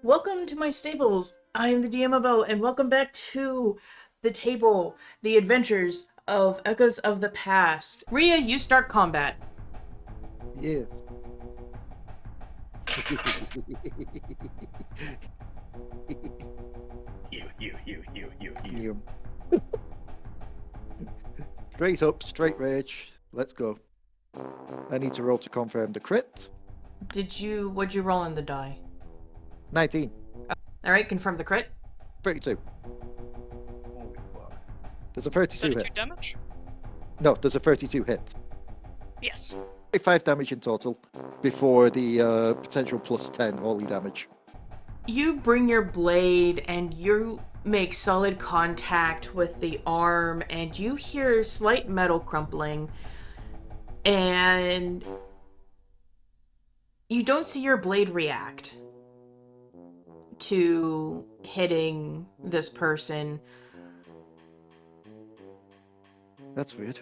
Welcome to my stables. I am the DMobo, and welcome back to the table, the adventures of Echoes of the Past. Rhea, you start combat. Yeah. You. Straight up, straight rage. Let's go. I need to roll to confirm the crit. What'd you roll on the die? 19. Alright, confirm the crit. 32. Holy fuck. There's a 32 32 hit. damage? No, there's a 32 hit. Yes. 5 damage in total before the potential plus 10 holy damage. You bring your blade and you make solid contact with the arm, and you hear slight metal crumpling, and you don't see your blade react to hitting this person. That's weird.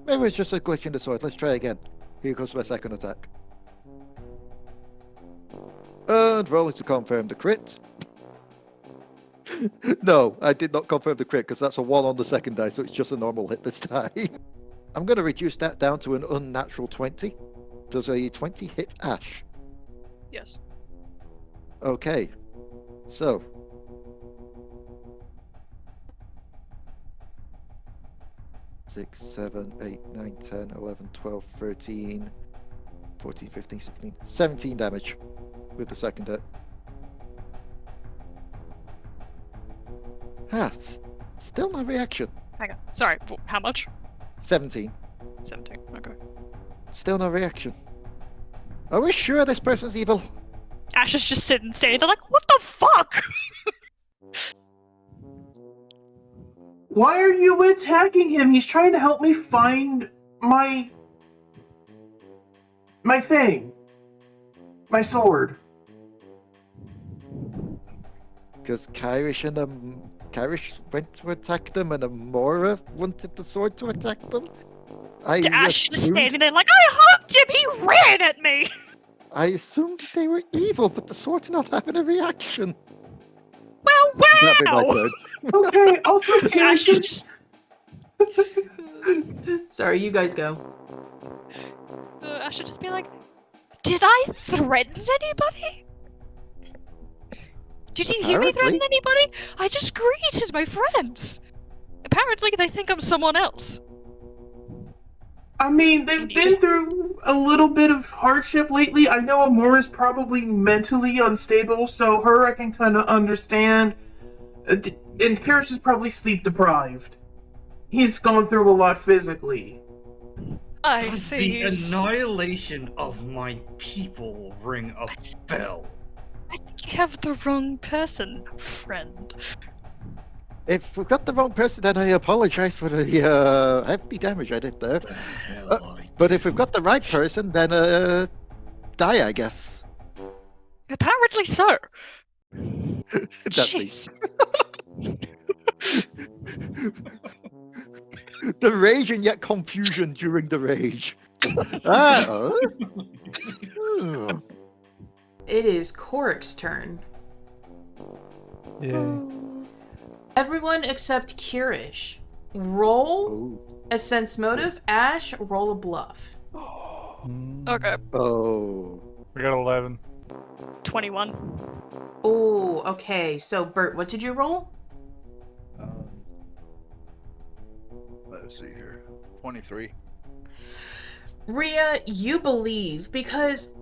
Maybe it's just a glitch in the sword. Let's try again. Here goes my second attack. And rolling to confirm the crit. No, I did not confirm the crit because that's a 1 on the second die, so it's just a normal hit this time. I'm going to reduce that down to an unnatural 20. Does a 20 hit Ash? Yes. Okay. So. Six, 7, 8, 9, 10, 11, 12, 13, 14, 15, 16, 17 damage with the second hit. Still no reaction. Hang on. Sorry, how much? 17. 17. Okay. Still no reaction. Are we sure this person's evil? Ash is just sitting there like, what the fuck? Why are you attacking him? He's trying to help me find my thing. My sword. Because Kyrish went to attack them and Amora wanted the sword to attack them? Ash is standing there like, I hugged him! He ran at me! I assumed they were evil, but the sword's not having a reaction. Well, That'd be my wow! turn. Okay, also Ash Kyrish. just, Sorry, you guys go. Ash should just be like, did I threaten anybody? Did you hear me threaten Apparently. anybody? I just greeted my friends. Apparently they think I'm someone else. I mean, they've And you been just- through a little bit of hardship lately. I know Amora's probably mentally unstable, so her I can kind of understand. And Kyrish is probably sleep deprived. He's gone through a lot physically. I Does see. the annihilation of my people ring a bell? I think you have the wrong person, friend. If we've got the wrong person, then I apologize for the hefty damage I did there. The hell I But if we've got the right person, then die, I guess. Apparently so. That's me. Jeez. The rage and yet confusion during the rage. Oh. It is Korric's turn. Yeah. Everyone except Kyrish. Roll Oh. a sense motive. Ash, roll a bluff. Okay. Oh. We got 11. 21. Oh, okay. So, Bert, what did you roll? Let's see here. 23. Rhea, you believe because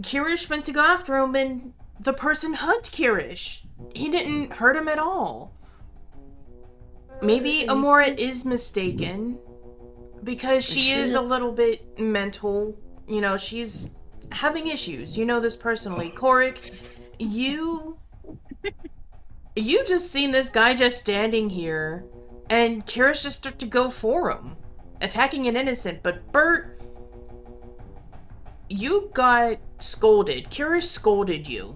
Kyrish went to go after him and the person hugged Kyrish. He didn't hurt him at all. Maybe Amora is mistaken because she is a little bit mental. You know, she's having issues. You know this personally. Korric, you just seen this guy just standing here and Kyrish just started to go for him, attacking an innocent. But Bert, you got scolded. Kyrish scolded you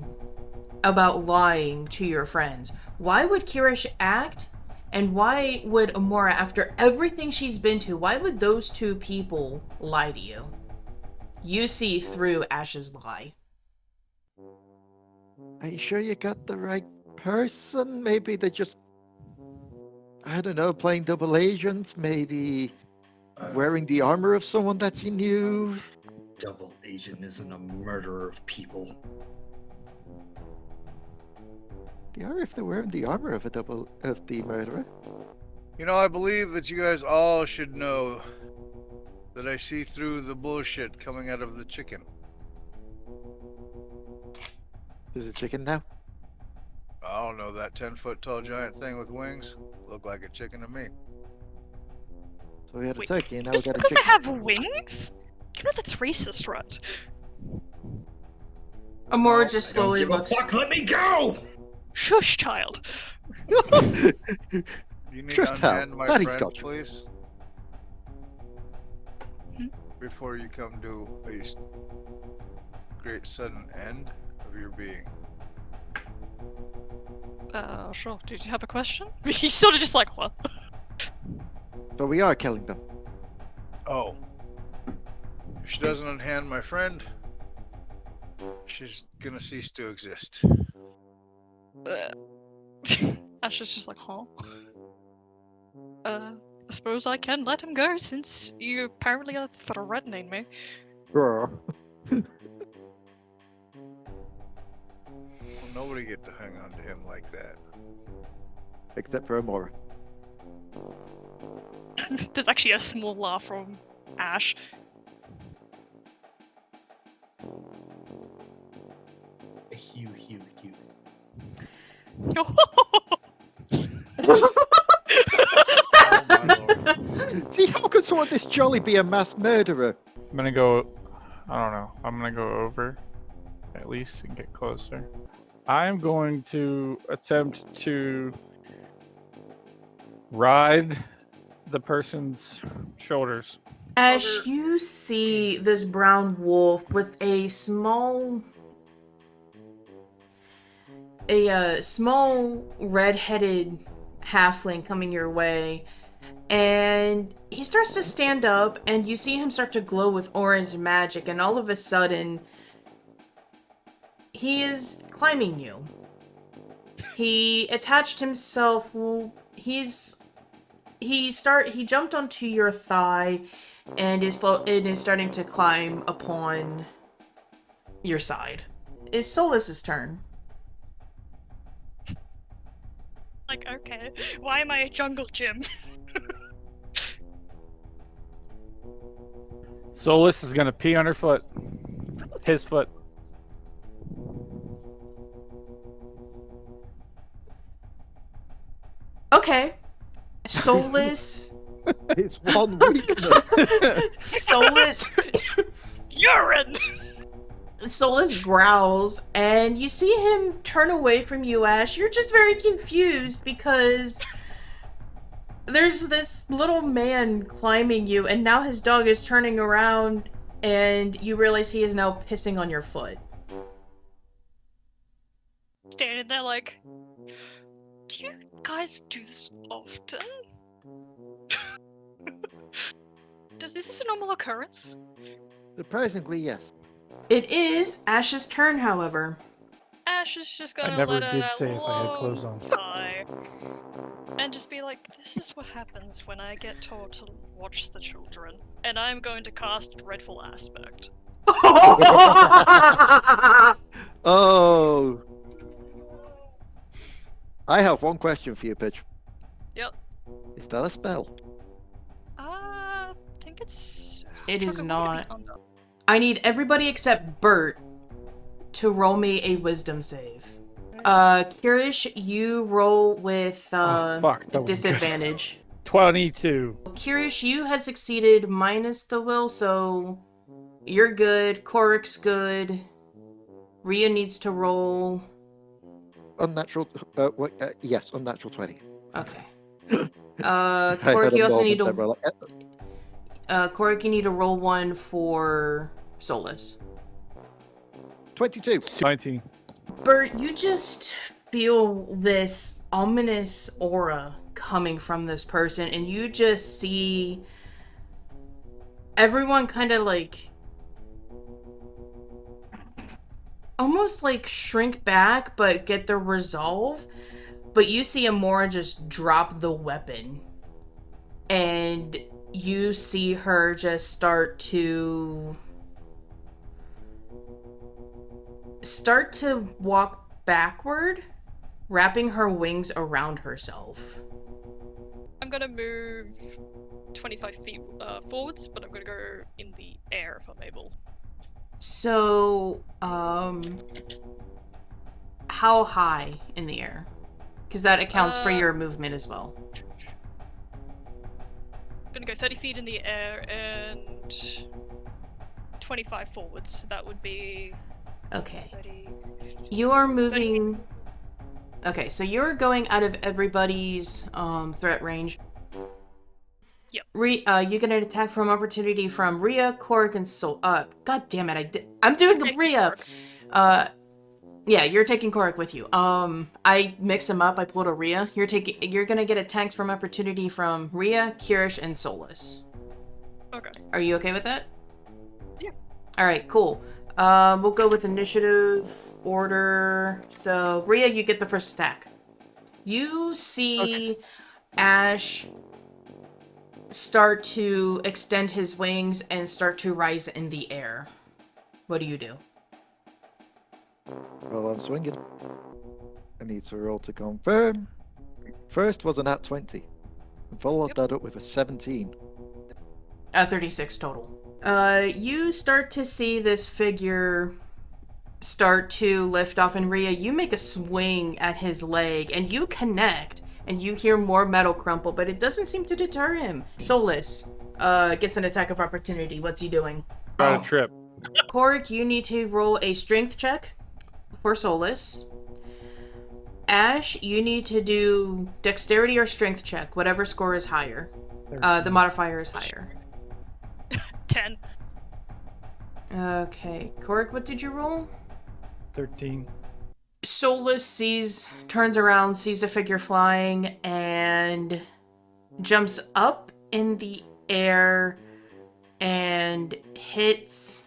about lying to your friends. Why would Kyrish act? And why would Amora, after everything she's been to, why would those two people lie to you? You see through Ash's lie. Are you sure you got the right person? Maybe they're just, I don't know, playing double agents? Maybe wearing the armor of someone that you knew? Double agent isn't a murderer of people. They are if they're wearing the armor of the murderer. You know, I believe that you guys all should know that I see through the bullshit coming out of the chicken. There's a chicken now. I don't know, that 10-foot tall giant thing with wings looked like a chicken to me. So we had a Wait, turkey and now we just got a because I chicken. have wings? You know that's racist, right? Amora No, just I don't slowly give a looks. fuck, let me go! Shush, child. You need Just to how? unhand my That he's friend, got you. please. Hmm? Before you come to a great sudden end of your being. Sure. Did you have a question? He's sort of just like, what? So we are killing them. Oh. If she doesn't unhand my friend, she's gonna cease to exist. Ash is just like, huh? I suppose I can let him go since you apparently are threatening me. Grr. Well, nobody get to hang on to him like that. Except for Amora. There's actually a small laugh from Ash. Hugh. Oh my lord. See, how could someone this jolly be a mass murderer? I'm gonna go. I don't know. I'm gonna go over, at least, and get closer. I'm going to attempt to ride the person's shoulders. Ash, you see this brown wolf with a small red-headed halfling coming your way, and he starts to stand up, and you see him start to glow with orange magic, and all of a sudden, he is climbing you. He attached himself. Well, he jumped onto your thigh, and is starting to climb upon your side. It's Solus's turn. Like, okay, why am I a jungle gym? Solus is gonna pee on her foot. His foot. Okay. Solus. It's one weakness. Solus. Urine! Solus growls, and you see him turn away from you, Ash. You're just very confused because there's this little man climbing you, and now his dog is turning around, and you realize he is now pissing on your foot. Standing there like, do you guys do this often? Is this a normal occurrence? Surprisingly, yes. It is Ash's turn, however. Ash is just gonna never let out did a say if I had long clothes on. sigh and just be like, this is what happens when I get told to watch the children, and I'm going to cast Dreadful Aspect. Oh. I have one question for you, Pidge. Yep. Is that a spell? I think it's... It is Chocobo not. to be under. I need everybody except Bert to roll me a wisdom save. Kyrish, you roll with Oh, fuck, that was good. disadvantage. 22. Kyrish, you had succeeded minus the will, so you're good. Korric's good. Rhea needs to roll. Unnatural. Yes, unnatural 20. Okay. I had Korric, a you also need moment to. there where Korric, you need to roll one for Solus. 22. 19. Bert, you just feel this ominous aura coming from this person, and you just see everyone kind of like almost like shrink back but get the resolve. But you see Amora just drop the weapon. And you see her just start to walk backward, wrapping her wings around herself. I'm gonna move 25 feet forwards, but I'm gonna go in the air if I'm able. So, how high in the air? Because that accounts for your movement as well. I'm gonna go 30 feet in the air and 25 forwards. So that would be Okay. 30, 50, You are 30 moving... Okay, so you're going out of everybody's threat range. Yep. You get an attack from opportunity from Rhea, Korric, and God damn it, I'm doing the Rhea! Yeah, you're taking Korric with you. I mix them up, I pulled a Rhea. You're gonna get attacks from opportunity from Rhea, Kyrish, and Solus. Okay. Are you okay with that? Yeah. Alright, cool. We'll go with initiative order. So, Rhea, you get the first attack. You see Ash start to extend his wings and start to rise in the air. What do you do? Well, I'm swinging. I need to roll to confirm. First was an at 20. And followed that up with a 17. 36 total. You start to see this figure start to lift off, and Rhea, you make a swing at his leg, and you connect, and you hear more metal crumple, but it doesn't seem to deter him. Solus gets an attack of opportunity. What's he doing? Try to trip. Korric, you need to roll a strength check for Solus. Ash, you need to do dexterity or strength check, whatever score is higher. The modifier is higher. 10. Okay. Korric, what did you roll? 13. Solus turns around, sees the figure flying, and jumps up in the air and hits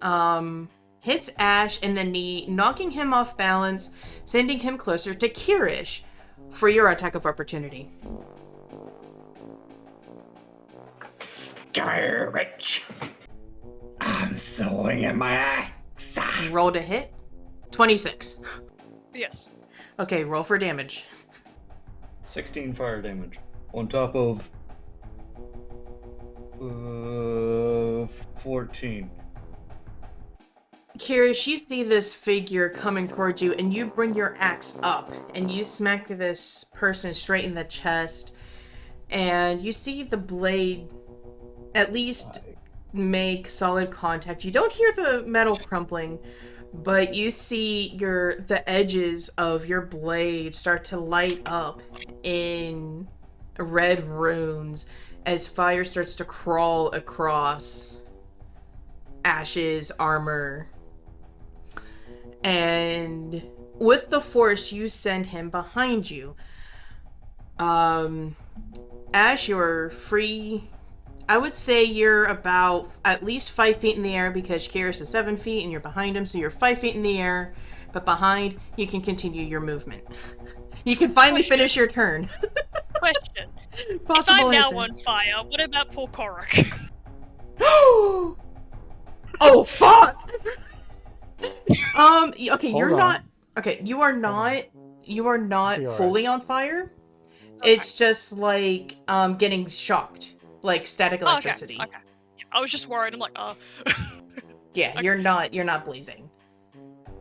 Ash in the knee, knocking him off balance, sending him closer to Kyrish for your attack of opportunity. Garbage. I'm swinging my axe. Roll to hit. 26. Yes. Okay, roll for damage. 16 fire damage. On top of 14. Kyrish, you see this figure coming towards you, and you bring your axe up, and you smack this person straight in the chest, and you see the blade at least make solid contact. You don't hear the metal crumpling, but you see the edges of your blade start to light up in red runes as fire starts to crawl across Ash's armor. And with the force, you send him behind you. Ash, you're free. I would say you're about at least 5 feet in the air because Kyrish is 7 feet and you're behind him, so you're 5 feet in the air. But behind, you can continue your movement. You can finally finish your turn. Question. Possible if I'm now answer. on fire, what about poor Korric? Oh, fuck! Okay, Hold you're on. not... Okay, you are not Be alright. fully on fire. It's just like, getting shocked. Like static electricity. Okay. I was just worried. I'm like, Yeah, Okay. you're not blazing.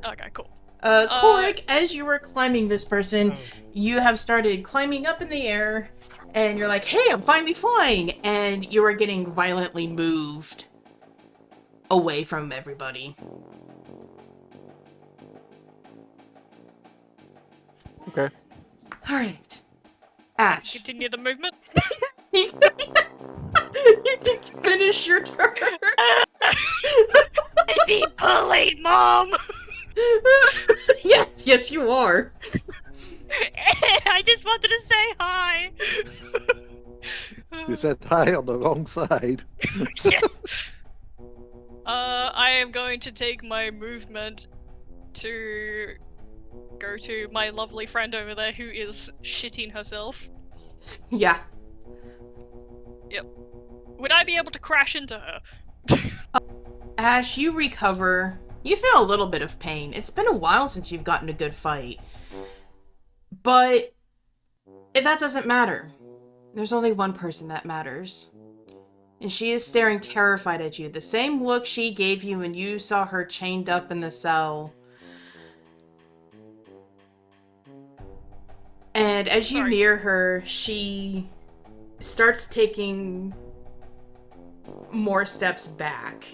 Okay, cool. Korric, as you were climbing this person, you have started climbing up in the air, and you're like, hey, I'm finally flying! And you are getting violently moved away from everybody. Okay. Alright. Ash. Continue the movement. You can finish your turn! I'm being bullied, Mom! Yes, you are. I just wanted to say hi! You said hi on the wrong side. Yeah. I am going to take my movement to go to my lovely friend over there who is shitting herself. Yeah. Would I be able to crash into her? Ash, you recover. You feel a little bit of pain. It's been a while since you've gotten a good fight. But that doesn't matter. There's only one person that matters. And she is staring terrified at you. The same look she gave you when you saw her chained up in the cell. And as you near her, she starts taking more steps back.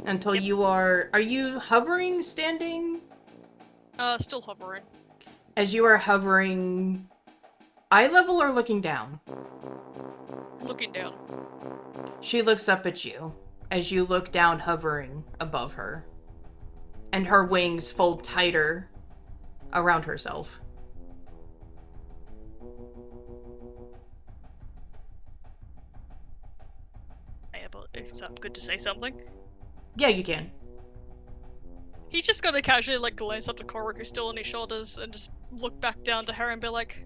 Until you are you hovering, standing? Still hovering. As you are hovering, eye level or looking down? Looking down. She looks up at you as you look down, hovering above her. And her wings fold tighter around herself. Is that good to say something? Yeah, you can. He's just gonna casually like glance up to Korric who's still on his shoulders and just look back down to her and be like,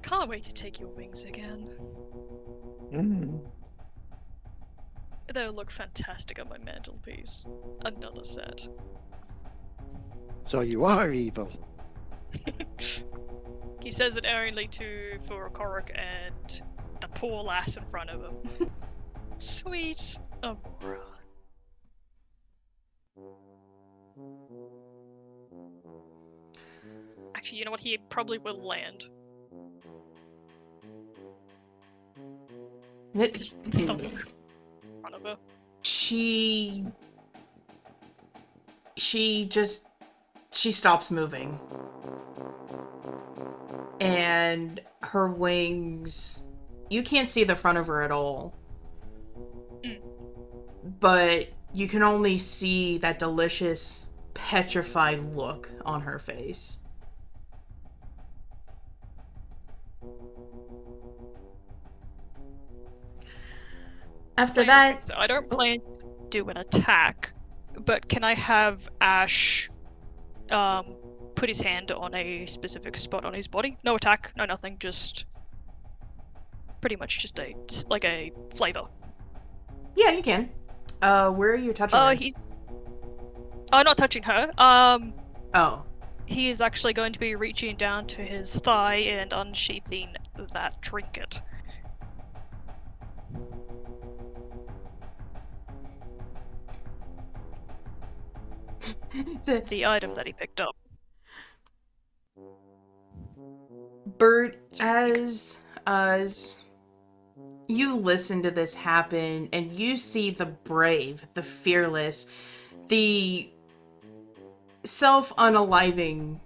can't wait to take your wings again. They'll look fantastic on my mantelpiece. Another set. So you are evil. He says it only for Korric and the poor lass in front of him. Sweet Amora. Actually, you know what? He probably will land. Just thunk in front of her. She stops moving. And her wings, you can't see the front of her at all. But you can only see that delicious, petrified look on her face. After that... So I don't plan to do an attack, but can I have Ash put his hand on a specific spot on his body? No attack, no nothing, just... pretty much just a flavor. Yeah, you can. Where are you touching her? He's... not touching her. Oh. He is actually going to be reaching down to his thigh and unsheathing that trinket. The item that he picked up. Bert, as you listen to this happen and you see the brave, the fearless, the self-unaliving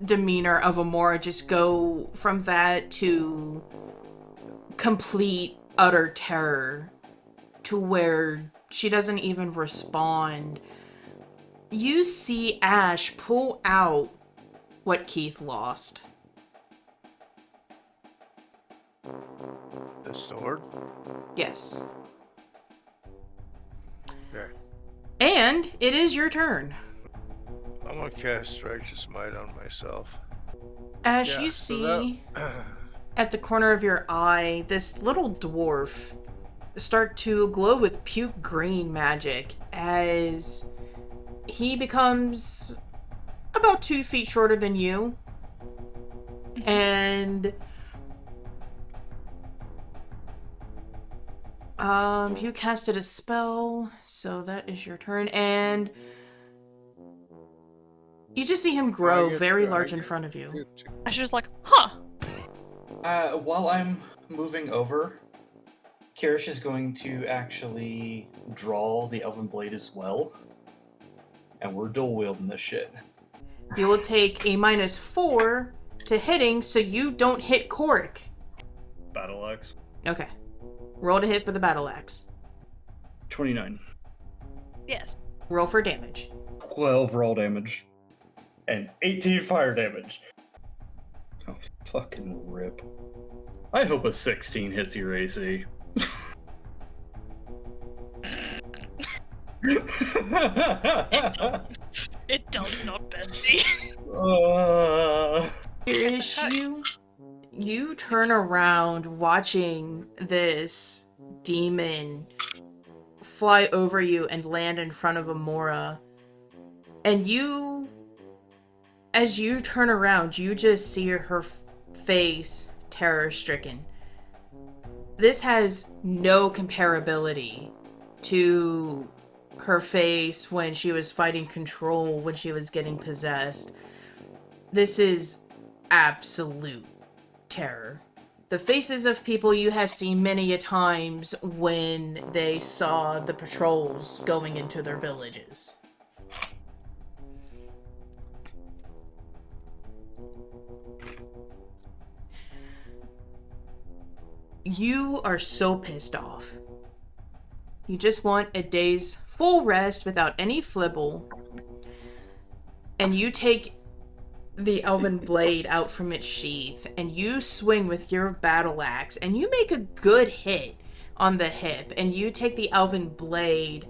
demeanor of Amora just go from that to complete, utter terror to where she doesn't even respond. You see Ash pull out what Keith lost. The sword? Yes. Okay. And it is your turn. I'm gonna cast Righteous Might on myself. Ash, Yeah, you so see that- at the corner of your eye this little dwarf start to glow with puke green magic as he becomes about 2 feet shorter than you. And you casted a spell, so that is your turn, and you just see him grow very large in front of you. I was just like, huh. While I'm moving over, Kyrish is going to actually draw the Elven Blade as well. And we're dual wielding this shit. You will take a -4 to hitting, so you don't hit Korric. Battle axe. Okay. Roll to hit for the battle axe. 29. Yes. Roll for damage. 12 raw damage. And 18 fire damage. Oh, fucking rip. I hope a 16 hits your AC. It does not, bestie. Kyrish, you turn around watching this demon fly over you and land in front of Amora. And as you turn around, you just see her face terror-stricken. This has no comparability to her face when she was fighting Control, when she was getting possessed. This is absolute terror. The faces of people you have seen many a times when they saw the patrols going into their villages. You are so pissed off. You just want a day's full rest without any flibble. And you take the elven blade out from its sheath and you swing with your battle axe and you make a good hit on the hip and you take the elven blade,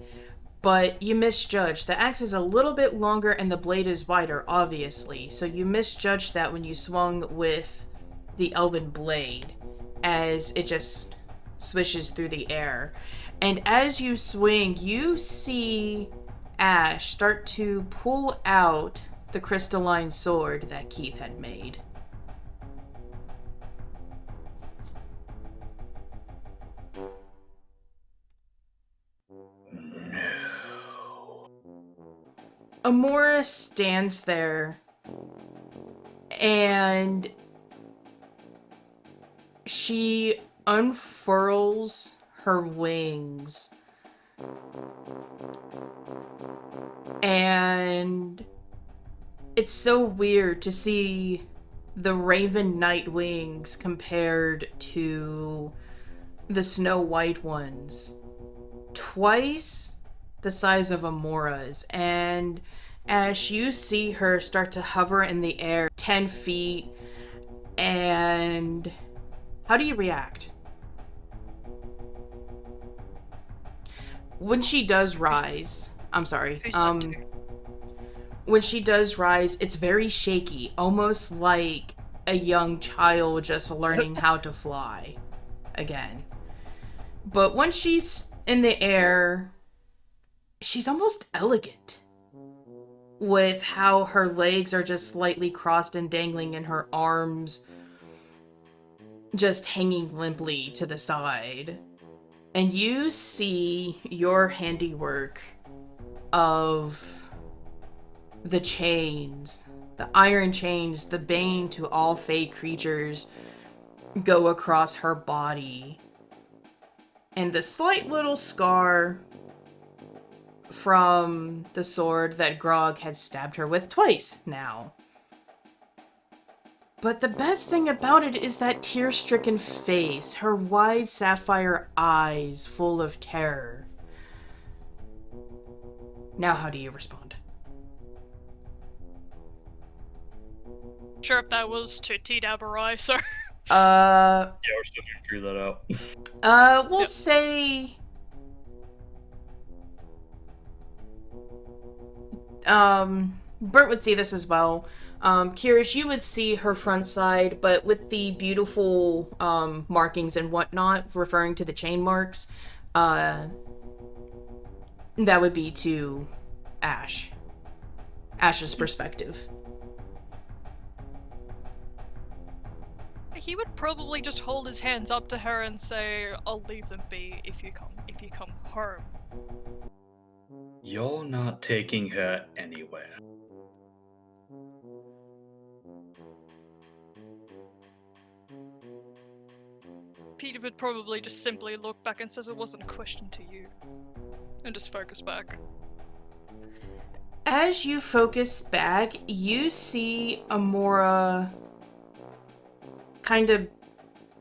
but you misjudge. The axe is a little bit longer and the blade is wider, obviously, so you misjudged that when you swung with the elven blade as it just swishes through the air. And as you swing, you see Ash start to pull out the crystalline sword that Keith had made. No. Amora stands there and she unfurls her wings and it's so weird to see the Raven Knight wings compared to the Snow White ones. Twice the size of Amora's. And as you see her start to hover in the air 10 feet, and how do you react? When she does rise, I'm sorry, when she does rise, it's very shaky, almost like a young child just learning how to fly again. But when she's in the air, she's almost elegant with how her legs are just slightly crossed and dangling and her arms just hanging limply to the side. And you see your handiwork of the chains, the iron chains, the bane to all fey creatures go across her body. And the slight little scar from the sword that Grog had stabbed her with twice now. But the best thing about it is that tear-stricken face, her wide sapphire eyes full of terror. Now how do you respond? Sure, if that was to TDAB or I, so. Yeah, we're still trying to figure that out. We'll Yep. say... Bert would see this as well. Kyrish, you would see her front side, but with the beautiful, markings and whatnot, referring to the chain marks, that would be to Ash. Ash's perspective. He would probably just hold his hands up to her and say, "I'll leave them be if you come home." You're not taking her anywhere. Peter would probably just simply look back and says it wasn't a question to you. And just focus back. As you focus back, you see Amora kind of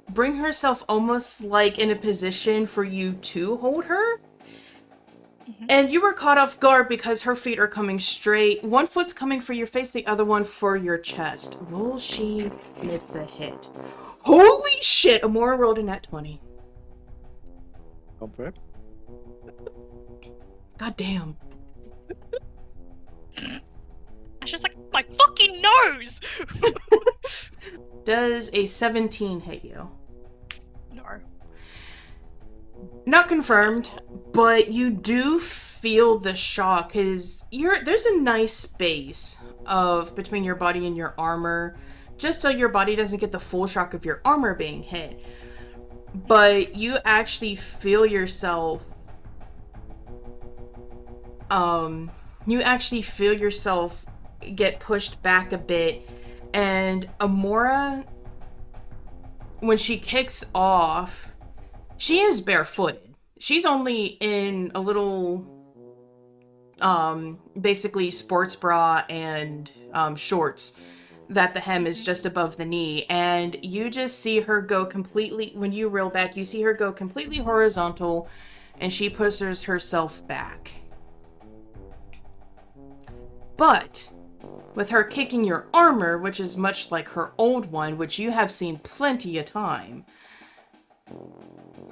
bring herself almost like in a position for you to hold her. And you were caught off guard because her feet are coming straight. One foot's coming for your face, the other one for your chest. Will she get the hit? Holy shit! Amora rolled a nat 20. Confirm. God damn. Ash is like, my fucking nose! Does a 17 hit you? No. Not confirmed, but you do feel the shock because there's a nice space between your body and your armor, just so your body doesn't get the full shock of your armor being hit. But you actually feel yourself get pushed back a bit, and Amora, when she kicks off, she is barefooted. She's only in a little, basically sports bra and shorts that the hem is just above the knee, and you just see her go completely, when you reel back, you see her go completely horizontal, and she pushes herself back. But with her kicking your armor, which is much like her old one, which you have seen plenty of time,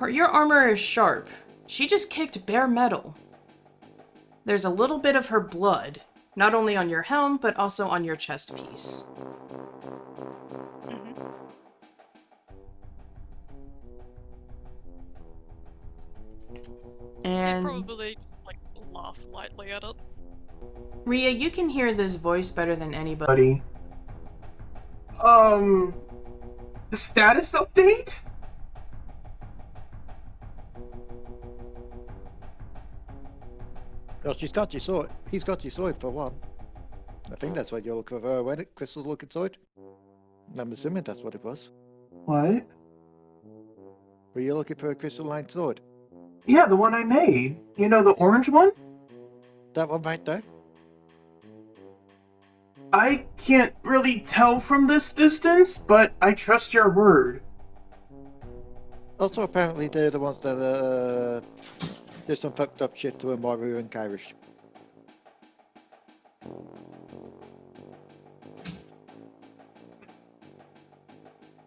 your armor is sharp. She just kicked bare metal. There's a little bit of her blood, not only on your helm, but also on your chest piece. And Probably, like, laugh lightly at it. Rhea, you can hear this voice better than anybody. The status update? Well, she's got your sword. He's got your sword for one. I think that's what you're looking for. When Crystal's looking sword? I'm assuming that's what it was. What? Were you looking for a crystalline sword? Yeah, the one I made. You know, the orange one? That one right there? I can't really tell from this distance, but I trust your word. Also, apparently they're the ones that did some fucked up shit to Amaru and Kyrish.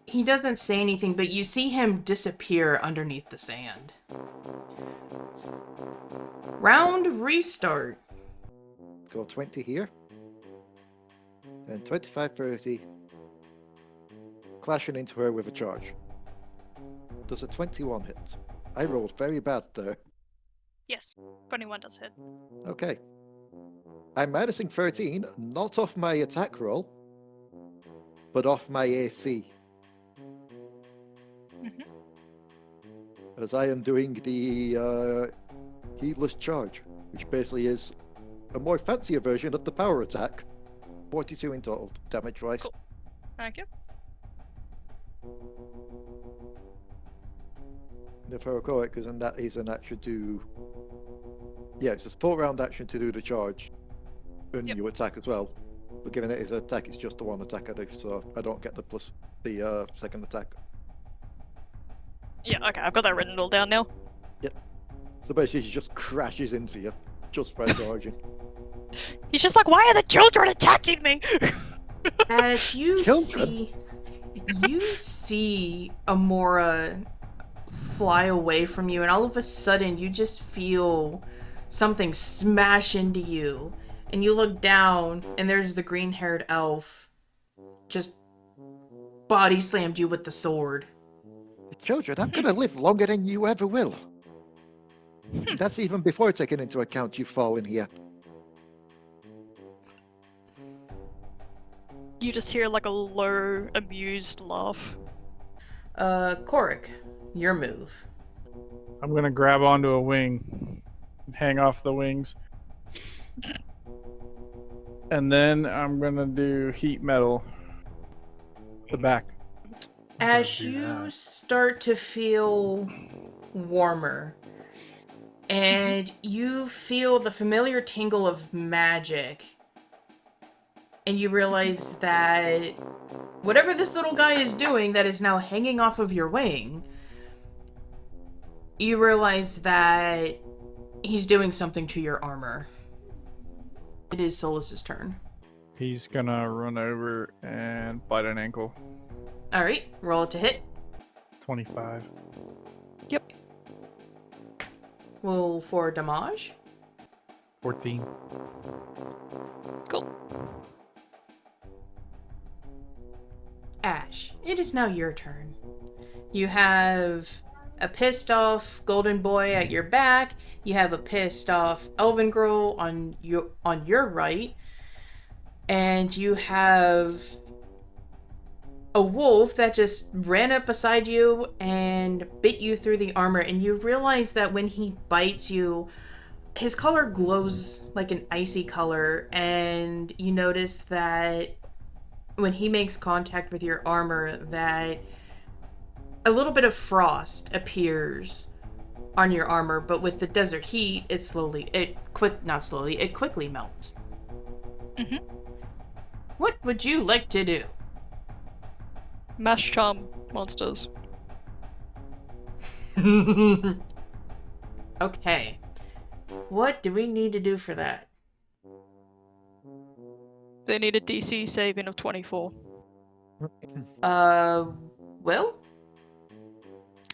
He doesn't say anything, but you see him disappear underneath the sand. Round restart. Go 20 here. And 25, 30. Clashing into her with a charge. Does a 21 hit? I rolled very bad there. Yes, 21 does hit. Okay. I'm minusing 13, not off my attack roll, but off my AC. As I am doing the heedless charge, which basically is a more fancier version of the power attack. 42 in total, damage-wise. Cool. Thank you. If I recall it, because then that is an action to... Yeah, it's a full round action to do the charge. And you attack as well. But given it is an attack, it's just the one attack I do, so I don't get the second attack. Yeah, okay, I've got that written all down now. Yep. So basically, she just crashes into you, just by charging. He's just like, why are the children attacking me? As you Children? see Amora fly away from you, and all of a sudden you just feel something smash into you, and you look down, and there's the green-haired elf just body slammed you with the sword. Children, I'm gonna live longer than you ever will. That's even before taking into account you falling here. You just hear like a low, amused laugh. Korric, your move. I'm gonna grab onto a wing, and hang off the wings, and then I'm gonna do heat metal. The back. As you start to feel warmer, and you feel the familiar tingle of magic, and you realize that whatever this little guy is doing that is now hanging off of your wing, you realize that He's doing something to your armor. It is Solus's turn. He's gonna run over and bite an ankle. Alright, roll it to hit. 25. Yep. Roll for damage. 14. Cool. Ash, it is now your turn. You have a pissed off golden boy at your back. You have a pissed off elven girl on your right. And you have a wolf that just ran up beside you and bit you through the armor. And you realize that when he bites you, his color glows like an icy color. And you notice that when he makes contact with your armor, that a little bit of frost appears on your armor, but with the desert heat, it quickly melts. Mm-hmm. What would you like to do? Mash charm monsters. Okay. What do we need to do for that? They need a DC saving of 24. Well?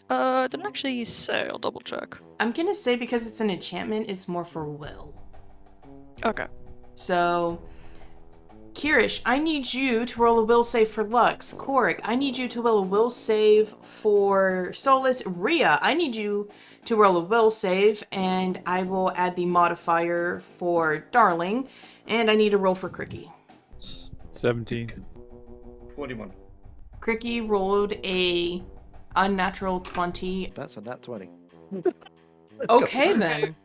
Didn't actually say, I'll double check. I'm gonna say because it's an enchantment, it's more for will. Okay. So, Kyrish, I need you to roll a will save for Lux. Korric, I need you to roll a will save for Solus. Rhea, I need you to roll a will save, and I will add the modifier for Darling, and I need a roll for Cricky. 17. 21. Cricky rolled a unnatural 20. That's a nat 20. Okay then.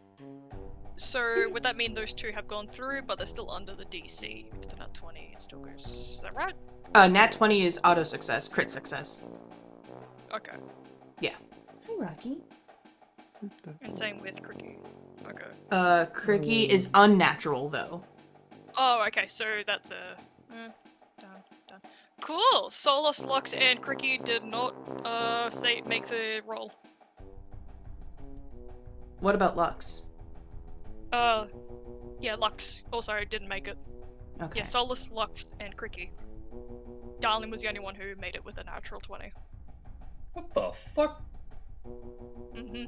So, would that mean those two have gone through, but they're still under the DC? If it's not 20, it still goes. Is that right? Nat 20 is auto success, crit success. Okay. Yeah. Hi, Rocky. And same with Cricky. Okay. Cricky is unnatural though. Oh, okay, so that's a... done. Cool! Solus, Lux, and Cricky did not, make the roll. What about Lux? Yeah, Lux also didn't make it. Okay. Yeah, Solus, Lux, and Cricky. Darling was the only one who made it with a natural 20. What the fuck? Mm-hmm.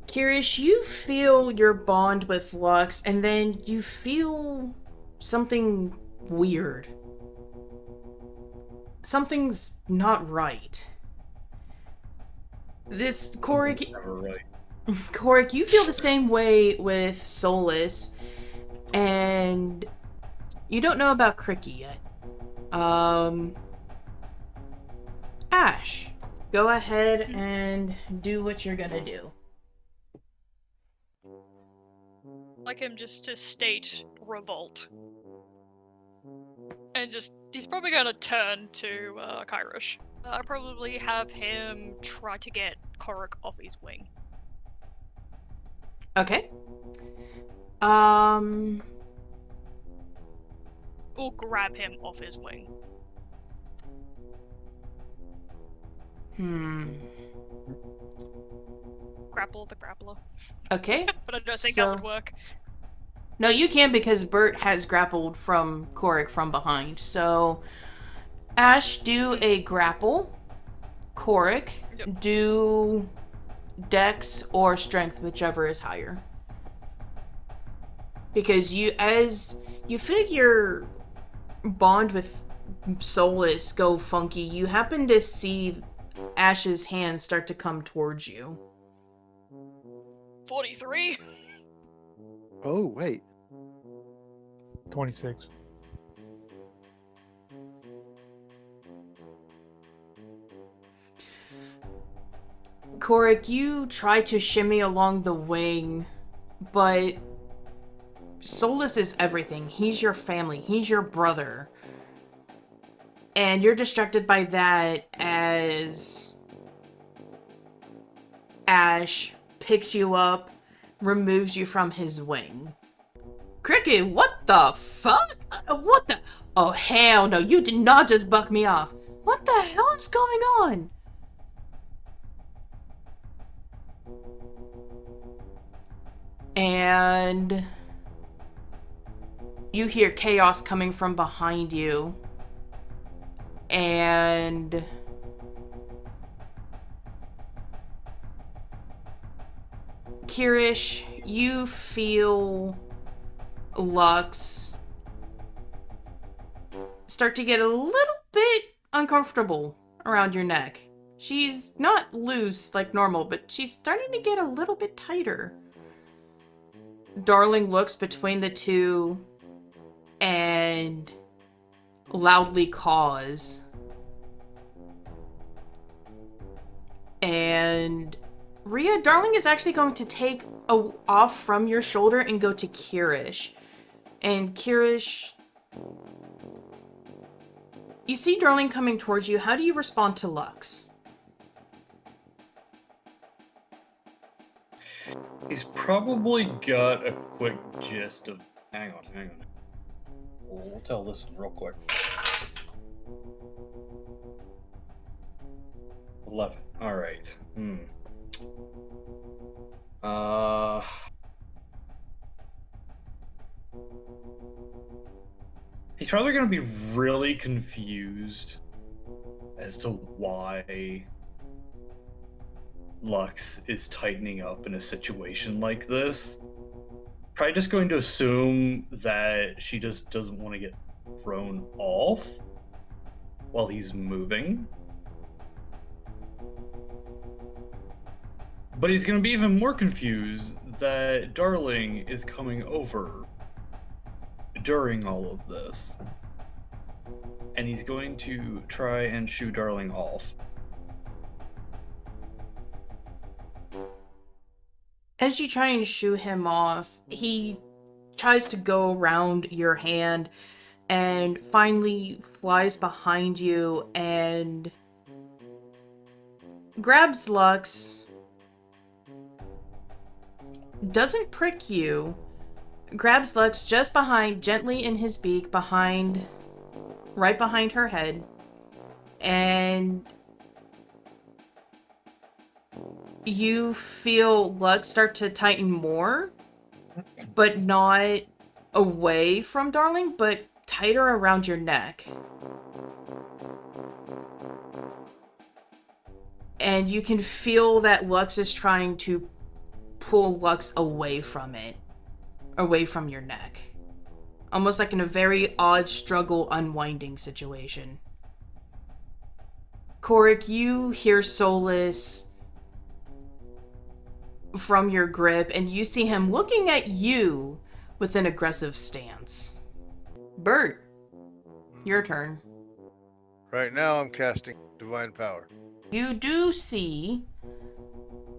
Kyrish, you feel your bond with Lux, and then you feel something weird. Something's not right. This Korric, Never right. Korric, you feel the same way with Solus, and you don't know about Cricky yet. Ash, go ahead and do what you're gonna do. Like him just to state revolt. And he's probably gonna turn to Kyrish. I probably have him try to get Korric off his wing. Okay. Or grab him off his wing. Grapple the grappler. Okay. But I don't think that would So- work. No, you can because Bert has grappled from Korric from behind. So, Ash, do a grapple. Korric, Yep. do Dex or Strength, whichever is higher. Because as you figure bond with Solus go funky, you happen to see Ash's hand start to come towards you. 43? Oh, wait. 26. Korric, you try to shimmy along the wing, but Solus is everything. He's your family. He's your brother. And you're distracted by that as Ash picks you up, removes you from his wing. Cricket, what the fuck? What the? Oh, hell no. You did not just buck me off. What the hell is going on? And you hear chaos coming from behind you. And Kyrish, you feel Lux start to get a little bit uncomfortable around your neck. She's not loose like normal, but she's starting to get a little bit tighter. Darling looks between the two and loudly caws. And Rhea, Darling is actually going to take off from your shoulder and go to Kyrish. And Kyrish, you see Darling coming towards you. How do you respond to Lux? He's probably got a quick gist of... Hang on. We'll tell this one real quick. 11. Alright. He's probably going to be really confused as to why Lux is tightening up in a situation like this. Probably just going to assume that she just doesn't want to get thrown off while he's moving. But he's going to be even more confused that Darling is coming over during all of this. And he's going to try and shoo Darling off. As you try and shoo him off, he tries to go around your hand and finally flies behind you and grabs Lux. Doesn't prick you. Grabs Lux just behind, gently in his beak, right behind her head. And you feel Lux start to tighten more, but not away from Darling, but tighter around your neck. And you can feel that Lux is trying to pull Lux away from your neck. Almost like in a very odd struggle unwinding situation. Korric, you hear Solus from your grip, and you see him looking at you with an aggressive stance. Bert, your turn. Right now I'm casting Divine Power. You do see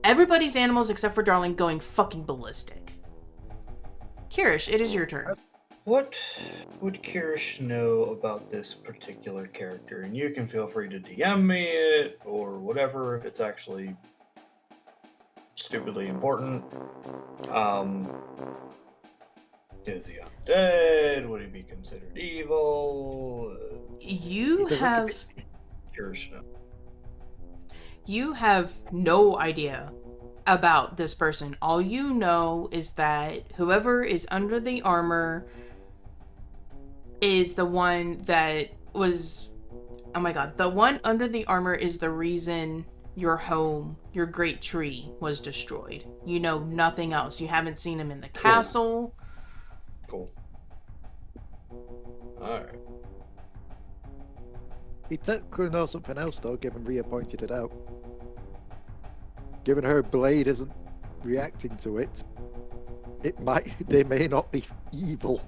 everybody's animals except for Darling going fucking ballistic. Kyrish, it is your turn. What would Kyrish know about this particular character? And you can feel free to DM me it or whatever if it's actually stupidly important. Is he undead? Would he be considered evil? You have Kyrish know. You have no idea about this person. All you know is that whoever is under the armor is the one that was... Oh my god. The one under the armor is the reason your home, your great tree, was destroyed. You know nothing else. You haven't seen him in the castle. Cool. Alright. He technically knows something else though, given Rhea pointed it out. Given her blade isn't reacting to it, they may not be evil.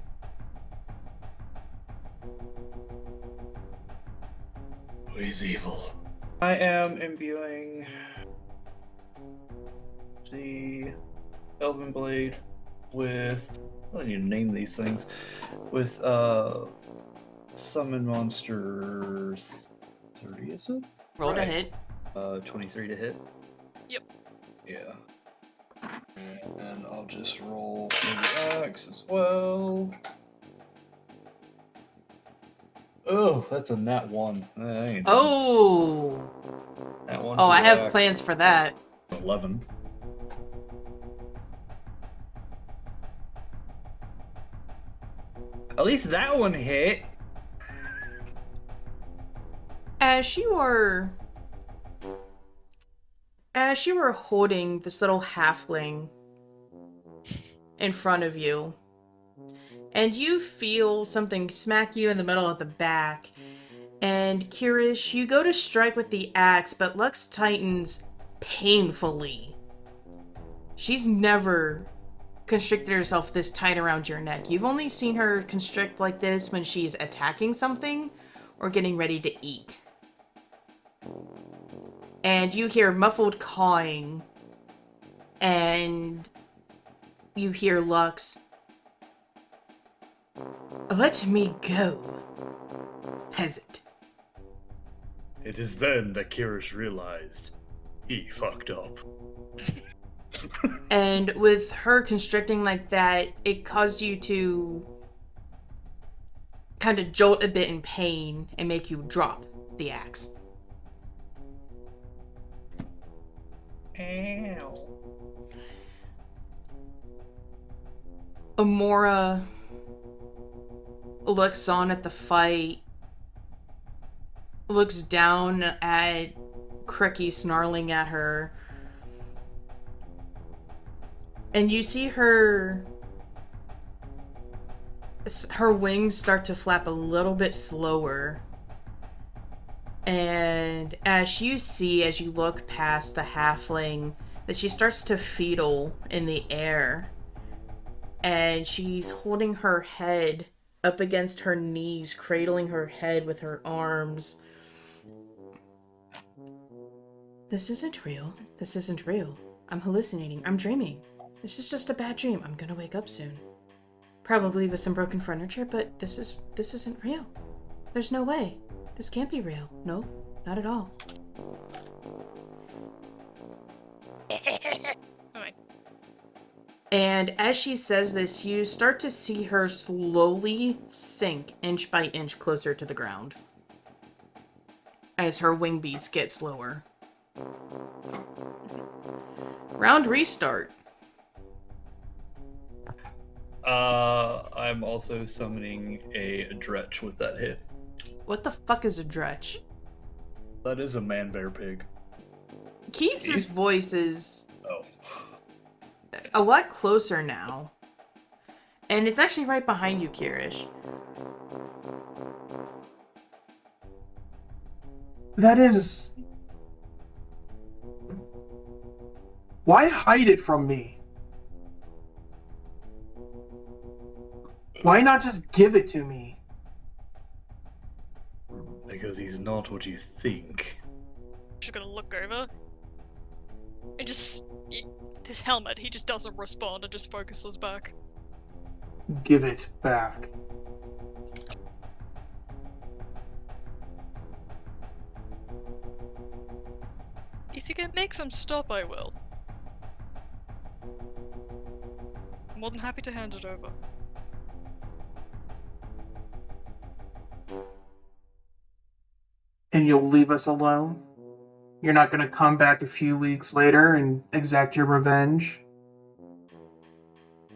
Who is evil? I am imbuing the Elven Blade with... I don't need to name these things. With, Summon Monster 30, is it? Roll to hit. 23 to hit. Yep. Yeah. And I'll just roll for the axe as well. Oh, that's a nat 1. Oh! Nat 1 Oh, for I the have axe. plans for that. 11. At least that one hit. As you are holding this little halfling in front of you, and you feel something smack you in the middle of the back, and Kyrish, you go to strike with the axe, but Lux tightens painfully. She's never constricted herself this tight around your neck. You've only seen her constrict like this when she's attacking something or getting ready to eat. And you hear muffled cawing, and you hear Lux, "Let me go, peasant." It is then that Kyrish realized he fucked up. And with her constricting like that, it caused you to kind of jolt a bit in pain and make you drop the axe. Ow. Amora looks on at the fight, looks down at Cricky snarling at her, and you see her wings start to flap a little bit slower. And as you look past the halfling, that she starts to fetal in the air. And she's holding her head up against her knees, cradling her head with her arms. This isn't real. This isn't real. I'm hallucinating. I'm dreaming. This is just a bad dream. I'm gonna wake up soon. Probably with some broken furniture, but this isn't real. There's no way. This can't be real. No, not at all. Alright. And as she says this, you start to see her slowly sink inch by inch closer to the ground as her wing beats get slower. Round restart. I'm also summoning a Dretch with that hit. What the fuck is a Dretch? That is a man-bear pig. Keith's voice is Oh. a lot closer now. And it's actually right behind you, Kyrish. That is... Why hide it from me? Why not just give it to me? Because he's not what you think. Just gonna look over. And just... his helmet, he just doesn't respond and just focuses back. Give it back. If you can make them stop, I will. I'm more than happy to hand it over. And you'll leave us alone? You're not gonna come back a few weeks later and exact your revenge?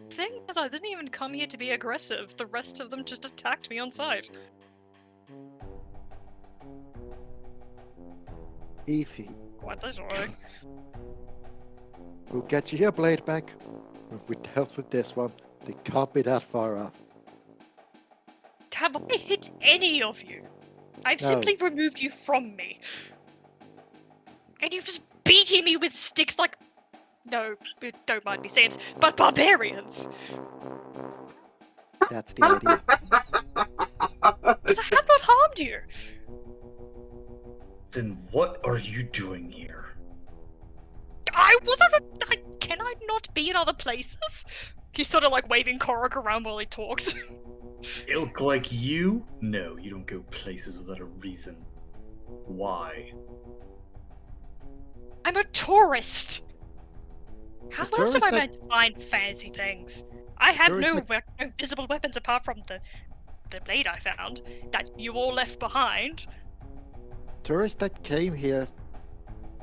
The thing is, I didn't even come here to be aggressive. The rest of them just attacked me on sight. Beefy. What is wrong? We'll get you your blade back. If we dealt with this one, they can't be that far off. Have I hit any of you? I've No. simply removed you from me. And you've just beating me with sticks like... No, don't mind me saying this, but barbarians! That's the idea. But I have not harmed you! Then what are you doing here? I wasn't... Can I not be in other places? He's sort of like waving Korric around while he talks. Ilk like you? No, you don't go places without a reason. Why? I'm a tourist! How A else am I tourist meant to find fancy things? I have Tourist no visible weapons apart from the blade I found that you all left behind. Tourists that came here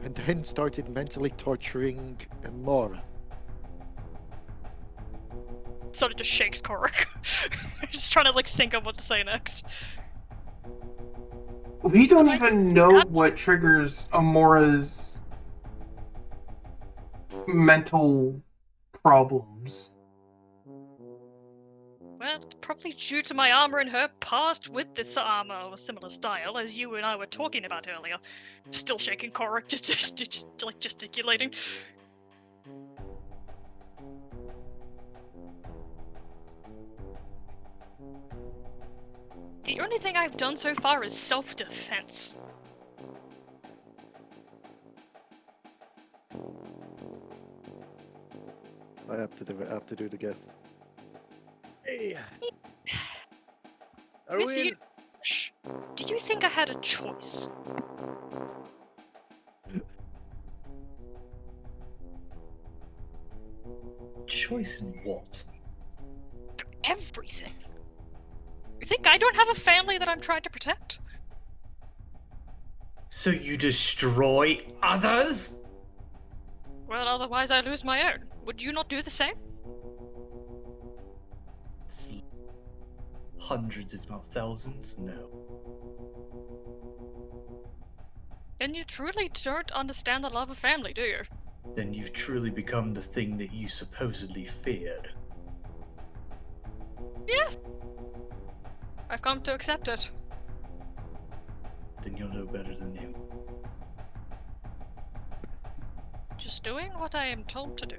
and then started mentally torturing Mora. sort of just shakes Korric. Just trying to like think of what to say next. We don't I even think know that- what triggers Amora's mental problems. Well, it's probably due to my armor and her past with this armor of a similar style as you and I were talking about earlier. Still shaking Korric, just like gesticulating. The only thing I've done so far is self-defense. I have to do it. I have to do the gift. Hey. Are With we you, in? Shh. Do you think I had a choice? Choice in what? Everything. You think I don't have a family that I'm trying to protect? So you destroy others? Well, otherwise I lose my own. Would you not do the same? It's hundreds, if not thousands. No. Then you truly don't understand the love of family, do you? Then you've truly become the thing that you supposedly feared. Yes. I've come to accept it. Then you're no better than him. Just doing what I am told to do.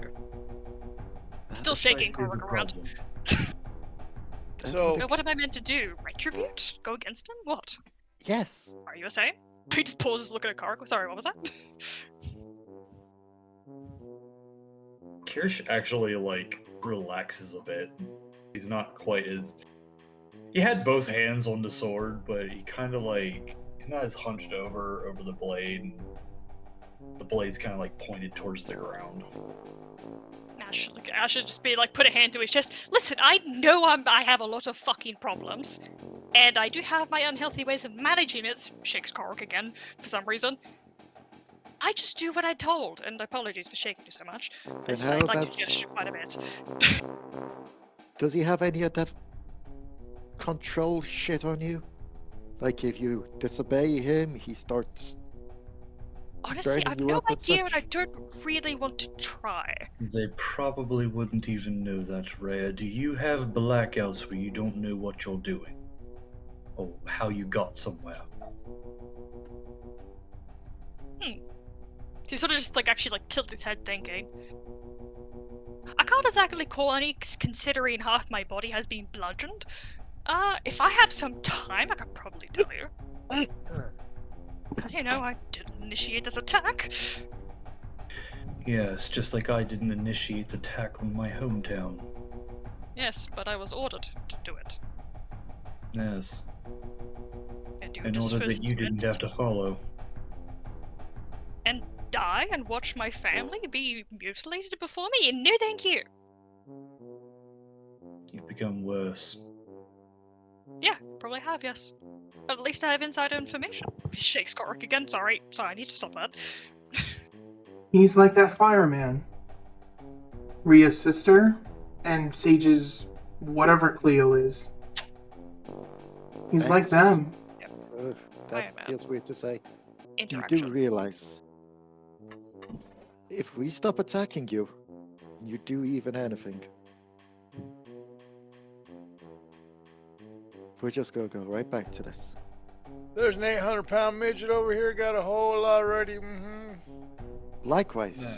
That's Still shaking Precisely the Korric around. problem. So, What am I meant to do? Retribute? Go against him? What? Yes. Are you saying? He just pauses looking at Korric. Sorry, what was that? Kyrish actually, like, relaxes a bit. He's not quite as... He had both hands on the sword, but he kind of, like... He's not as hunched over the blade. The blade's kind of, like, pointed towards the ground. Ash should just be like, put a hand to his chest. Listen, I know I have a lot of fucking problems. And I do have my unhealthy ways of managing it. Shakes Korric again, for some reason. I just do what I'm told, and apologies for shaking you so much. And how I'd like about- to gesture quite a bit. Does he have any of that control shit on you? Like if you disobey him, he starts. Honestly, burning I've you no up and idea, and I such? don't really want to try. They probably wouldn't even know that, Rhea. Do you have blackouts where you don't know what you're doing? Or how you got somewhere? He sort of just like actually like tilts his head thinking. I can't exactly call any considering half my body has been bludgeoned. If I have some time, I could probably tell you. As you know, I didn't initiate this attack. Yes, just like I didn't initiate the attack on my hometown. Yes, but I was ordered to do it. Yes, And you in just order that first you didn't have to follow. And die and watch my family be mutilated before me? No, thank you. You've become worse. Yeah, probably have, yes. But at least I have insider information. Shakes Korric again. Sorry, I need to stop that. He's like that fireman. Rhea's sister, and Sage's whatever Cleo is. He's like Thanks. them. Ugh, I that am out. feels weird to say. You do Interaction. realize if we stop attacking you, you do even anything. We're just gonna go right back to this. there's an 800-pound midget over here, got a hole already. Likewise,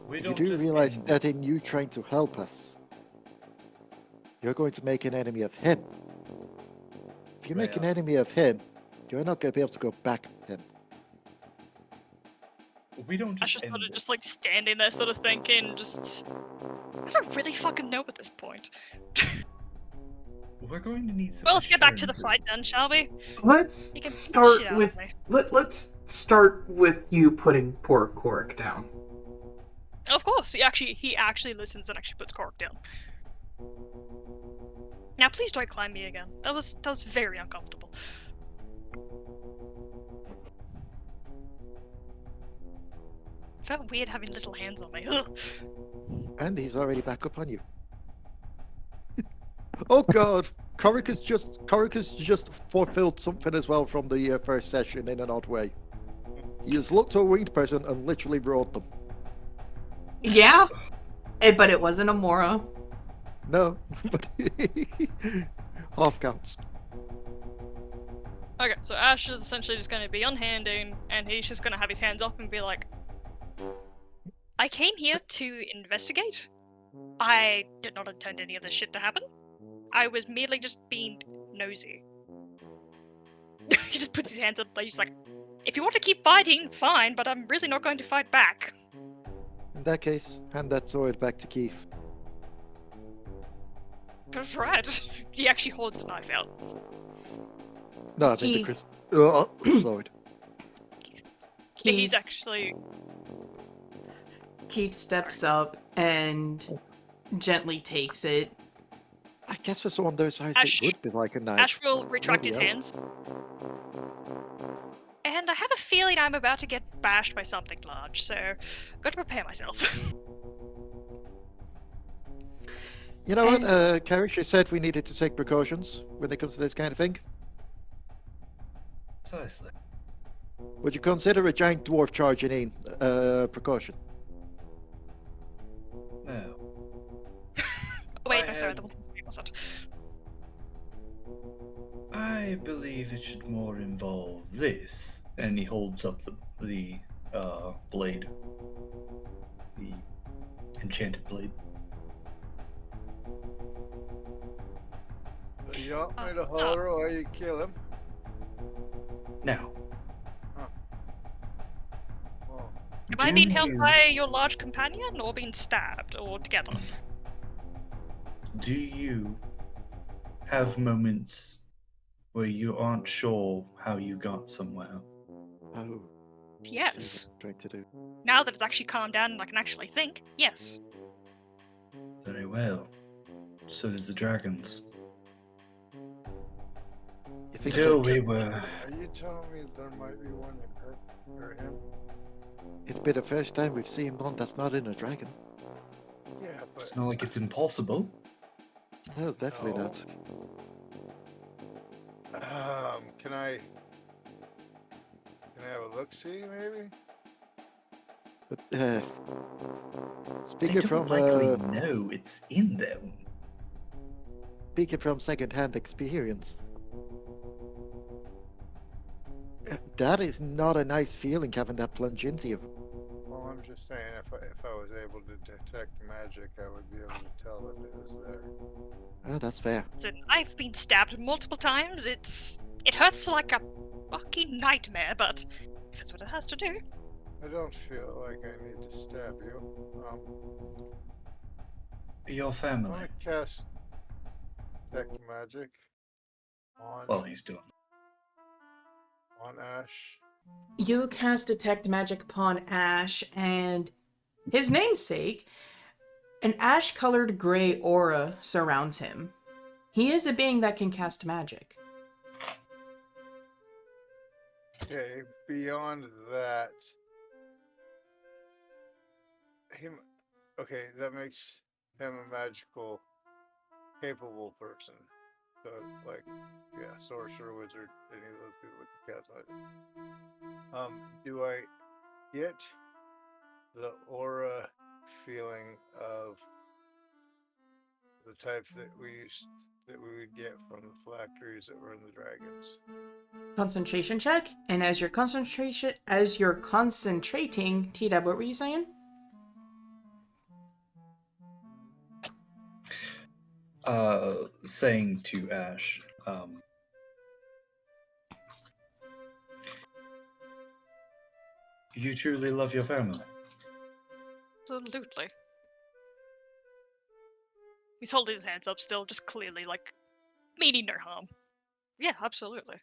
We you don't do just realize end that in you trying to help us, you're going to make an enemy of him. If you make an Rhea. enemy of him, you're not going to be able to go back to him. We don't I just just end sort of this. just like standing there, sort of thinking, just. I don't really fucking know at this point. We're going to need some Well, let's get back to the assurances. fight then, shall we? Let's You can beat the shit start out of with me. let's start with you putting poor Korric down. Of course, he actually listens and actually puts Korric down. Now, please don't climb me again. That was very uncomfortable. Felt weird having little hands on me. Ugh. And he's already back up on you. Oh god, Korric has just fulfilled something as well from the first session in an odd way. He has looked to a winged person and literally roared them. Yeah, but it wasn't a Mora. No, but half counts. Okay, so Ash is essentially just going to be unhanding, and he's just going to have his hands up and be like, I came here to investigate. I did not intend any of this shit to happen. I was merely just being nosy. He just puts his hands up, like, he's like, if you want to keep fighting, fine, but I'm really not going to fight back. In that case, hand that sword back to Keith. That's right. He actually holds the knife out. No, I mean the Keith. Chris. Sword. He's Keith, actually... Keith steps up and gently takes it. I guess for someone their size, Ash- it would be like a knife. Ash will retract Bloody his hell. hands. And I have a feeling I'm about to get bashed by something large, so got to prepare myself. You know what, As- Kyrish, you said we needed to take precautions when it comes to this kind of thing. Precisely. Would you consider a giant dwarf charging in precaution? No. Wait, I no, sorry, had- that wasn't. I believe it should more involve this. And he holds up the blade. The enchanted blade. So you want me to hold her while you kill him? Now, Well, Am I being do held you- by your large companion, or being stabbed, or together? Do you have moments where you aren't sure how you got somewhere? Oh. Yes. See what I'm trying to do. Now that it's actually calmed down and I can actually think, yes. Very well. So does the dragons. You think Till that- we were. are you telling me there might be one that hurt him? It'd be the first time we've seen one that's not in a dragon. Yeah, It's but not like it's impossible. No, definitely No. not. Can I have a look see maybe? But They speaking don't from likely know it's in them. second-hand experience, that is not a nice feeling having that plunge into you. Well, I'm just saying if I was able to detect magic, I would be able to tell that it was there. Oh, that's fair. So I've been stabbed multiple times. It hurts like a fucking nightmare, but if it's what it has to do. I don't feel like I need to stab you. Your I family. want to cast detect magic on Well, he's done. Ash. You cast Detect Magic upon Ash, and his namesake, an ash-colored gray aura surrounds him. He is a being that can cast magic. Okay, beyond that, that makes him a magical, capable person. So, like, yeah, sorcerer, wizard, any of those people with the cast magic. Do I get the aura feeling of the types that we would get from the phylacteries that were in the dragons? Concentration check, and as you're concentrating, TDAB, what were you saying? Saying to Ash, you truly love your family. Absolutely. He's holding his hands up still, just clearly, like, meaning no harm. Yeah, absolutely.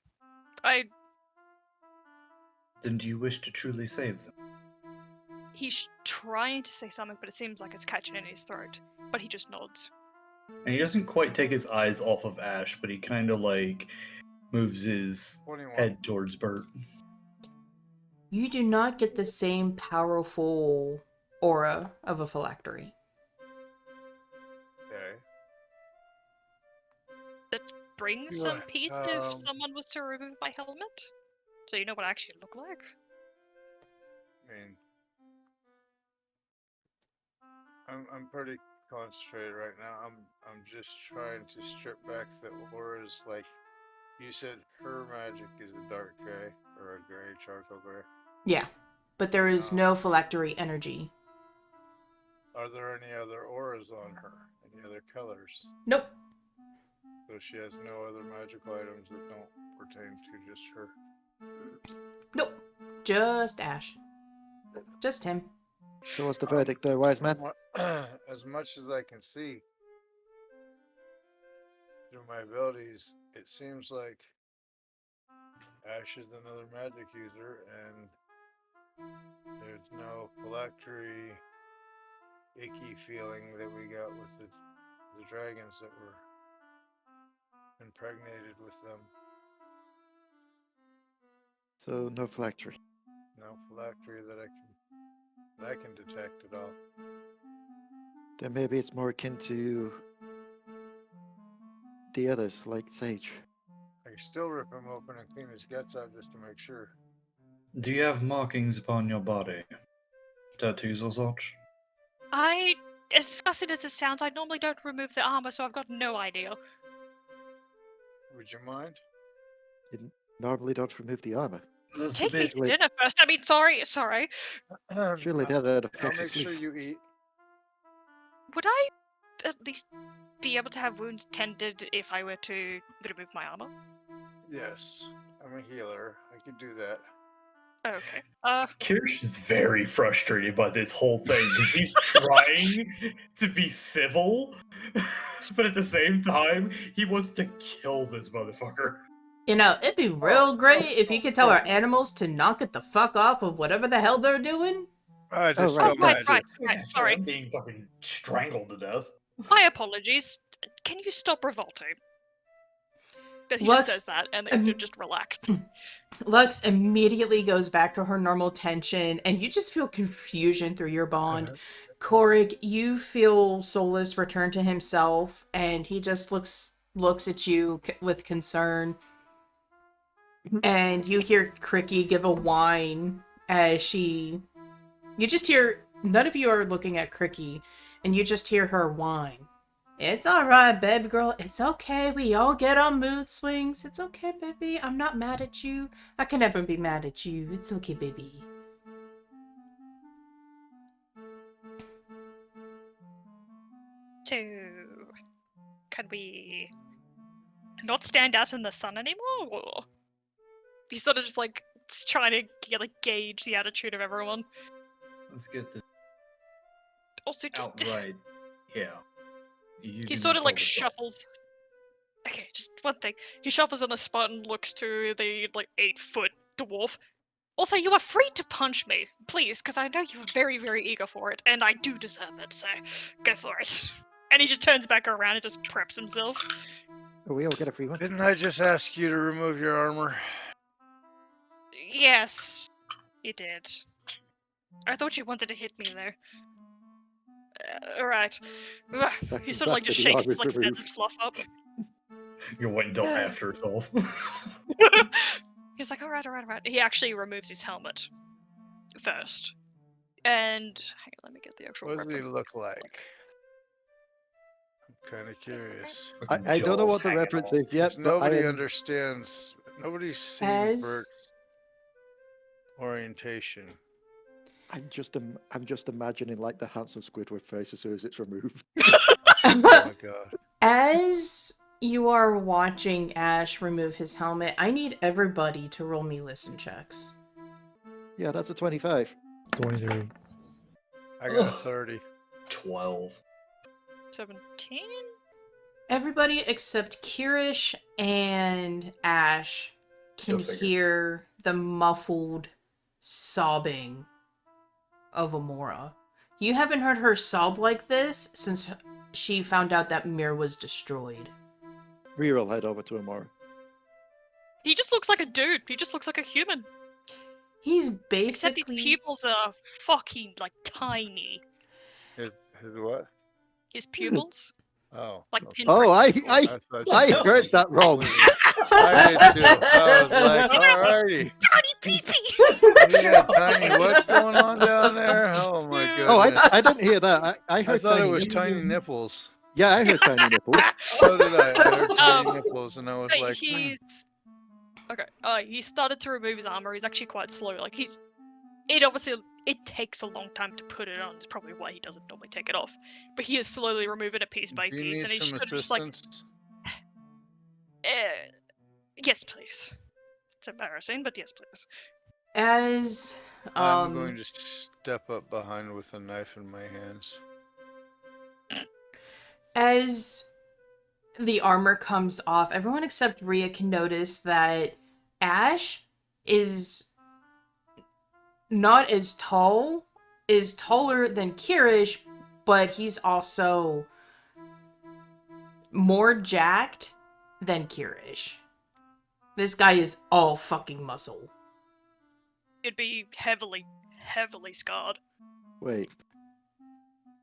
Then do you wish to truly save them? He's trying to say something, but it seems like it's catching in his throat. But he just nods. And he doesn't quite take his eyes off of Ash, but he kind of like moves his 21. head towards Bert. You do not get the same powerful aura of a phylactery. Okay. bring You some are, peace if someone was to remove my helmet? So you know what I actually look like? I mean, I'm pretty concentrated right now. I'm just trying to strip back the auras. Like you said, her magic is a dark gray or a gray charcoal gray. Yeah, but there is Um, no phylactery energy. Are there any other auras on her? Any other colors? Nope. So she has no other magical items that don't pertain to just her. Nope. Just Ash. Just him. So what's the verdict there, wise man? As much as I can see through my abilities, it seems like Ash is another magic user, and there's no phylactery icky feeling that we got with the dragons that were impregnated with them. So no phylactery. No phylactery that I can detect at all. Then maybe it's more akin to the others, like Sage. I can still rip him open and clean his guts out just to make sure. Do you have markings upon your body? Tattoos or such? As disgusting as it sounds, I normally don't remove the armor, so I've got no idea. Would you mind? You normally don't remove the armor. That's Take me to Wait. dinner first. I mean, sorry. Surely that'd I'll affect your make sure sleep. you eat. Would I at least be able to have wounds tended if I were to remove my armor? Yes, I'm a healer. I could do that. Okay. Kyrish is very frustrated by this whole thing because he's trying to be civil, but at the same time, he wants to kill this motherfucker. You know, it'd be real great if you could tell our animals to knock it the fuck off of whatever the hell they're doing. I just right, don't right, mind right, it. right. Sorry. I'm being fucking strangled to death. My apologies. Can you stop revolting? But he Lux- just says that, and then just relaxed. Lux immediately goes back to her normal tension, and you just feel confusion through your bond. Korric, you feel Solus return to himself, and he just looks at you with concern. And you hear Cricky give a whine as you just hear, none of you are looking at Cricky, and you just hear her whine. It's alright, baby girl. It's okay. We all get on mood swings. It's okay, baby. I'm not mad at you. I can never be mad at you. It's okay, baby. So, can we not stand out in the sun anymore? Or he's sort of just like trying to gauge the attitude of everyone. Let's get this Also, just outright. Yeah. he sort of like shuffles. Okay, just one thing. He shuffles on the spot and looks to the 8-foot dwarf. Also, you are free to punch me, please, because I know you're very, very eager for it, and I do deserve it, so go for it. And he just turns back around and just preps himself. Oh, we all get a free one. Didn't I just ask you to remove your armor? Yes, you did. I thought you wanted to hit me there. Alright. He sort of just shakes his feathers fluff up. You're waiting till after it's all. He's like, alright. He actually removes his helmet first. And hang on, let me get the actual What does he reference. look like? I'm kind of curious. I don't know what the reference is yet, but Nobody understands. Nobody's seen Bert's orientation. I'm just imagining like the handsome Squidward face as soon as it's removed. Oh my god. As you are watching Ash remove his helmet, I need everybody to roll me listen checks. Yeah, that's a 25. 23. I got a 30. 12. 17? Everybody except Kyrish and Ash can Go figure. hear the muffled sobbing of Amora. You haven't heard her sob like this since she found out that Mir was destroyed. Rhea will head over to Amora. He just looks like a dude. He just looks like a human. He's Except basically... his pupils are fucking, tiny. His what? His pupils? Oh. Like okay. Oh, I thought I you heard that wrong. I did too. I was like, alrighty. Tiny pee-pee! You got tiny what's going on down there? Oh my Oh, goodness. I didn't hear that. I I heard thought it tiny was nipples. tiny nipples. Yeah, I heard tiny nipples. So did I. I heard tiny Um, nipples, and I was But like, he's okay. He started to remove his armor. He's actually quite slow. Like it takes a long time to put it on. It's probably why he doesn't normally take it off. But he is slowly removing it piece by do you piece, need and he's some sort of just like, assistance? yes, please. It's embarrassing, but yes, please. As I'm going to step up behind with a knife in my hands. as the armor comes off, everyone except Rhea can notice that Ash is not as tall, is taller than Kyrish, but he's also more jacked than Kyrish. This guy is all fucking muscle. It'd be heavily, heavily scarred. Wait.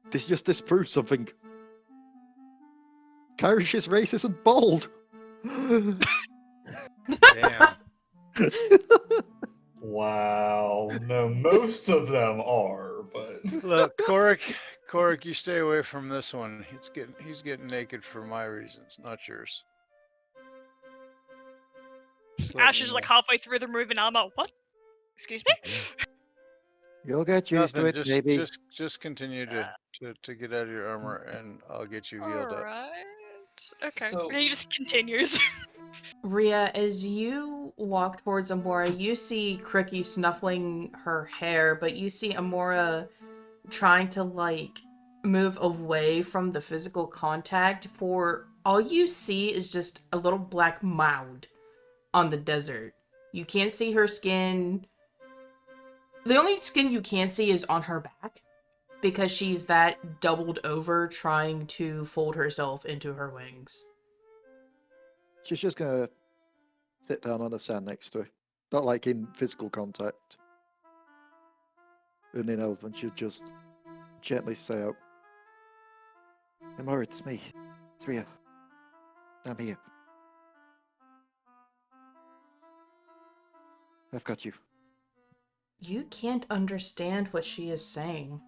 This just disproves something. Kyrish's race isn't bald. Damn. Wow. No, most of them are, but Look, Korric, you stay away from this one. He's getting naked for my reasons, not yours. Just letting Ash you is like know. halfway through the removing armor. What? Excuse me? You'll get used to Nothing. it, baby. Just continue to get out of your armor, and I'll get you healed up. Alright. Okay. So- He just continues. Rhea, as you walk towards Amora, you see Cricky snuffling her hair, but you see Amora trying to, like, move away from the physical contact. For all you see is just a little black mound on the desert. You can't see her skin. The only skin you can see is on her back, because she's that doubled over trying to fold herself into her wings. She's just gonna sit down on the sand next to her. Not like in physical contact. And in Elven, she'll just gently say out, Amora, it's me. It's Rhea. I'm here. I've got you. You can't understand what she is saying.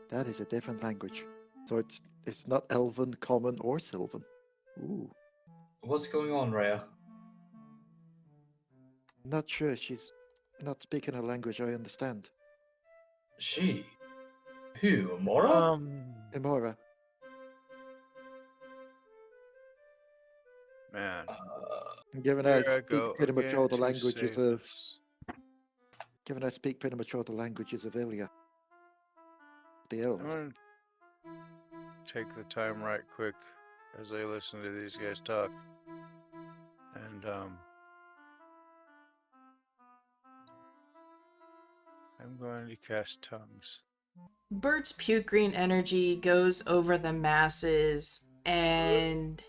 That is a different language. So it's not Elven, Common, or Sylvan. Ooh. what's going on, Rhea? I'm not sure. She's not speaking a language I understand. She? Who? Amora? Amora. Man. Given Here I I speak go pretty much again all the to languages save of this. given I speak pretty much all the languages of Ilya. The I'm elves. gonna take the time right quick as I listen to these guys talk. And I'm going to cast tongues. Bert's puke green energy goes over the masses, and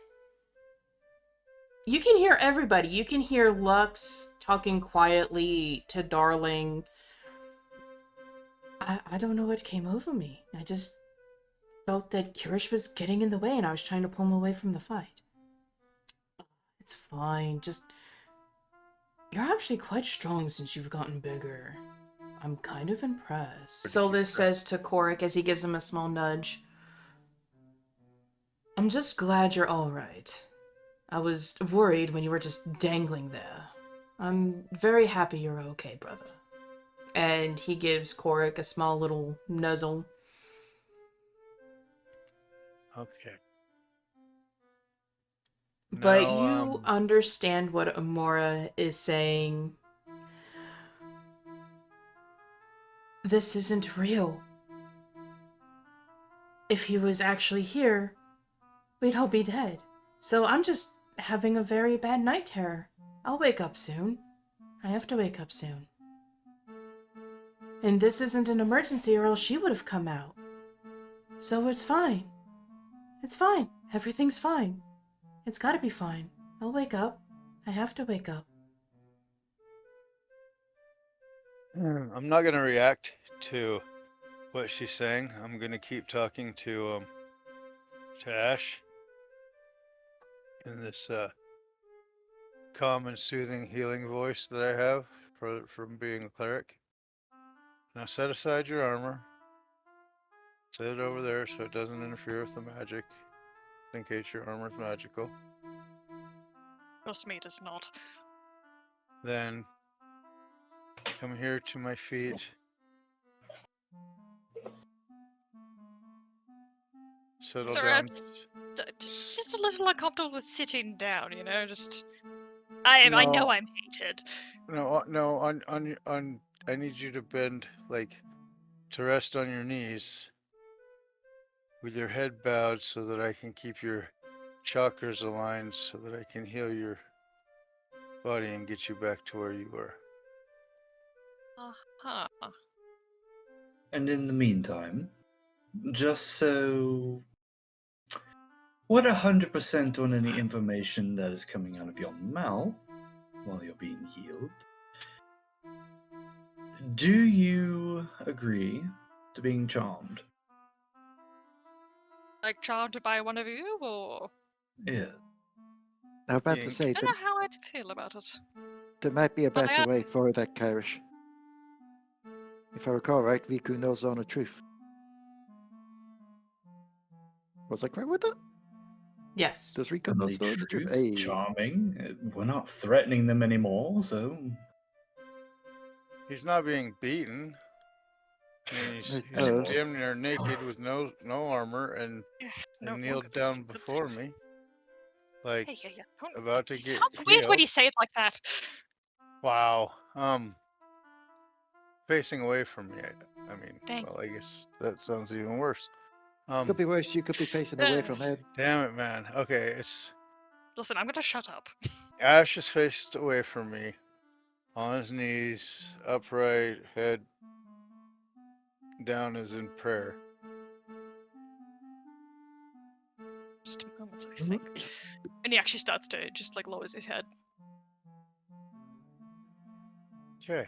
you can hear everybody. You can hear Lux talking quietly to Darling. I don't know what came over me. I just felt that Kyrish was getting in the way, and I was trying to pull him away from the fight. It's fine. Just... You're actually quite strong since you've gotten bigger. I'm kind of impressed. Solus says to Korric as he gives him a small nudge. I'm just glad you're alright. I was worried when you were just dangling there. I'm very happy you're okay, brother. And he gives Korric a small little nuzzle. Okay. But Now, you understand what Amora is saying. This isn't real. If he was actually here, we'd all be dead. So I'm just having a very bad night terror. I'll wake up soon. I have to wake up soon. And this isn't an emergency or else she would have come out. So it's fine. It's fine. Everything's fine. It's gotta be fine. I'll wake up. I have to wake up. I'm not going to react to what she's saying. I'm going to keep talking to to Ash in this calm and soothing healing voice that I have from being a cleric. Now set aside your armor. Set it over there so it doesn't interfere with the magic, in case your armor's magical. Trust me, it is not. Then come here to my feet. Settle Sorry, down. just a little uncomfortable with sitting down, you know, just... I know No. I'm hated. No, on. I need you to bend, like, to rest on your knees, with your head bowed, so that I can keep your chakras aligned, so that I can heal your body and get you back to where you were. Uh-huh. And in the meantime, just so we're 100% on any information that is coming out of your mouth while you're being healed, do you agree to being charmed? Like, charmed by one of you, or... Yeah. I'm about to Being- say, I don't know how I'd feel about it. there might be a But I better am- way for that, Kyrish. If I recall right, Riku knows on the truth. Was I correct with that? Yes. Does Riku And know the the truth? truth, Hey, charming. We're not threatening them anymore, so He's not being beaten. I mean, he's Anymore. damn near naked with no armor and No, kneeled down before me, like Hey, don't... about to It get sounds weird when healed. you say it like that. Wow. Facing away from me. I mean, Thank- well, I guess that sounds even worse. could be worse. You could be facing away from him. Damn it, man. Okay, it's Listen, I'm gonna shut up. Ash is faced away from me, on his knees, upright, head down as in prayer. Just a moment, I think. And he actually starts to just, like, lowers his head. Okay,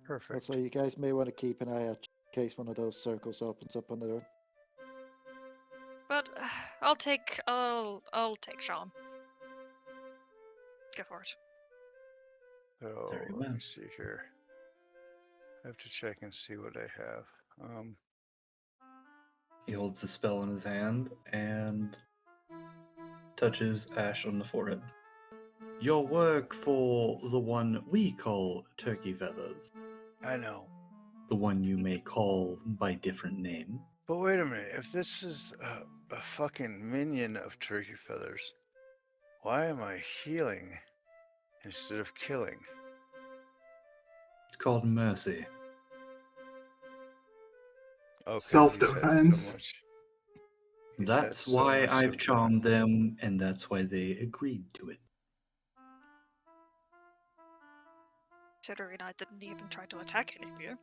perfect. Also, you guys may want to keep an eye out in case one of those circles opens up on their own. But I'll take Sean. Go for it. So Very let well. me see here. I have to check and see what I have. he holds the spell in his hand and touches Ash on the forehead. Your work for the one we call turkey feathers, I know. the one you may call by different name. But wait a minute. If this is a fucking minion of turkey feathers, why am I healing instead of killing? It's called mercy. Okay, Self-defense. He's had so much. He's had That's so why much I've of that. charmed them, and that's why they agreed to it. Considering I didn't even try to attack any of you.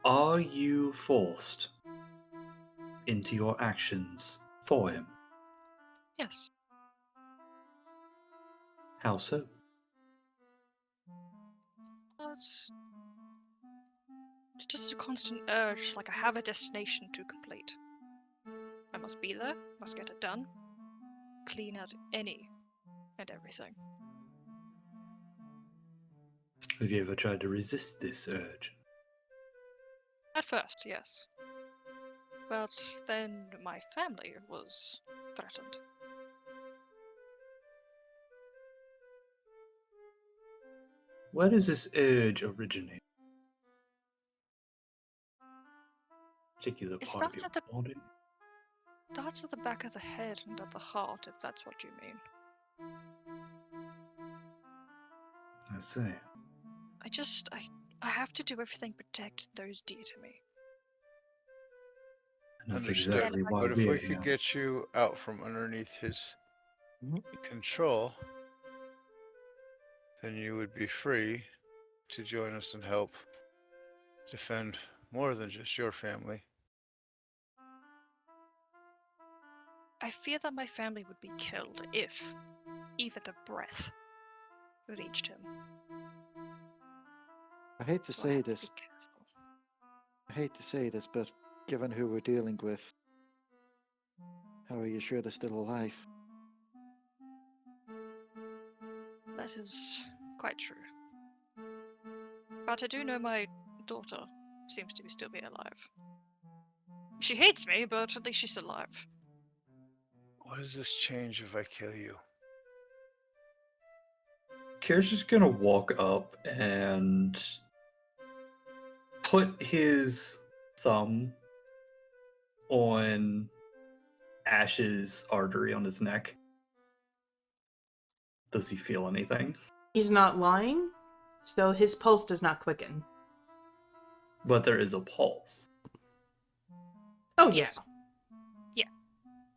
Are you forced into your actions for him? Yes. How so? It's just a constant urge, like I have a destination to complete. I must be there, must get it done. Clean out any and everything. Have you ever tried to resist this urge? At first, yes. But then my family was threatened. Where does this urge originate? Particular It part of starts your at the body? Starts at the back of the head and at the heart, if that's what you mean. I see. I have to do everything to protect those dear to me. And that's Understood. exactly why But if we're we here. could get you out from underneath his Mhm. control, then you would be free to join us and help defend more than just your family. I fear that my family would be killed if even a breath reached him. I hate to So I say have to this. be careful. I hate to say this, but given who we're dealing with, How are you sure they're still alive? That is quite true. But I do know my daughter seems to still be alive. She hates me, but at least she's alive. What does this change if I kill you? Kyrish is gonna walk up and put his thumb on Ash's artery on his neck. Does he feel anything? He's not lying, so his pulse does not quicken. But there is a pulse, Oh, yeah. Yes.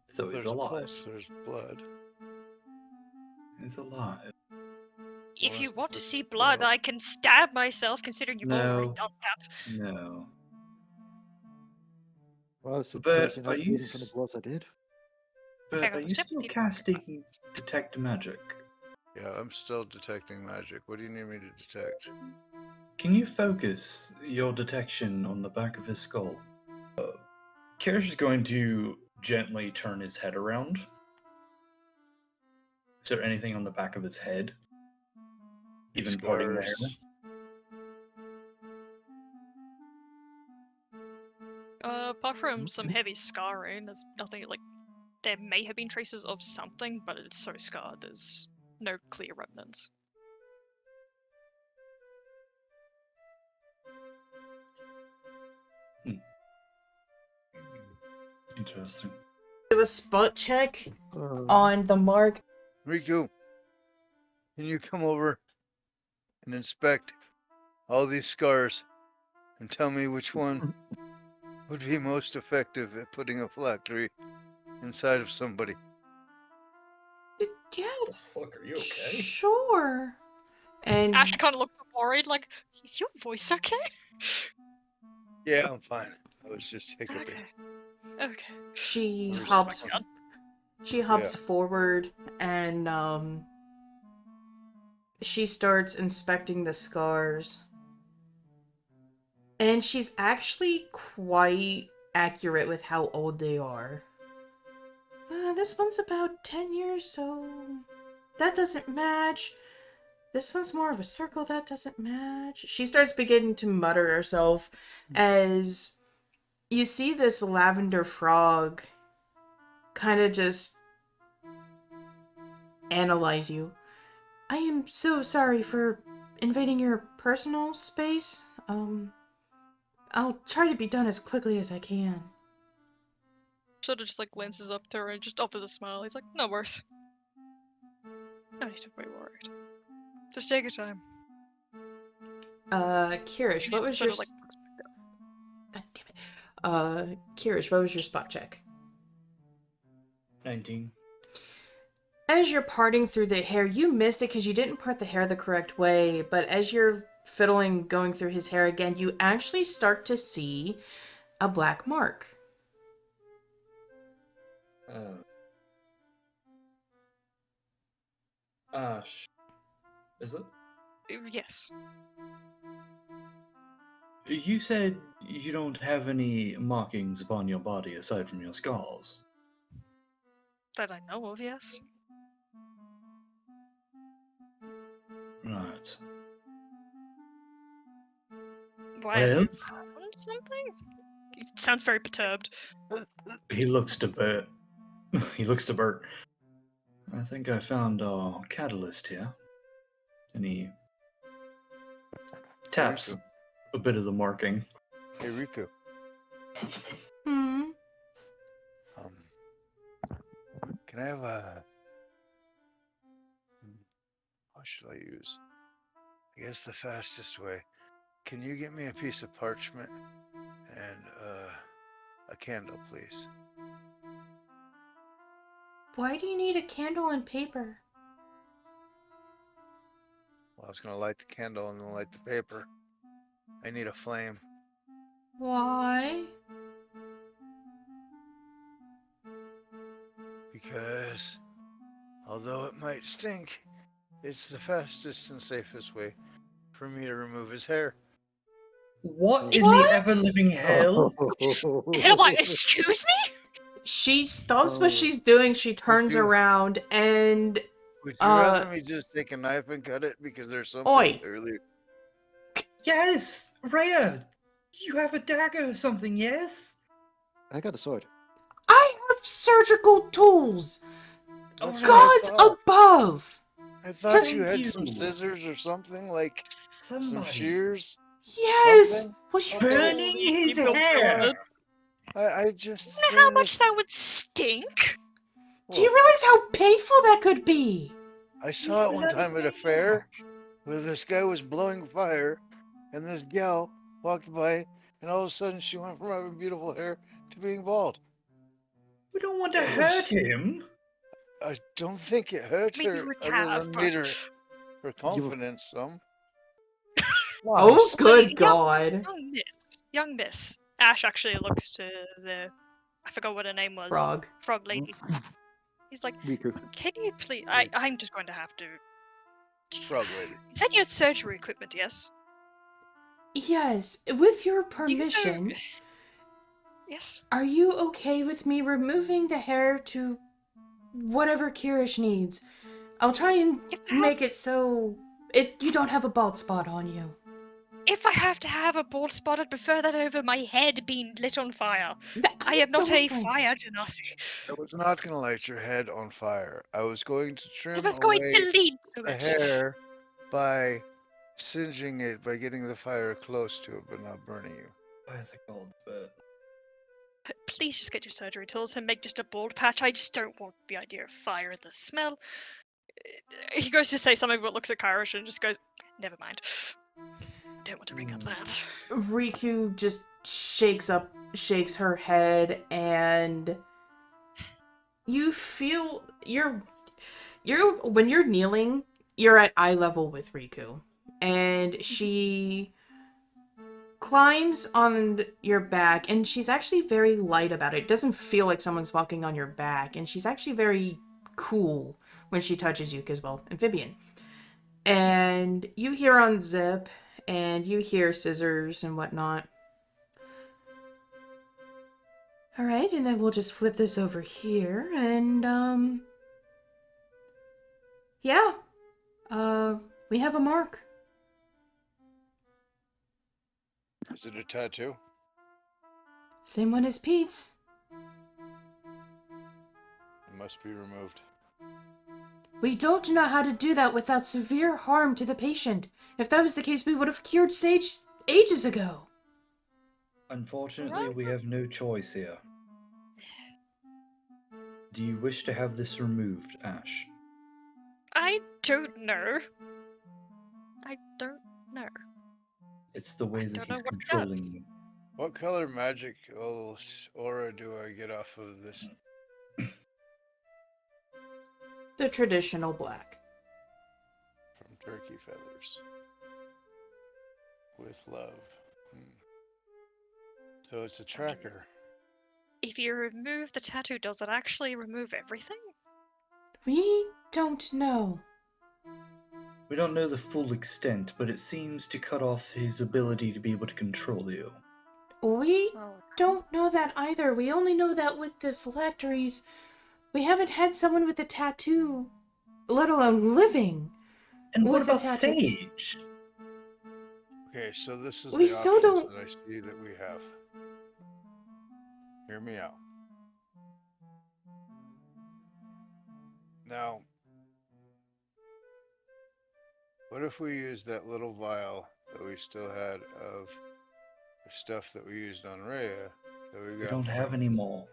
so he's There's a alive. pulse, there's blood. He's alive. If you Unless want to there's see blood, blood. I can stab myself, considering you've already No. done that. No. Well, so But you're are not you bleeding from the blows I did? But Hang on, are you let's still keep- casting detect magic? Yeah, I'm still detecting magic. What do you need me to detect? Can you focus your detection on the back of his skull? Kyrish is going to gently turn his head around. Is there anything on the back of his head? Even parting the hair? Scars. Apart from some heavy scarring, there's nothing like. There may have been traces of something, but it's so scarred, there's no clear remnants. Interesting. Do a spot check on the mark. Riku, can you come over and inspect all these scars and tell me which one would be most effective at putting a phylactery inside of somebody? Yeah, The fuck, are you okay? sure. And Ash kind of looks worried, like, is your voice okay? Yeah, I'm fine. I was just hiccuping. Okay. she Just hops. my gun. She hops forward and she starts inspecting the scars. And she's actually quite accurate with how old they are. This one's about 10 years, so that doesn't match. This one's more of a circle, that doesn't match. She starts beginning to mutter herself as you see this lavender frog kind of just analyze you. I am so sorry for invading your personal space. I'll try to be done as quickly as I can. Sort of just like glances up to her and just offers a smile. He's like, no worries. No need to be worried. Just take your time. Kyrish, what was Sort your... of like, God damn it. Kyrish, what was your spot check? 19. As you're parting through the hair, you missed it because you didn't part the hair the correct way, but as you're fiddling going through his hair again, you actually start to see a black mark. Ash. Is it? yes. You said you don't have any markings upon your body aside from your scars. That I know of, yes. Right. Why Well? have you found something? He sounds very perturbed. He looks to Bert. He looks to Bert. I think I found our catalyst here. And he taps Riku. a bit of the marking. Hey, Riku. Hmm. Can I have a... What should I use? I guess the fastest way. Can you get me a piece of parchment and a candle, please? Why do you need a candle and paper? Well, I was gonna light the candle and then light the paper. I need a flame. Why? Because, although it might stink, it's the fastest and safest way for me to remove his hair. What in What? the ever-living hell? And I'm like, excuse me? She stops what Oh, she's doing. She turns you- around and Would you rather me just take a knife and cut it because there's something Oi. earlier? Yes, Rhea, you have a dagger or something, yes? I got a sword. I have surgical tools. That's Oh, what I Gods thought. above. I thought Just- you had Thank some you. scissors or something, like some Somebody shears. Yes. Something? What are you Okay. doing? burning Holy his people hair. bastard. I just. You know how much that would stink? Do you Look, realize how painful that could be? I saw it one Bloody time at a fair where this guy was blowing fire, and this gal walked by, and all of a sudden she went from having beautiful hair to being bald. We don't want to It hurt was- him. I don't think it hurt I mean, her, you would other have, than but... made her confidence some. Oh, Nice. good Young- God. Young miss. Ash actually looks to the... I forgot what her name was. Frog. Frog lady. He's like, Riku. can you please... I'm just going to have to... Frog lady. You said you had surgery equipment, yes? Yes, with your Do you know- permission, Yes? are you okay with me removing the hair to whatever Kyrish needs? I'll try and make it so you don't have a bald spot on you. If I have to have a bald spot, I'd prefer that over my head being lit on fire. I am not a Don't. fire genasi. I was not going to light your head on fire. I was going to I trim was going away to lead to the it. hair by singeing it, by getting the fire close to it, but not burning you. By the gold, but Please just get your surgery tools and make just a bald patch. I just don't want the idea of fire and the smell. He goes to say something but looks at Kyrish and just goes, never mind. Don't want to bring up that. Riku just shakes her head, and you feel you're when you're kneeling, you're at eye level with Riku, and she climbs on your back, and she's actually very light about it. It doesn't feel like someone's walking on your back, and she's actually very cool when she touches you, because, well, amphibian. And you hear unzip, and you hear scissors and whatnot. Alright, and then we'll just flip this over here, and, yeah. We have a mark. Is it a tattoo? Same one as Pete's. It must be removed. We don't know how to do that without severe harm to the patient. If that was the case, we would have cured Sage ages ago. unfortunately, we have no choice here. Do you wish to have this removed, Ash? I don't know. I don't know. It's the way that don't know he's what it controlling does. you. What color magic aura do I get off of this? The traditional black. From turkey feathers. With love. So it's a tracker. If you remove the tattoo, does it actually remove everything? We don't know. We don't know the full extent, but it seems to cut off his ability to be able to control you. We Well, don't know that either. We only know that with the phylacteries. We haven't had someone with a tattoo, let alone living. And what With a about tattoo. Sage? Okay, so this is We the still options don't- that I see that we have. Hear me out. Now, what if we use that little vial that we still had of the stuff that we used on Rhea that we We got don't have from- any more.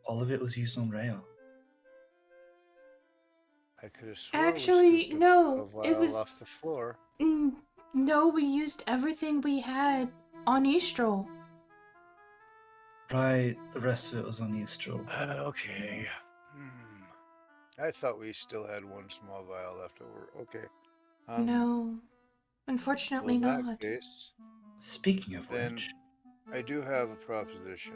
All of it was used on Rhea. I could have sworn Actually, we scooped a no, little it vial was- off the floor. No, we used everything we had on Eastral. Right, the rest of it was on Eastral. Okay. I thought we still had one small vial left over. Okay. No, unfortunately well, in not. that case, Speaking of Then- which, I do have a proposition.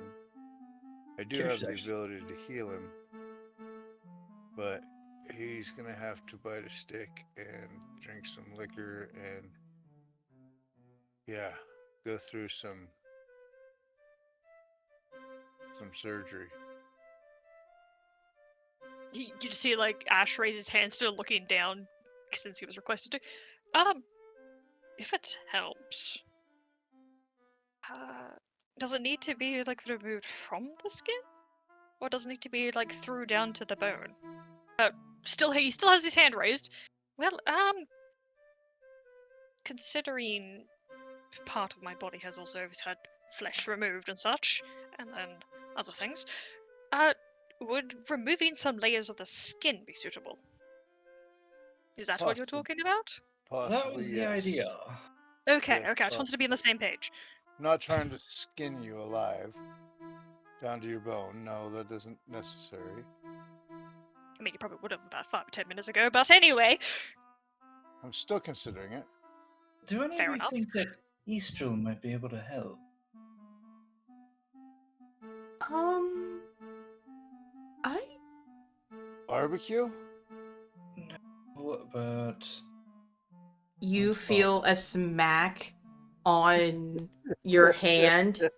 I do Kyrish have is the actually- ability to heal him, but he's gonna have to bite a stick and drink some liquor and some surgery. You just see like Ash raise his hand, still looking down since he was requested to. If it helps, does it need to be like removed from the skin, or does it need to be like through down to the bone? He still has his hand raised. Well, considering part of my body has also had flesh removed and such, and then other things, would removing some layers of the skin be suitable? Is that what you're talking about? Possibly, That was the yes. idea. Okay, Yeah, okay, I just wanted to be on the same page. I'm not trying to skin you alive down to your bone. No, that isn't necessary. I mean, you probably would have about 5 or 10 minutes ago, but anyway. I'm still considering it. Do any Fair of you enough. think that Eastrel might be able to help? I Barbecue? No, but You feel a smack on your hand.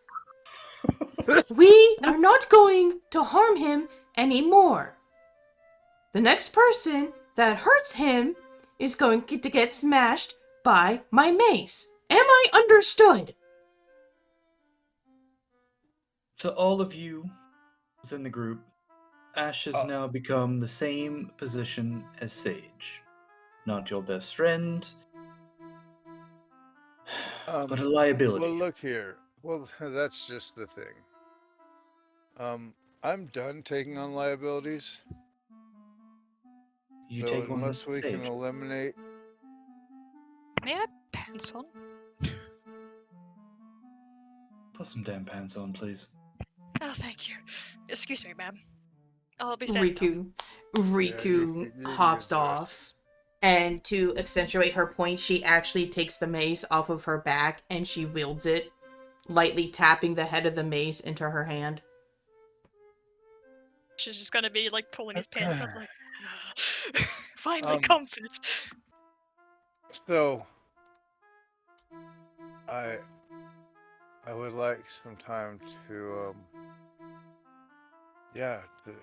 We are not going to harm him anymore. The next person that hurts him is going to get smashed by my mace. Am I understood? to all of you within the group, Ash has now become the same position as Sage. Not your best friend, but a liability. Well, look here. Well, that's just the thing. I'm done taking on liabilities. You So take on unless we can Sage. eliminate, May I have pants on? Put some damn pants on, please. Oh, thank you. Excuse me, ma'am. I'll be standing up. Riku you can hops get dressed. off. And to accentuate her point, she actually takes the mace off of her back and she wields it, lightly tapping the head of the mace into her hand. She's just gonna be like pulling his pants up, like finally Um, comfort. So I would like some time to to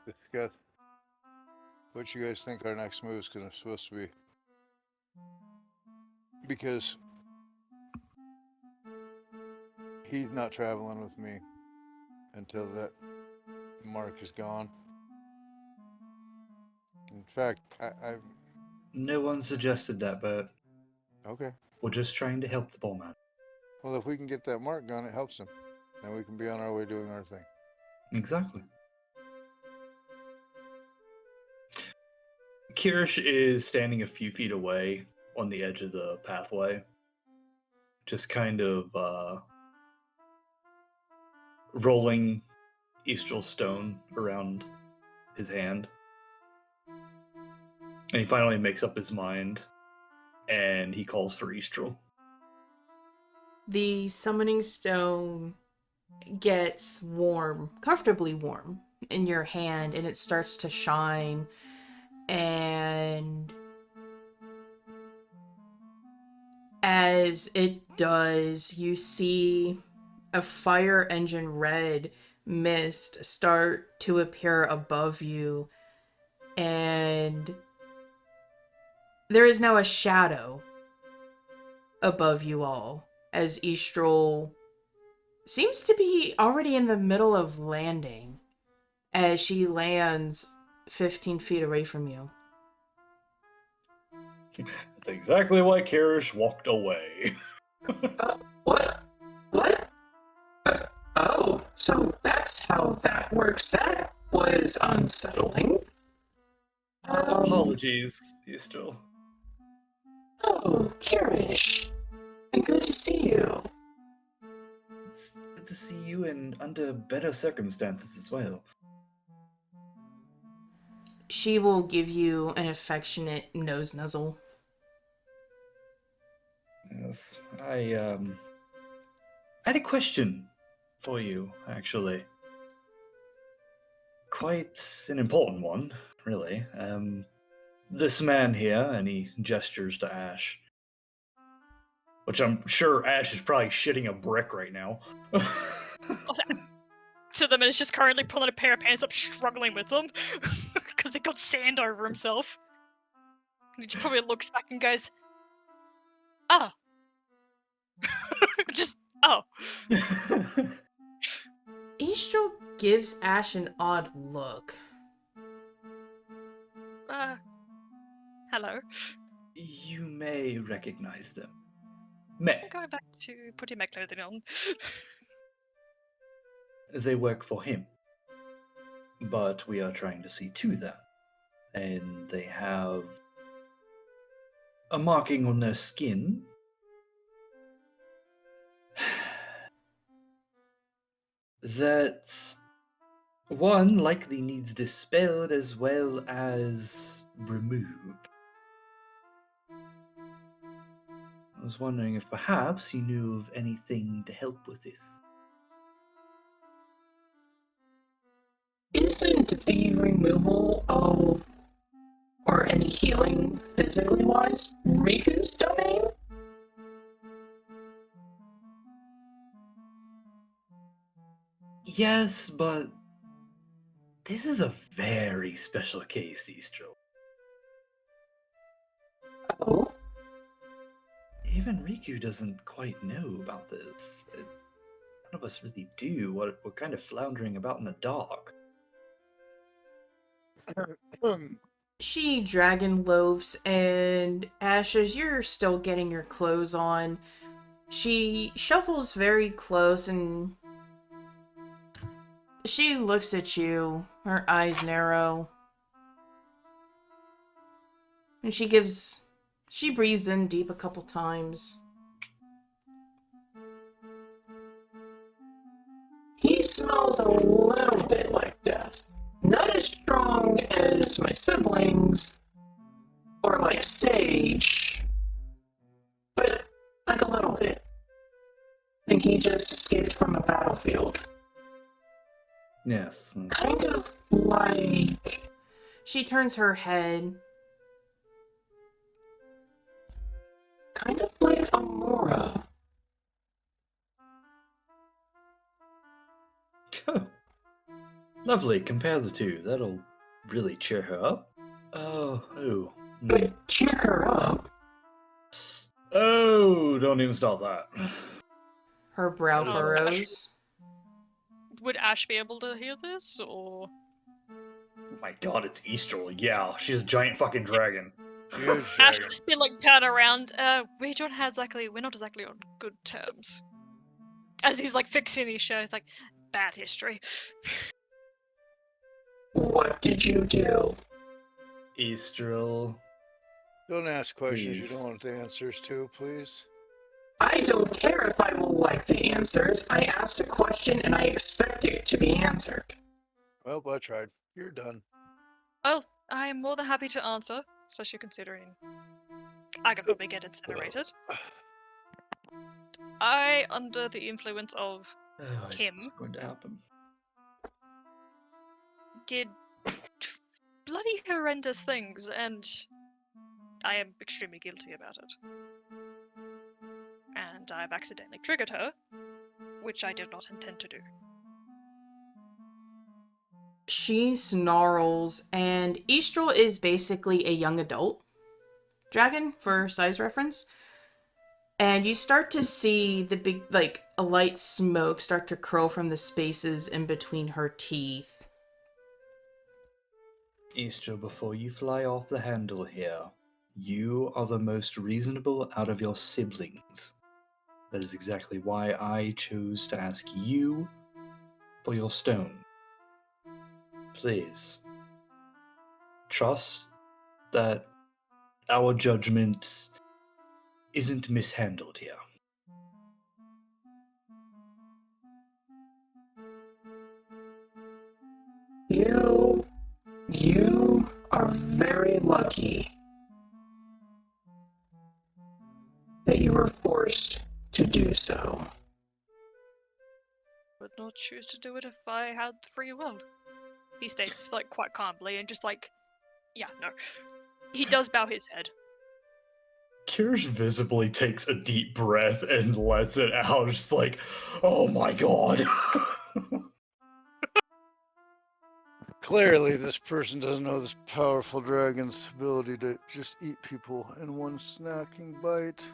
discuss what you guys think our next move is gonna supposed to be. Because he's not traveling with me until that mark is gone. In fact, I No one suggested that, but okay. we're just trying to help the ball man. Well, if we can get that mark gone, it helps him. Then we can be on our way doing our thing. Exactly. Kyrish is standing a few feet away on the edge of the pathway, just kind of rolling Eastral stone around his hand. And he finally makes up his mind, and he calls for Eastral. The summoning stone gets warm, comfortably warm, in your hand, and it starts to shine. And as it does, you see a fire engine red mist start to appear above you, and there is now a shadow above you all as Eastral seems to be already in the middle of landing as she lands 15 feet away from you. That's exactly why Kyrish walked away. What? What? Oh, so that's how that works. That was unsettling. Apologies, Eastral. Oh, Kyrish. Good to see you. It's good to see you in under better circumstances as well. She will give you an affectionate nose nuzzle. Yes, I had a question for you, actually. Quite an important one, really. This man here, and he gestures to Ash, which I'm sure Ash is probably shitting a brick right now. to them and is just currently pulling a pair of pants up, struggling with them because they got sand over himself. And he just probably looks back and goes, "Oh." Just, oh. Eastro gives Ash an odd look. Hello. You may recognize them. May. I'm going back to putting my clothing on. They work for him. But we are trying to see to them. And they have a marking on their skin. That one likely needs dispelled as well as removed. I was wondering if perhaps you knew of anything to help with this. Isn't the removal of or any healing physically wise Riku's domain? Yes, but this is a very special case, Eastro. Oh? Even Riku doesn't quite know about this. None of us really do. We're kind of floundering about in the dark. She dragon loafs, and Ash, as you're still getting your clothes on, she shuffles very close and she looks at you, her eyes narrow. And she breathes in deep a couple times. He smells a little bit like death. Not as strong as my siblings, or like Sage, but like a little bit. I think he just escaped from a battlefield. Yes. Kind of like... She turns her head. Kind of like Amora. Oh. Lovely. Compare the two. That'll really cheer her up. Oh. But cheer her up. Oh, don't even start that. Her brow Oh, furrows. Would Ash be able to hear this, or...? Oh my god, it's Eastral. Yeah, she's a giant fucking dragon. Huge Ash dragon. would just be like, turn around, we're not exactly on good terms. As he's like fixing his shirt, he's like, bad history. What did you do? Eastral. Don't ask questions Please. you don't want the answers to, please. I don't care if I will like the answers. I asked a question and I expect it to be answered. Well, I tried. You're done. Oh, I am more than happy to answer, especially considering I could probably get incinerated. I, under the influence of Oh, Kim, it's going to happen. did bloody horrendous things, and I am extremely guilty about it. And I've accidentally triggered her, which I did not intend to do. She snarls, and Eastral is basically a young adult dragon, for size reference. And you start to see the big, like, a light smoke start to curl from the spaces in between her teeth. Eastral, before you fly off the handle here, you are the most reasonable out of your siblings. That is exactly why I chose to ask you for your stone. Please, trust that our judgment isn't mishandled here. You are very lucky that you were forced to do so. Would not choose to do it if I had the free will. He states, like, quite calmly, and just like, yeah, no. He does bow his head. Kyrish visibly takes a deep breath and lets it out, just like, oh my god. Clearly, this person doesn't know this powerful dragon's ability to just eat people in one snacking bite.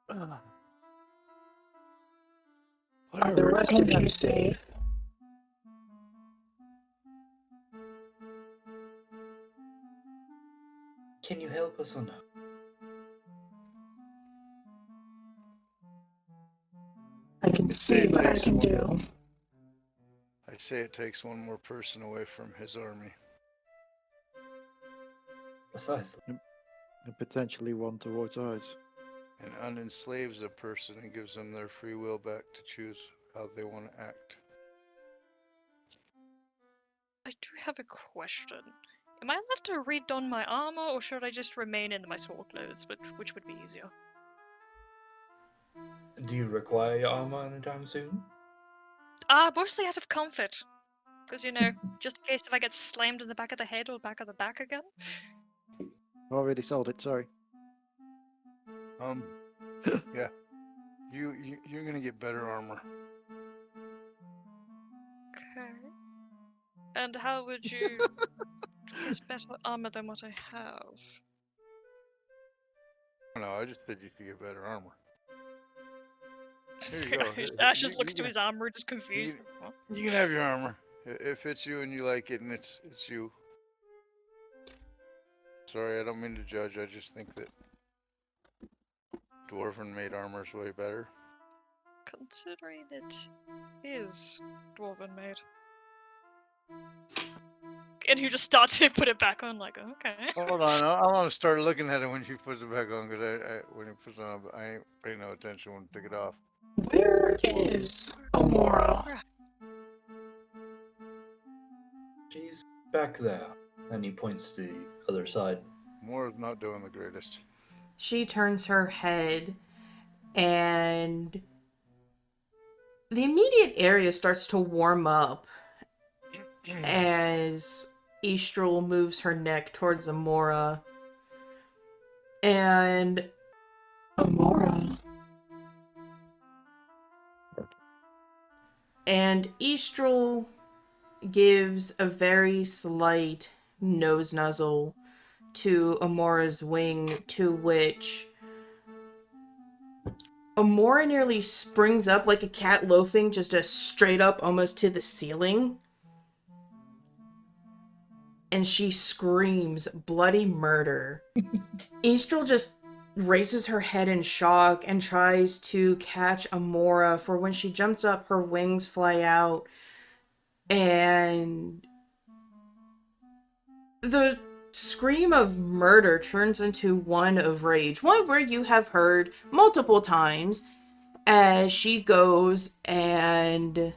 Are the rest of you safe? Can you help us or not? I can see what I can do. I say it takes one more person away from his army. Precisely. And potentially one towards ours. And unenslaves a person and gives them their free will back to choose how they want to act. I do have a question. Am I allowed to redon my armor, or should I just remain in my small clothes, which would be easier? Do you require your armor anytime soon? Mostly out of comfort. Because, just in case if I get slammed in the back of the head or back of the back again. Already sold it, sorry. Yeah. You're gonna get better armor. Okay. And how would you get better armor than what I have? No, I just said you could get better armor. Here you go. Ash just looks to his armor, just You, confused. Huh? you can have your armor. It fits you and you like it, and it's you. Sorry, I don't mean to judge. I just think that dwarven made armor is way better. Considering it is dwarven made. And you just start to put it back on, like, okay. Hold on, I want to start looking at it when she puts it back on, because when he puts it on, I ain't paying no attention when I take it off. Where is Amora? She's back there. And he points to the other side. Mora's not doing the greatest. She turns her head, and the immediate area starts to warm up as Estrel moves her neck towards Amora. And Amora. Estrel gives a very slight nose nuzzle to Amora's wing, to which Amora nearly springs up like a cat loafing, just a straight up almost to the ceiling. And she screams bloody murder. Estrel just raises her head in shock and tries to catch Amora, for when she jumps up, her wings fly out. And the scream of murder turns into one of rage. One where you have heard multiple times as she goes and...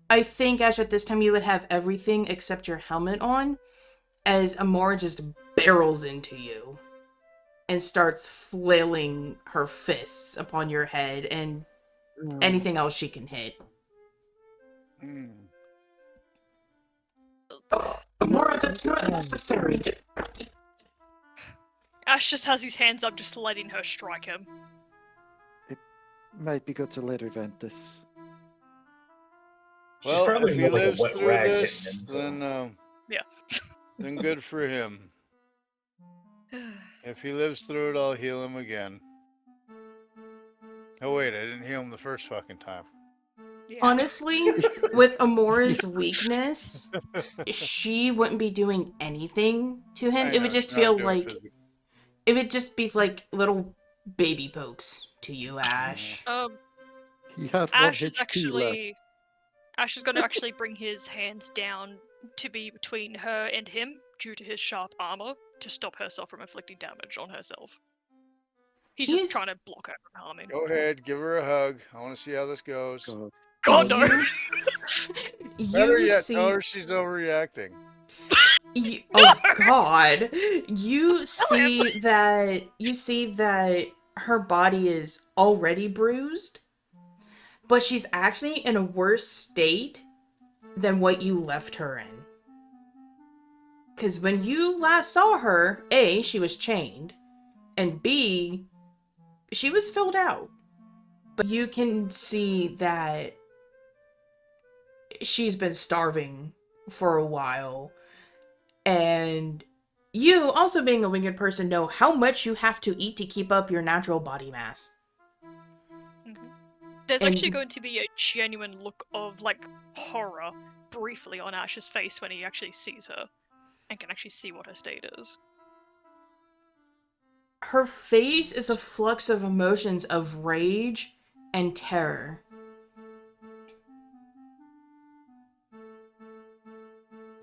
I think, Ash, at this time you would have everything except your helmet on, as Amora just barrels into you and starts flailing her fists upon your head and anything else she can hit. Amora, that's not necessary. Ash just has his hands up, just letting her strike him. Might be good to later event this. She's Well, probably if he more like a lives wet through rag hitting this, him, so- then good for him. If he lives through it, I'll heal him again. Oh wait, I didn't heal him the first fucking time. Yeah. Honestly, with Amora's weakness, she wouldn't be doing anything to him. I It know, would just not feel doing like... physical. It would just be like little baby pokes to you, Ash. You have Ash 1 is HP left. actually... Ash is going to actually bring his hands down to be between her and him, due to his sharp armor, to stop herself from inflicting damage on herself. He's just trying to block her from harming. Go ahead, give her a hug. I want to see how this goes. God. God, no! Better You yet, see... tell her she's overreacting. Oh God! You see that her body is already bruised, but she's actually in a worse state than what you left her in. Because when you last saw her, A, she was chained, and B, she was filled out. But you can see that she's been starving for a while. And you, also being a winged person, know how much you have to eat to keep up your natural body mass. There's And- actually going to be a genuine look of, like, horror briefly on Ash's face when he actually sees her and can actually see what her state is. Her face is a flux of emotions of rage and terror.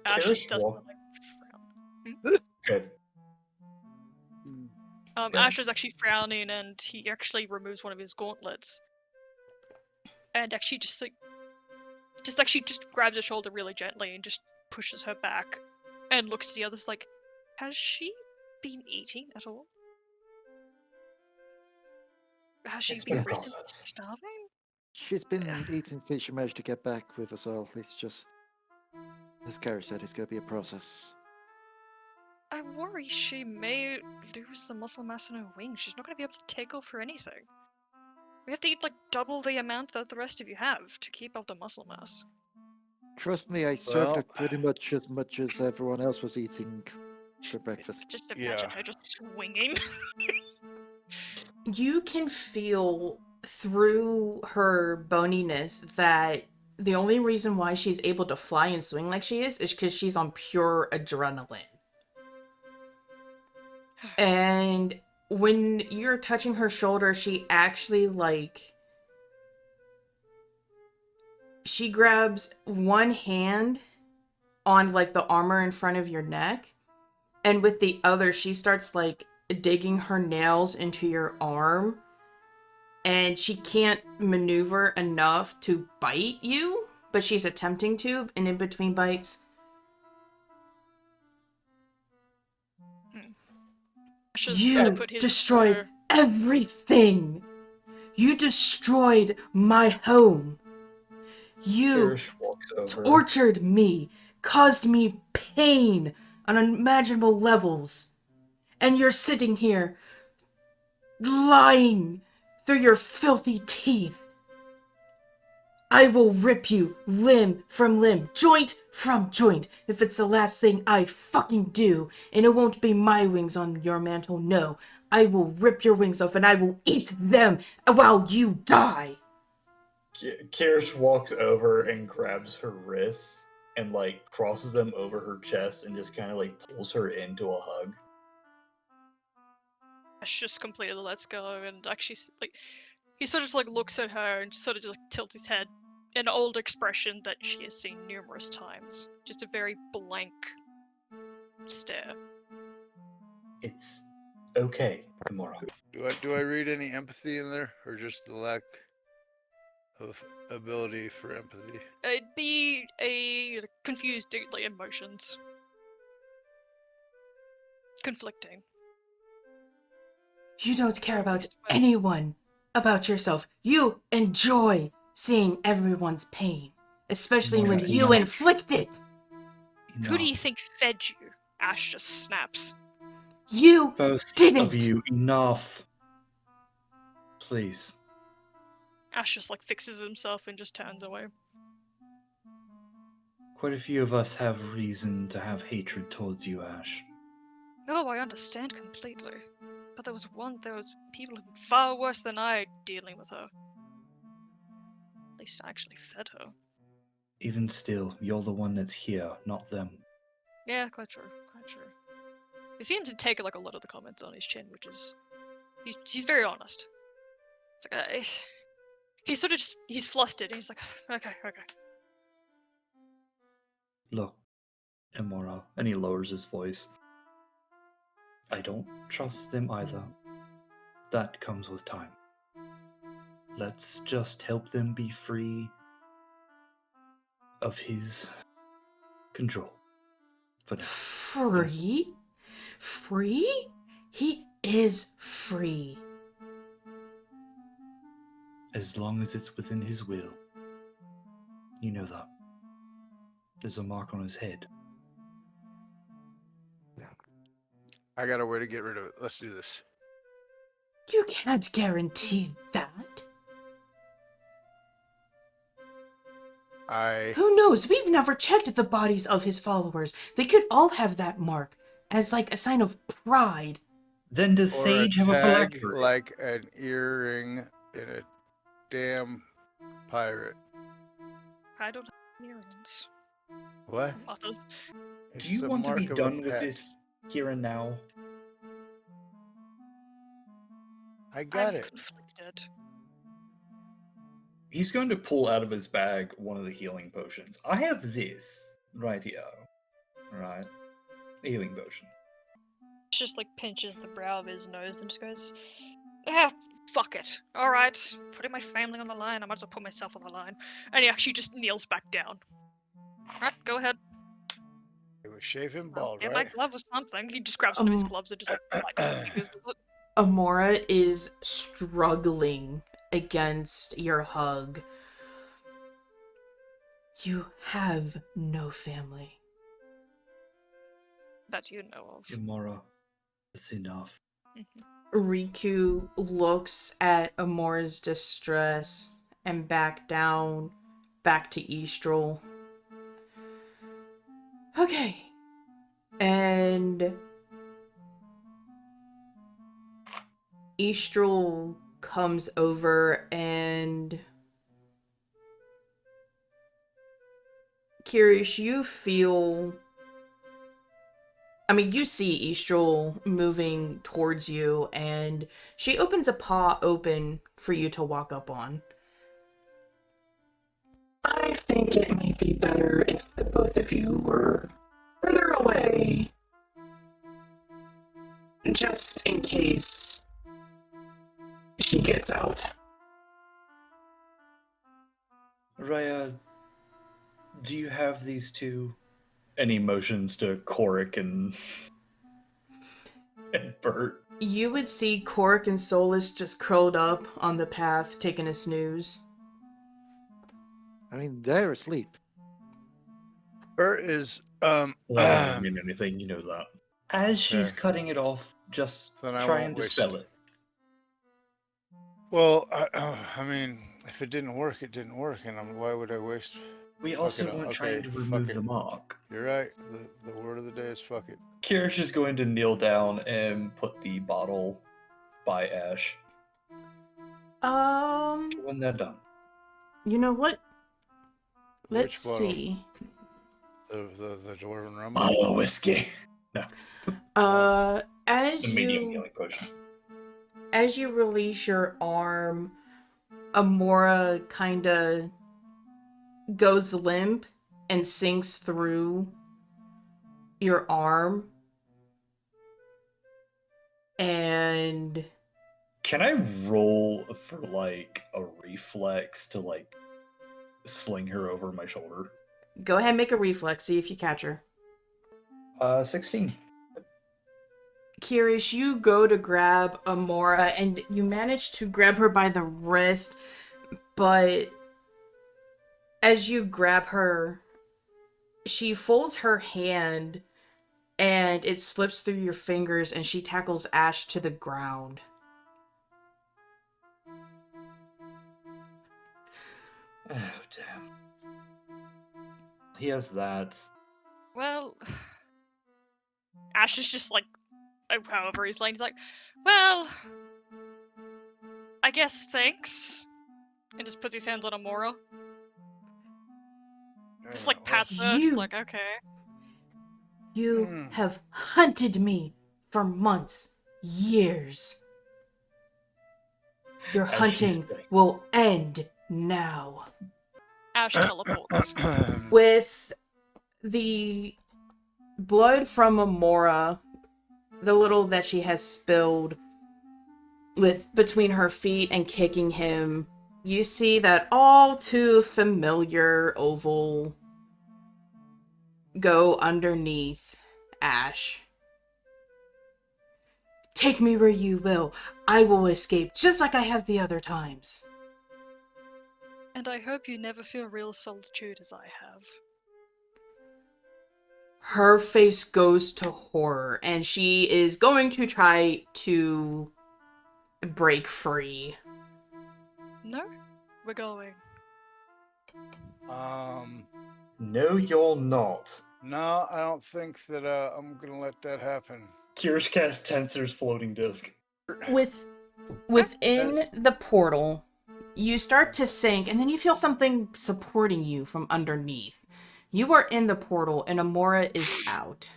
Ash Kyrish just doesn't, walk- like, frown. Good. Good. Ash is actually frowning, and he actually removes one of his gauntlets. And actually just grabs her shoulder really gently and just pushes her back and looks at the others like, has she been eating at all? Has she It's been been a recently process. starving? She's been eating since she managed to get back with us all. It's just, as Kyrish said, it's going to be a process. I worry she may lose the muscle mass in her wings. She's not going to be able to take off for anything. We have to eat like double the amount that the rest of you have to keep up the muscle mass. Trust me, I served Well- her pretty much as everyone else was eating for breakfast. Just imagine Yeah. her just swinging. You can feel through her boniness that the only reason why she's able to fly and swing like she is because she's on pure adrenaline. And when you're touching her shoulder, she actually, like, she grabs one hand on, like, the armor in front of your neck, and with the other, she starts, like, digging her nails into your arm, and she can't maneuver enough to bite you, but she's attempting to, and in between bites, Ash is gonna you put his destroyed everything. You destroyed my home. You Kyrish walks over. tortured me, caused me pain on unimaginable levels. And you're sitting here, lying through your filthy teeth. I will rip you limb from limb, joint from joint, if it's the last thing I fucking do. And it won't be my wings on your mantle, no. I will rip your wings off and I will eat them while you die. Kyrish walks over and grabs her wrists and like crosses them over her chest and just kind of like pulls her into a hug. Ash just completely lets go and actually like he sort of just like looks at her and sort of just like tilts his head. An old expression that she has seen numerous times. Just a very blank stare. It's okay, Gamora. Do I read any empathy in there, or just the lack of ability for empathy? It'd be a confused like, emotions. Conflicting. You don't care about Just when- anyone, about yourself. You enjoy seeing everyone's pain, especially when Enough. you inflict it. Who do you think fed you? Ash just snaps. You Both didn't. of you, enough. Please. Ash just like fixes himself and just turns away. Quite a few of us have reason to have hatred towards you, Ash. Oh, I understand completely. But there was people who were far worse than I dealing with her. At least I actually fed her. Even still, you're the one that's here, not them. Yeah, quite true, quite true. He seems to take like a lot of the comments on his chin, which is he's very honest. It's like he's sort of just he's flustered. And he's like, okay. Look, Immoral, and he lowers his voice. I don't trust them either. That comes with time. Let's just help them be free of his control. For now. Free? Free? He is free. As long as it's within his will. You know that. There's a mark on his head. I got a way to get rid of it. Let's do this. You can't guarantee that. Who knows? We've never checked the bodies of his followers. They could all have that mark as like a sign of pride. Then does Or Sage have a tag phylactery? like an earring in a damn pirate. I don't have earrings. What? Others. It's Do you the want to be mark of a done with pet. this here and now? I got I'm it. conflicted. He's going to pull out of his bag one of the healing potions. I have this right here. Right. A healing potion. Just like pinches the brow of his nose and just goes, "Ah, fuck it. Alright, putting my family on the line, I might as well put myself on the line." And he actually just kneels back down. Alright, go ahead. It was shaving I'll bald, get my right? glove or something. He just grabs one of his gloves and just bites his fingers with it. Amora is struggling against your hug. You have no family. That you know of. Gamora, it's enough. Riku looks at Amora's distress and back down, back to Eastral. Okay. And Eastral comes over and Kyrish, you see Eastral moving towards you, and she opens a paw open for you to walk up on. I think it might be better if the both of you were further away. Just in case she gets out. Rhea, do you have these two? Any motions to Korric and Bert? You would see Korric and Solus just curled up on the path, taking a snooze. I mean, they're asleep. Bert is Well, that doesn't mean anything, you know that. As she's Fair. cutting it off, just Then I try won't and waste dispel it. it. Well, I mean, if it didn't work, it didn't work, and why would I waste? We also it, weren't okay, trying to fuck remove it. the mark. You're right. The word of the day is fuck it. Kyrish is going to kneel down and put the bottle by Ash. When they're done. You know what? Let's Which bottle? see. The dwarven rum. Bottle of whiskey. No, As the medium you healing potion. as you release your arm, Amora kinda goes limp and sinks through your arm. And Can I roll for like a reflex to like sling her over my shoulder? go ahead and make a reflex, see if you catch her. 16. Kyrish, you go to grab Amora and you manage to grab her by the wrist, but as you grab her, she folds her hand and it slips through your fingers and she tackles Ash to the ground. Oh, damn. He has that. Well, Ash is just like, however he's laying, he's like, well, I guess thanks. And just puts his hands on Amora. Just like pats her, just You- like, okay. You have hunted me for months, years. Your As she's hunting saying. will end now. Ash teleports. With the blood from Amora, the little that she has spilled with between her feet and kicking him, you see that all too familiar oval go underneath Ash. Take me where you will. I will escape just like I have the other times. And I hope you never feel real solitude as I have. Her face goes to horror, and she is going to try to break free. No, we're going. No, you're not. No, I don't think that I'm gonna let that happen. Kyrish casts Tensor's floating disc. Within the portal, you start to sink, and then you feel something supporting you from underneath. You are in the portal, and Amora is out.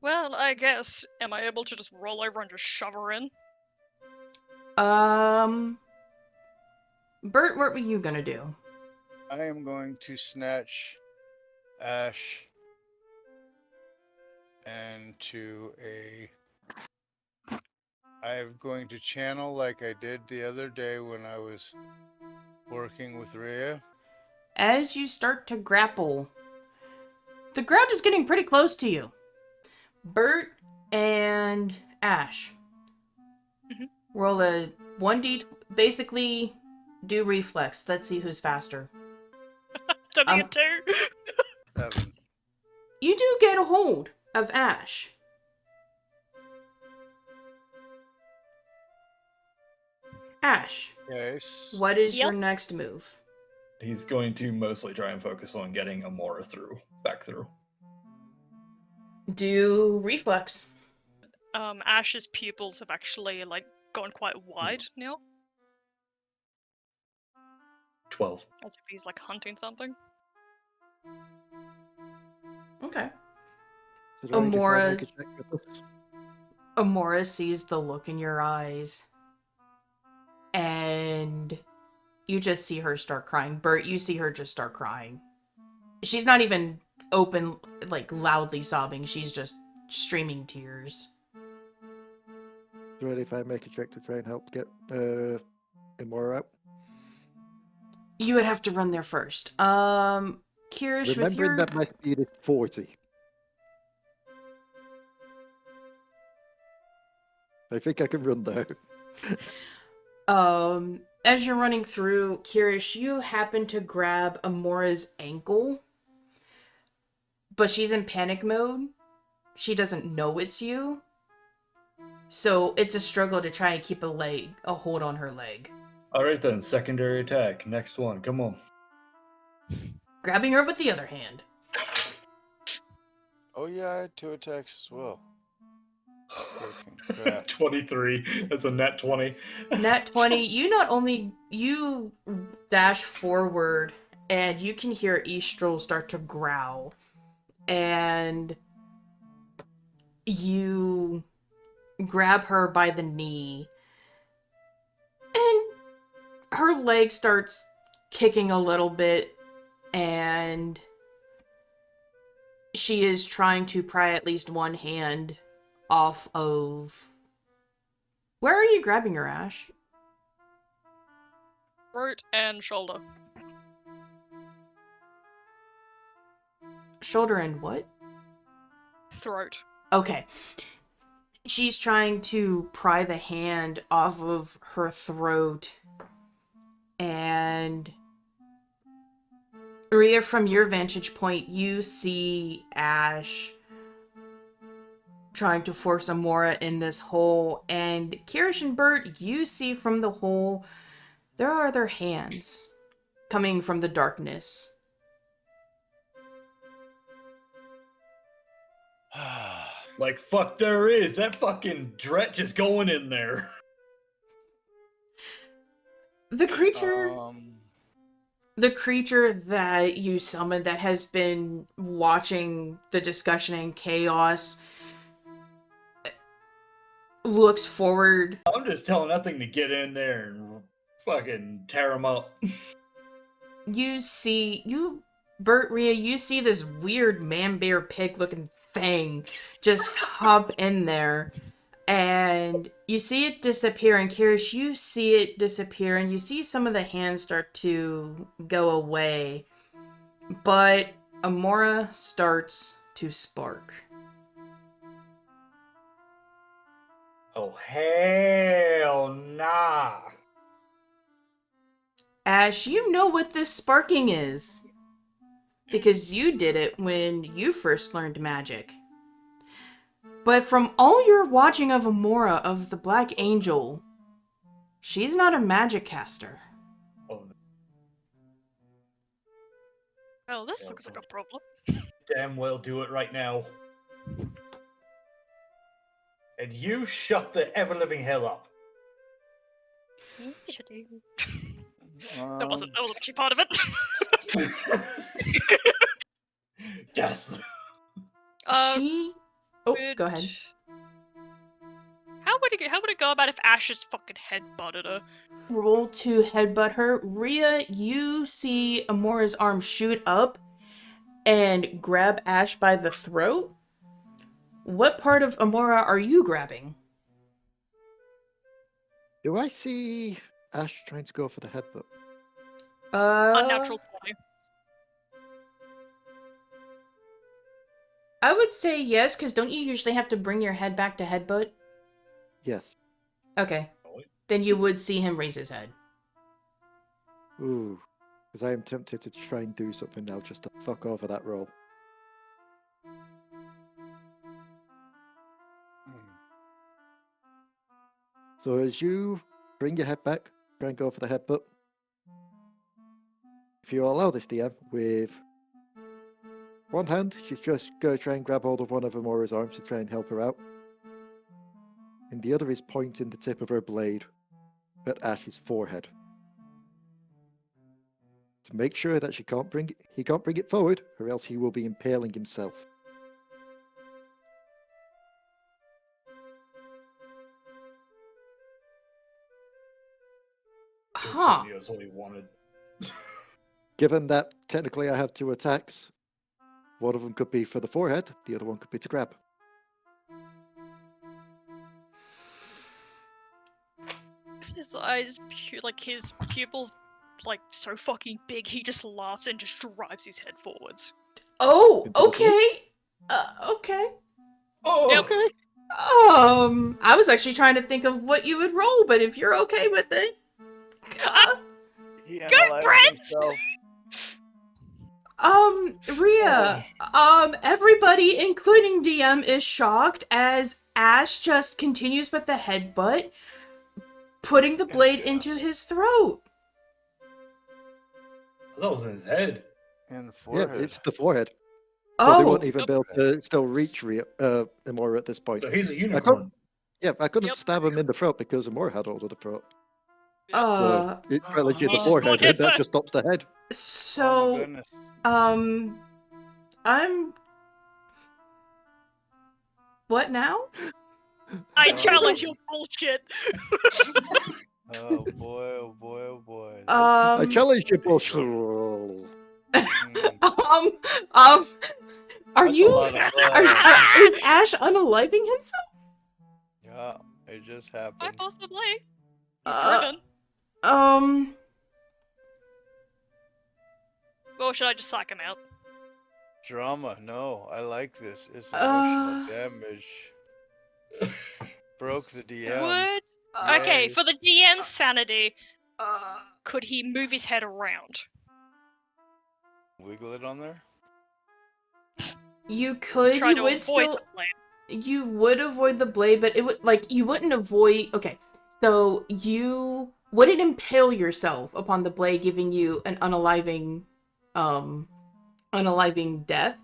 Well, I guess. Am I able to just roll over and just shove her in? Bert, what were you gonna do? I am going to snatch Ash into a. I'm going to channel like I did the other day when I was working with Rhea. As you start to grapple, the ground is getting pretty close to you. Bert and Ash. Mhm. Roll a 1d, basically do reflex. Let's see who's faster. Don't need two. 7. You do get a hold of Ash. Ash, Yes. what is your Yep. next move? He's going to mostly try and focus on getting Amora back through. Do reflex. Ash's pupils have actually, like, gone quite wide now. 12. As if he's, like, hunting something. Okay. So do I need to try and Amora- make a check with this? Amora sees the look in your eyes. And you just see her start crying. Bert, you see her just start crying. She's not even open, like, loudly sobbing. She's just streaming tears. Ready if I make a check to try and help get Imora out? You would have to run there first. Kyrish, with Remembering your... that my speed is 40. I think I can run there. As you're running through, Kyrish, you happen to grab Amora's ankle. But she's in panic mode. She doesn't know it's you. So it's a struggle to try and keep a hold on her leg. Alright then, secondary attack. Next one, come on. Grabbing her with the other hand. Oh yeah, I had 2 attacks as well. Yeah. 23. That's a net 20. Nat 20, you dash forward and you can hear Estrel start to growl. And you grab her by the knee. And her leg starts kicking a little bit. And she is trying to pry at least one hand off of... Where are you grabbing her, Ash? Throat and shoulder. Shoulder and what? Throat. Okay. She's trying to pry the hand off of her throat. And... Rhea, from your vantage point, you see Ash trying to force Amora in this hole. And Kyrish and Bert, you see from the hole, there are other hands coming from the darkness. Like, fuck there is. That fucking Dretch is going in there. The creature... The creature that you summoned that has been watching the discussion and chaos looks forward. I'm just telling that thing to get in there and fucking tear him up. Bert, Rhea, you see this weird man-bear pig-looking thing just hop in there. And you see it disappear, and Kyrish, you see it disappear, and you see some of the hands start to go away. But Amora starts to spark. Oh, hell nah. Ash, you know what this sparking is. Because you did it when you first learned magic. But from all your watching of Amora of the Black Angel, she's not a magic caster. Oh. Oh, this Yeah, looks like a problem. Damn well do it right now. And you shut the ever-living hell up. Initiative. That Um, wasn't actually part of it. Death. She. Oh, Would- go ahead. How would it go about if Ash's fucking head butted her? Roll to headbutt her. Rhea, you see Amora's arm shoot up and grab Ash by the throat. What part of Amora are you grabbing? Do I see Ash trying to go for the headbutt? Unnatural 20. I would say yes, because don't you usually have to bring your head back to headbutt? Yes. Okay. Then you would see him raise his head. Ooh. Because I am tempted to try and do something now just to fuck over that roll. So as you bring your head back, try and go for the headbutt. If you allow this DM, with one hand, she's just going to try and grab hold of one of Amora's arms to try and help her out. And the other is pointing the tip of her blade at Ash's forehead. To make sure that he can't bring it forward, or else he will be impaling himself. Huh. That's what he wanted. Given that technically I have 2 attacks, one of them could be for the forehead, the other one could be to grab. His eyes, like his pupils, like so fucking big, he just laughs and just drives his head forwards. Oh, Into the sleep? okay. Okay. Oh, Yep. Okay. I was actually trying to think of what you would roll, but if you're okay with it. He Good, analyzed Brent! himself. Rhea, everybody, including DM, is shocked as Ash just continues with the headbutt, putting the blade into Yes. his throat. that was in his head. And Yeah, forehead. it's the forehead. So they Oh, won't even be able to still reach Amora at this point. So he's a I unicorn. couldn't Yep. stab him in the throat because Amora had hold of the throat. Yep. So it's quite legit the He's just going forehead, and that head just stops the head. Oh my so, goodness. I'm... What now? I challenge your bullshit. Oh boy, oh boy, oh boy. I Um, challenge you, That's bullshit. Are a you... lot of Is Ash unaliving himself? Yeah, it just Quite happened. possibly. He's Uh, driven. Or should I just psych him out? Drama, no, I like this. It's emotional Uh, damage. Broke the DM. Would... uh, Okay, Yay. for the DM's sanity, uh, could he move his head around? Wiggle it on there? you could, Try you to would avoid still... the blade. You would avoid the blade, but it would, like, you wouldn't avoid... Okay, so you wouldn't impale yourself upon the blade, giving you an unaliving death,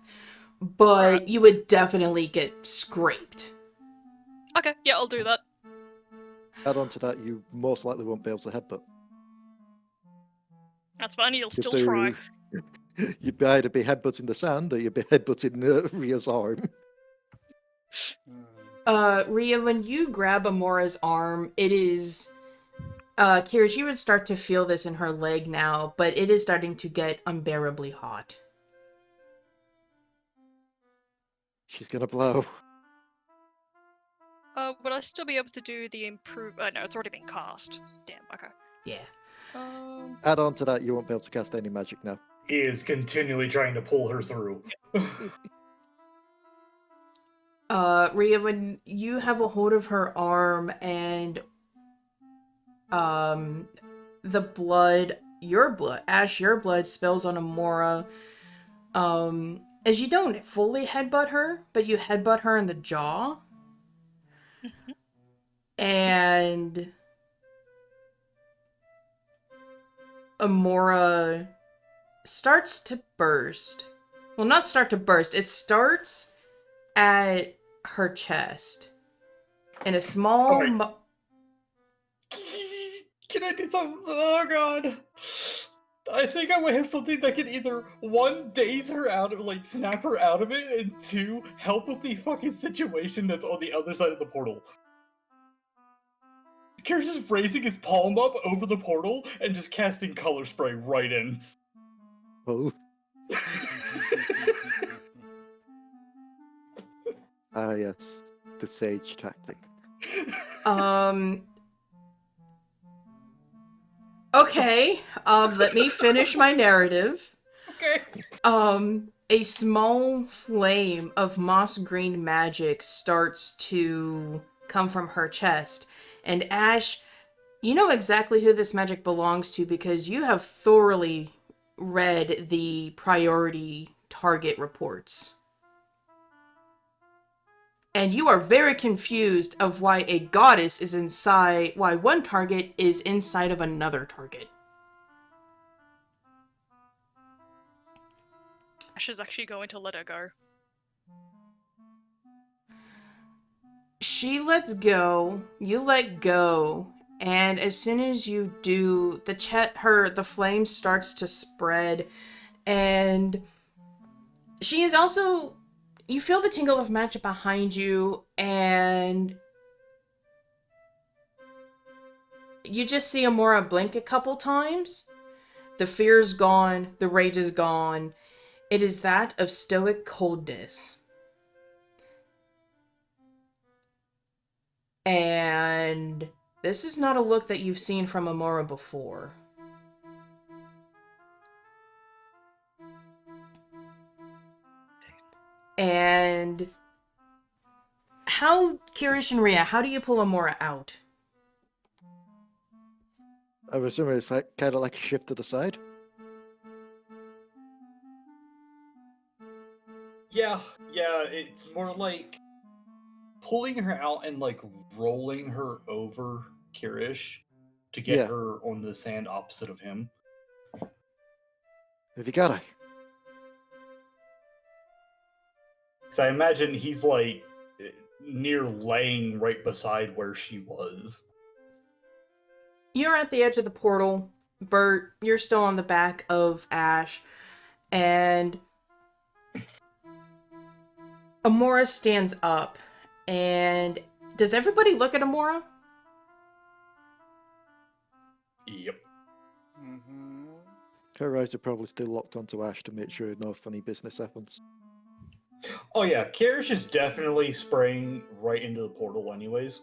but Right. you would definitely get scraped. Okay, yeah, I'll do that. Add on to that, you most likely won't be able to headbutt. That's fine, he'll Just still try. You'd either be headbutting the sand, or you'd be headbutting Rhea's arm. Rhea, when you grab Amora's arm, it is... Kyrish, you would start to feel this in her leg now, but it is starting to get unbearably hot. She's gonna blow. Would I still be able to do the improve? No, it's already been cast. Damn. Okay. Yeah. Add on to that, you won't be able to cast any magic now. He is continually trying to pull her through. Rhea, when you have a hold of her arm and the blood, Ash, your blood spills on Amora, as you don't fully headbutt her, but you headbutt her in the jaw. And Amora starts to burst. Well, not start to burst. It starts at her chest. In a small... Alright. Can I do something? Oh god. I think I might have something that can either, one, daze her out of, like, snap her out of it, and two, help with the fucking situation that's on the other side of the portal. Kyrish is raising his palm up over the portal and just casting color spray right in. Oh. Ah, yes. The sage tactic. Okay, let me finish my narrative. Okay. A small flame of moss green magic starts to come from her chest. And Ash, you know exactly who this magic belongs to because you have thoroughly read the priority target reports. And you are very confused of why a goddess is inside, why one target is inside of another target. Ash is actually going to let her go. She lets go, you let go, and as soon as you do, the flame starts to spread, and she is also, you feel the tingle of magic behind you, and you just see Amora blink a couple times. The fear's gone, the rage is gone. It is that of stoic coldness. And this is not a look that you've seen from Amora before. And Kyrish and Rhea, how do you pull Amora out? I was assuming it's like, kind of like a shift to the side. Yeah, it's more like pulling her out and like rolling her over Kyrish to get Yeah. her on the sand opposite of him. Have you got it? Because I imagine he's like near laying right beside where she was. You're at the edge of the portal. Bert, you're still on the back of Ash. And Amora stands up. And does everybody look at Amora? Yep. Mm-hmm. Her eyes are probably still locked onto Ash to make sure no funny business happens. Oh yeah, Kyrish is definitely spraying right into the portal anyways.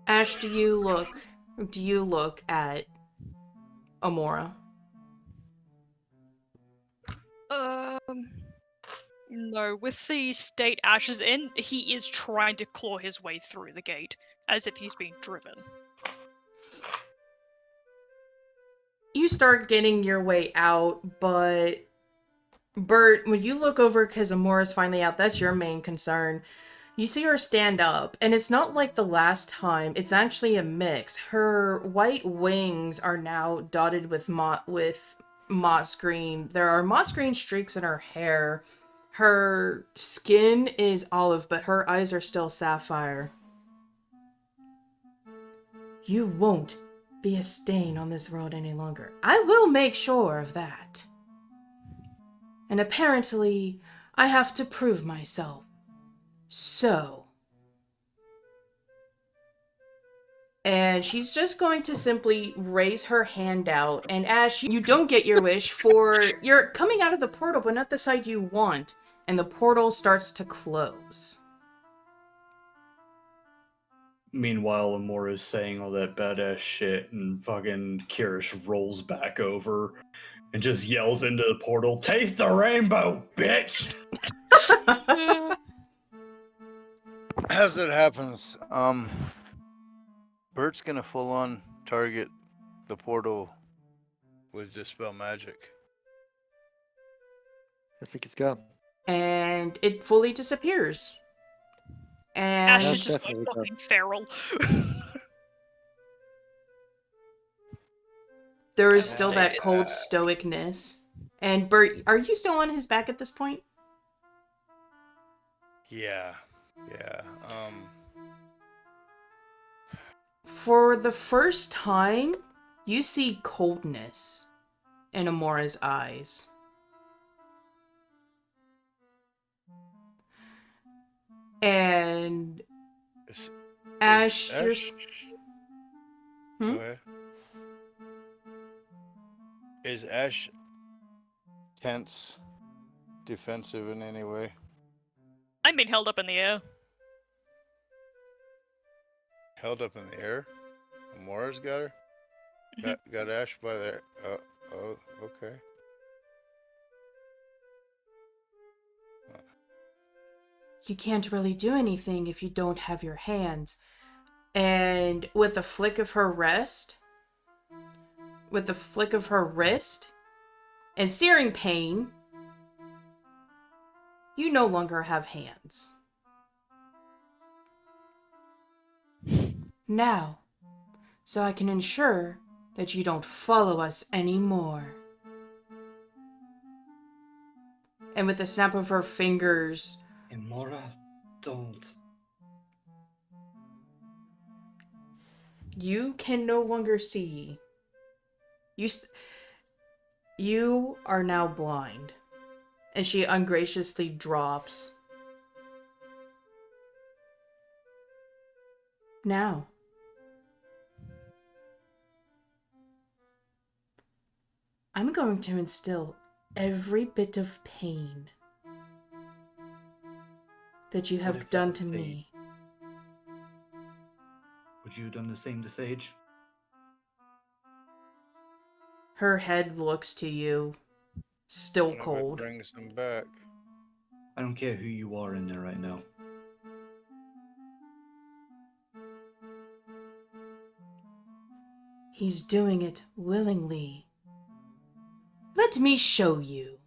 Ash, do you look at Amora? No, with the state Ash is in, he is trying to claw his way through the gate, as if he's being driven. You start getting your way out, but Bert, when you look over because Amora's finally out, that's your main concern. You see her stand up, and it's not like the last time. It's actually a mix. Her white wings are now dotted with moss green. There are moss green streaks in her hair. Her skin is olive, but her eyes are still sapphire. You won't be a stain on this world any longer. I will make sure of that. And apparently, I have to prove myself. So. And she's just going to simply raise her hand out. And Ash, you don't get your wish for... You're coming out of the portal, but not the side you want. And the portal starts to close. Meanwhile, Amora's saying all that badass shit, and fucking Kyrish rolls back over and just yells into the portal, "Taste the rainbow, bitch!" As it happens, Bert's gonna full on target the portal with Dispel Magic. I think it's gone. And it fully disappears. And Ash is That's just going definitely fucking feral. There is I still see. that cold stoicness. And Bert, are you still on his back at this point? Yeah. For the first time, you see coldness in Amora's eyes. And Is, Ash, is you're... Ash... Hmm? Go ahead. Is Ash tense, defensive in any way? I'm being held up in the air. Held up in the air? Amora's got her? Got Ash by there. Oh, okay. You can't really do anything if you don't have your hands. And with a flick of her wrist, and searing pain, you no longer have hands. Now, so I can ensure that you don't follow us anymore. And with a snap of her fingers, Amora, don't. you can no longer see. You are now blind. And she ungraciously drops. Now. I'm going to instill every bit of pain that you What have if done that to was me. Would you have done the same to Sage? Her head looks to you, still None of it cold. brings them back. I don't care who you are in there right now. He's doing it willingly. Let me show you.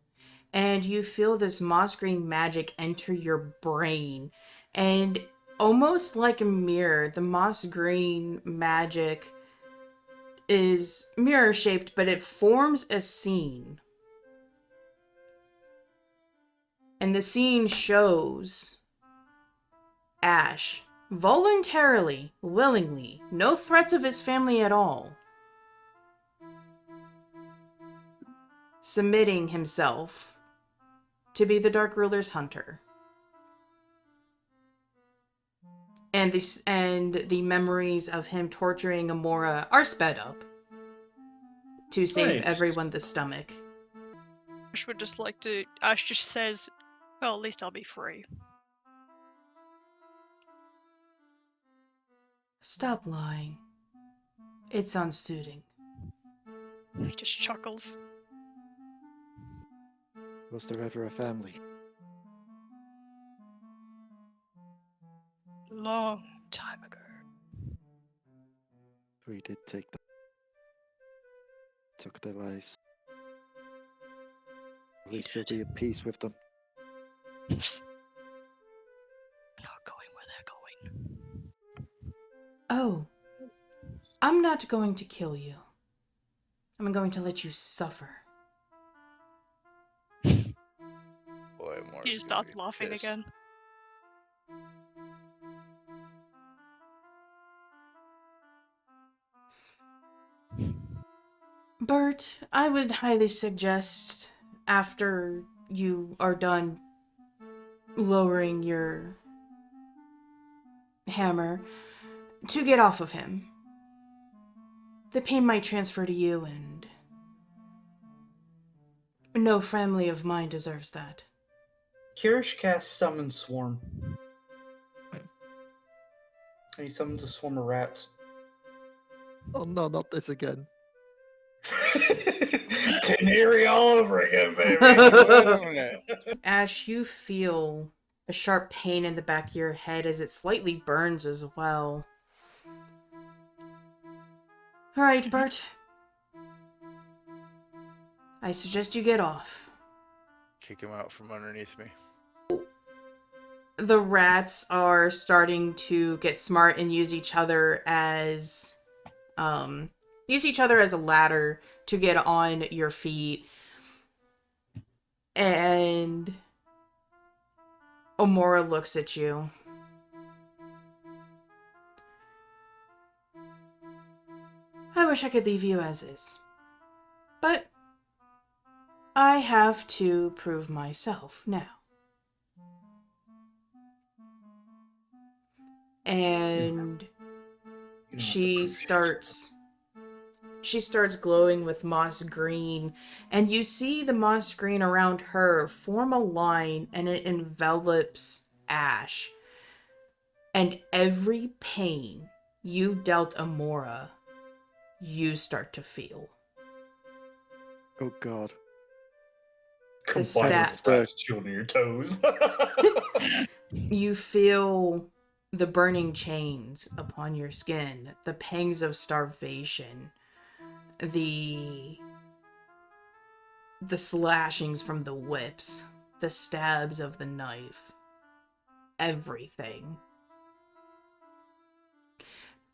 And you feel this moss green magic enter your brain. And almost like a mirror, the moss green magic is mirror shaped, but it forms a scene. And the scene shows Ash voluntarily, willingly, no threats of his family at all, submitting himself to be the Dark Ruler's hunter. And the memories of him torturing Amora are sped up to save Nice. everyone the stomach. Ash would just like to. Ash just says, "Well, at least I'll be free." Stop lying. It's unsuiting. He just chuckles. Was there ever a family? Long time ago. We did take them. Took their lives. At least you'll be at peace with them. We're not going where they're going. Oh, I'm not going to kill you. I'm going to let you suffer. Boy, Amora's He just gonna starts be laughing pissed. again. Bert, I would highly suggest, after you are done lowering your hammer, to get off of him. The pain might transfer to you, and no family of mine deserves that. Kyrish casts Summon Swarm. And he summons a swarm of rats. Oh no, not this again. Teneri all over again, baby. Wait a minute. Ash, you feel a sharp pain in the back of your head as it slightly burns as well. Alright, Bert. I suggest you get off. Kick him out from underneath me. The rats are starting to get smart and use each other as a ladder to get on your feet. And Amora looks at you. I wish I could leave you as is. But I have to prove myself now. And You don't have to she prove starts glowing with moss green, and you see the moss green around her form a line, and it envelops Ash. And every pain you dealt Amora, you start to feel. Oh god. The Combined with stat. rats chewing your toes. You feel the burning chains upon your skin, the pangs of starvation, the slashings from the whips, the stabs of the knife, everything.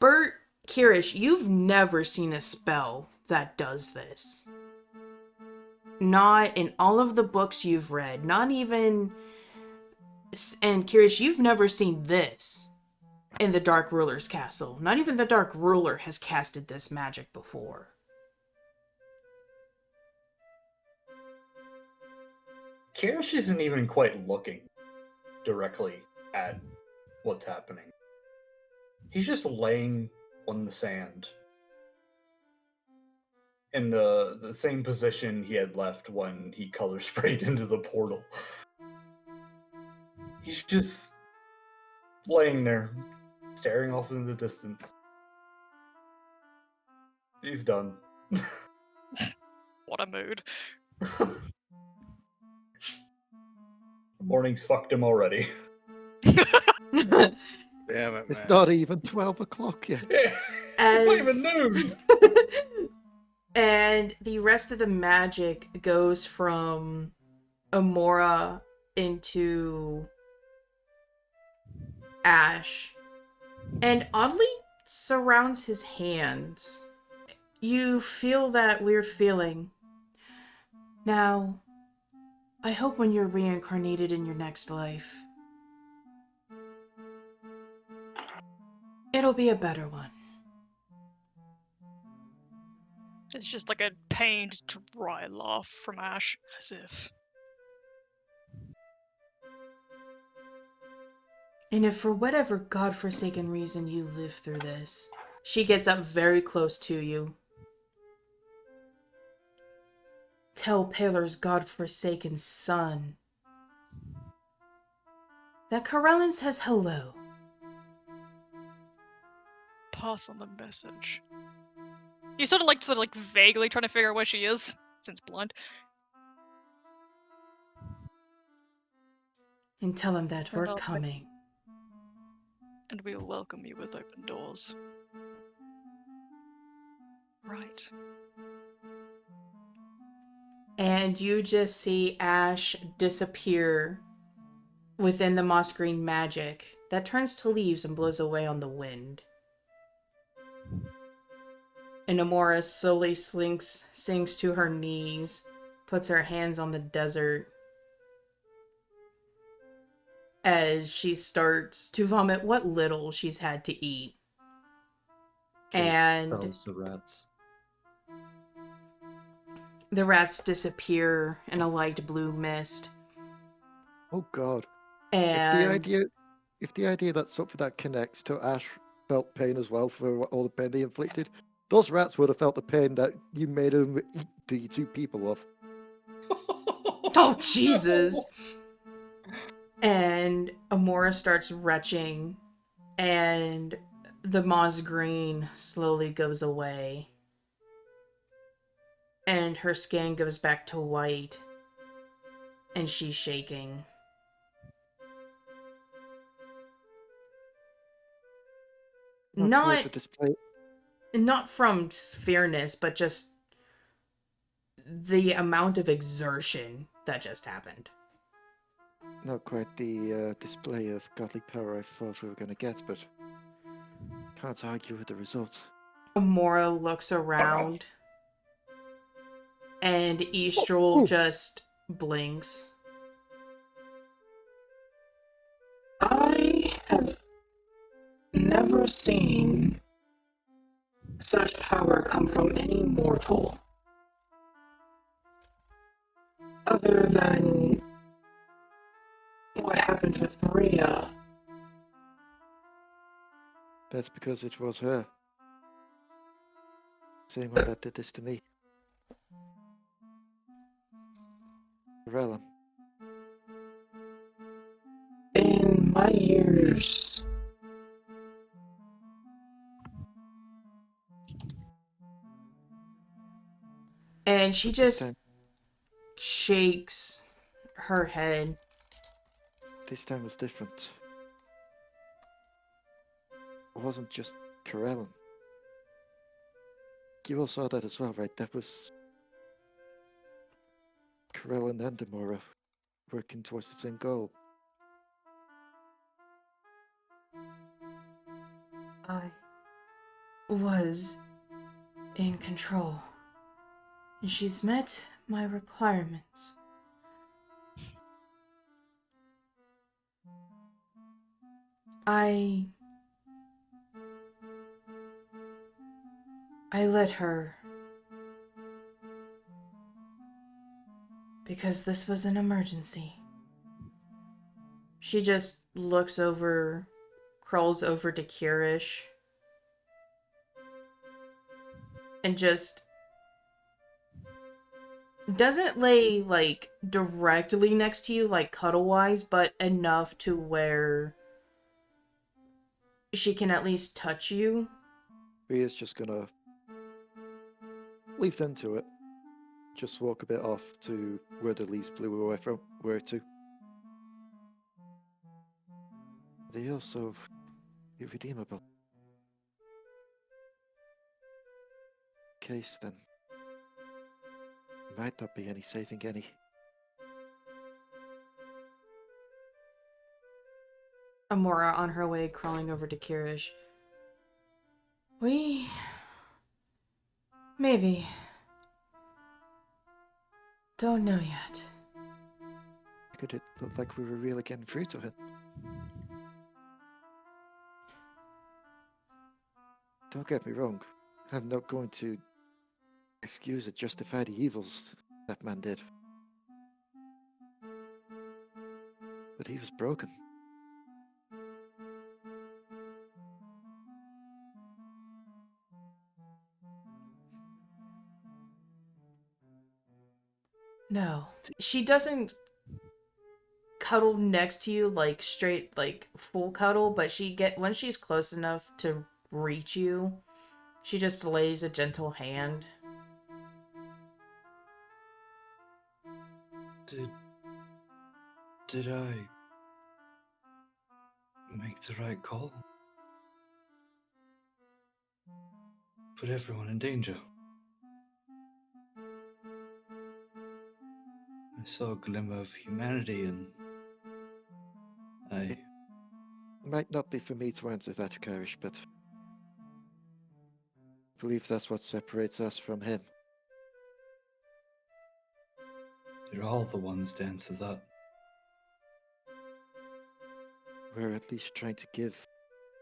Bert, Kyrish, you've never seen a spell that does this. Not in all of the books you've read, not even... And Kyrish, you've never seen this in the Dark Ruler's castle. Not even the Dark Ruler has casted this magic before. Kyrish isn't even quite looking directly at what's happening. He's just laying on the sand in the same position he had left when he color sprayed into the portal. He's just laying there, staring off in the distance. He's done. What a mood. Morning's fucked him already. Damn it, It's man. not even 12 o'clock yet. Not even noon. And the rest of the magic goes from Amora into Ash, and oddly surrounds his hands. You feel that weird feeling. Now, I hope when you're reincarnated in your next life, it'll be a better one. It's just like a pained, dry laugh from Ash, as if. And if for whatever godforsaken reason you live through this, she gets up very close to you. Tell Paler's godforsaken son that Corellin says hello. Pass on the message. He's sort of like vaguely trying to figure out where she is, since blind. And tell him that we're Turn off my- coming. And we will welcome you with open doors. Right. And you just see Ash disappear within the moss green magic that turns to leaves and blows away on the wind. And Amora slowly sinks to her knees, puts her hands on the desert as she starts to vomit what little she's had to eat. And Spells the rats. the rats disappear in a light blue mist. Oh god. And If the idea that something that connects to Ash felt pain as well for all the pain they inflicted, those rats would have felt the pain that you made them eat the two people of. oh, Jesus. And Amora starts retching, and the moss green slowly goes away. And her skin goes back to white, and she's shaking. Quite the display. Not from sphereness, but just the amount of exertion that just happened. Not quite the display of godly power I thought we were going to get, but can't argue with the results. Amora looks around And Eastrel just blinks. I have never seen such power come from any mortal. Other than what happened with Rhea. That's because it was her. Same one that did this to me. Relum. In my years, And she This just time, shakes her head. this time was different. It wasn't just Corellin. You all saw that as well, right? That was Corellin and Demora working towards the same goal. I was in control. And she's met my requirements. I let her. Because this was an emergency. She just looks over, crawls over to Kyrish, and just doesn't lay, like, directly next to you, like, cuddle-wise, but enough to where she can at least touch you. Rhea's just gonna leave them to it. Just walk a bit off to where the leaves blew away from. Where to? They also irredeemable. Case then. Might not be any saving any. Amora on her way crawling over to Kyrish. We... maybe... don't know yet. Could it look like we were really getting through to him? Don't get me wrong. I'm not going to excuse or justify the evils that man did. But he was broken. No. She doesn't cuddle next to you, like, straight, like, full cuddle, but when she's close enough to reach you, she just lays a gentle hand. Did I make the right call? Put everyone in danger. I saw a glimmer of humanity and I... Might not be for me to answer that, Kyrish, but I believe that's what separates us from him. They're all the ones to answer that. We're at least trying to give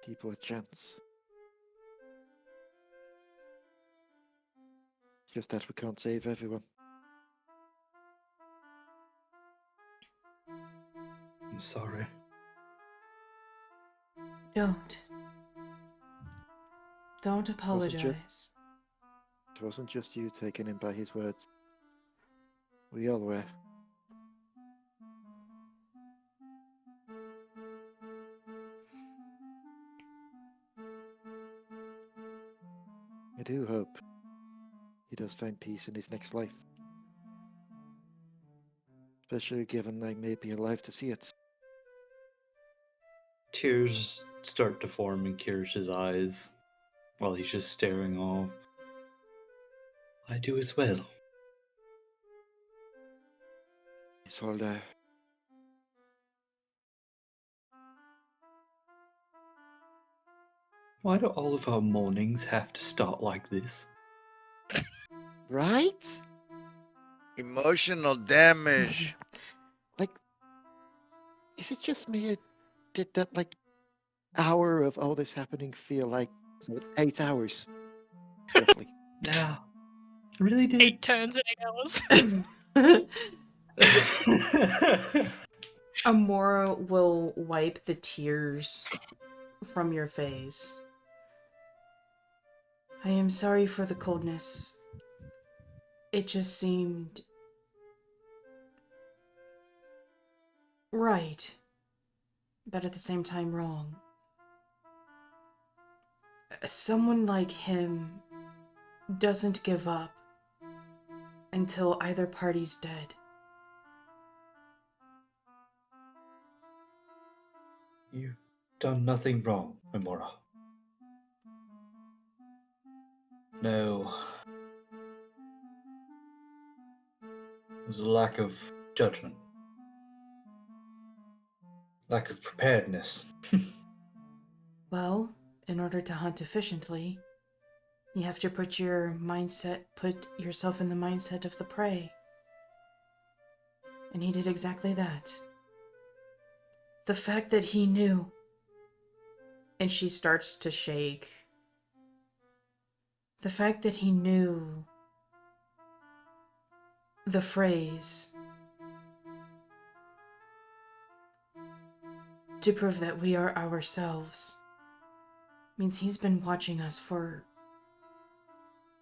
people a chance. Just that we can't save everyone. I'm sorry. Don't apologize. It wasn't just you taking him by his words. We all were. I do hope he does find peace in his next life. Especially given I may be alive to see it. Tears start to form in Kirish's eyes while he's just staring off. I do as well. It's all there. Why do all of our mornings have to start like this? Right? Emotional damage. Like, is it just me? Or did that like hour of all this happening feel like 8 hours, roughly? Yeah. Really, dude? 8 turns in 8 hours. Amora will wipe the tears from your face. I am sorry for the coldness. It just seemed right, but at the same time wrong. Someone like him doesn't give up until either party's dead. You've done nothing wrong, Amora. No. It was a lack of judgment. Lack of preparedness. Well, in order to hunt efficiently, you have to put yourself in the mindset of the prey. And he did exactly that. The fact that he knew. And she starts to shake. The fact that he knew the phrase to prove that we are ourselves means he's been watching us for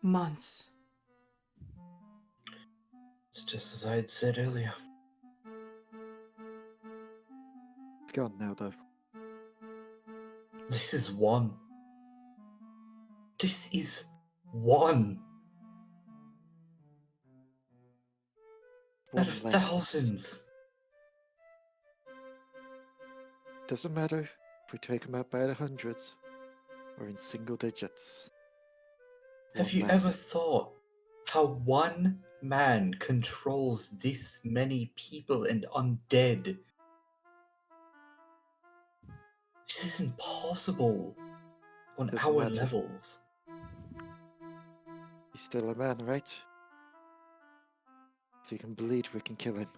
months. It's just as I had said earlier. It's gone now, though. This is one. This is one. Out One of less. thousands. Doesn't matter if we take them out by the hundreds or in single digits. Have One you less. ever thought how one man controls this many people and undead? This is impossible on Doesn't our matter. levels. He's still a man, right? If he can bleed, we can kill him.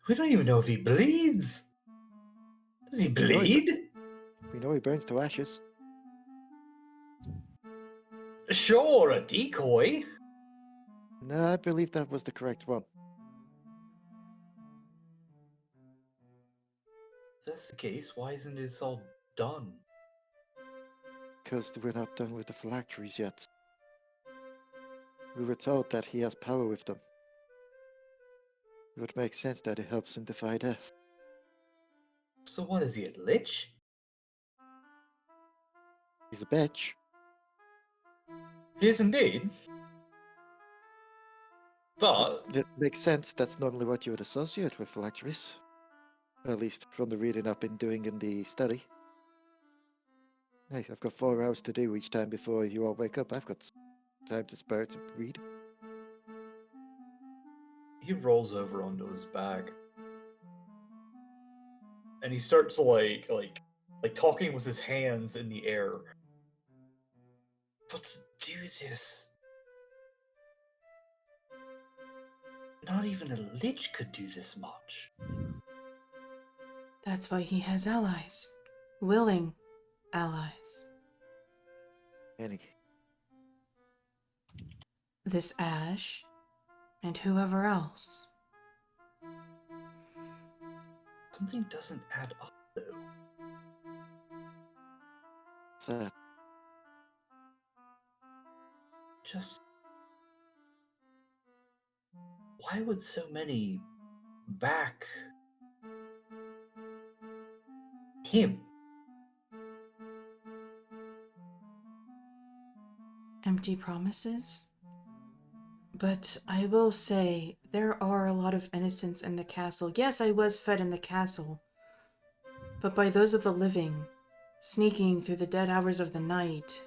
We don't even know if he bleeds. Does he No, he bleed? We know he burns to ashes. Sure, a decoy. No, I believe that was the correct one. If that's the case, why isn't this all done? Because we're not done with the phylacteries yet. We were told that he has power with them. It would make sense that it helps him defy death. So what is he, a lich? He's a bitch. He is indeed. But It makes sense. That's normally what you would associate with phylacteries. At least from the reading I've been doing in the study. Hey, I've got 4 hours to do each time before you all wake up. I've got time to spare to read. he rolls over onto his bag. And he starts like talking with his hands in the air. But to do this, not even a lich could do this much. That's why he has allies. Willing allies. Any. This Ash, and whoever else. Something doesn't add up, though. Sad. Just why would so many back him? Empty promises? But I will say, there are a lot of innocents in the castle. Yes, I was fed in the castle, but by those of the living, sneaking through the dead hours of the night.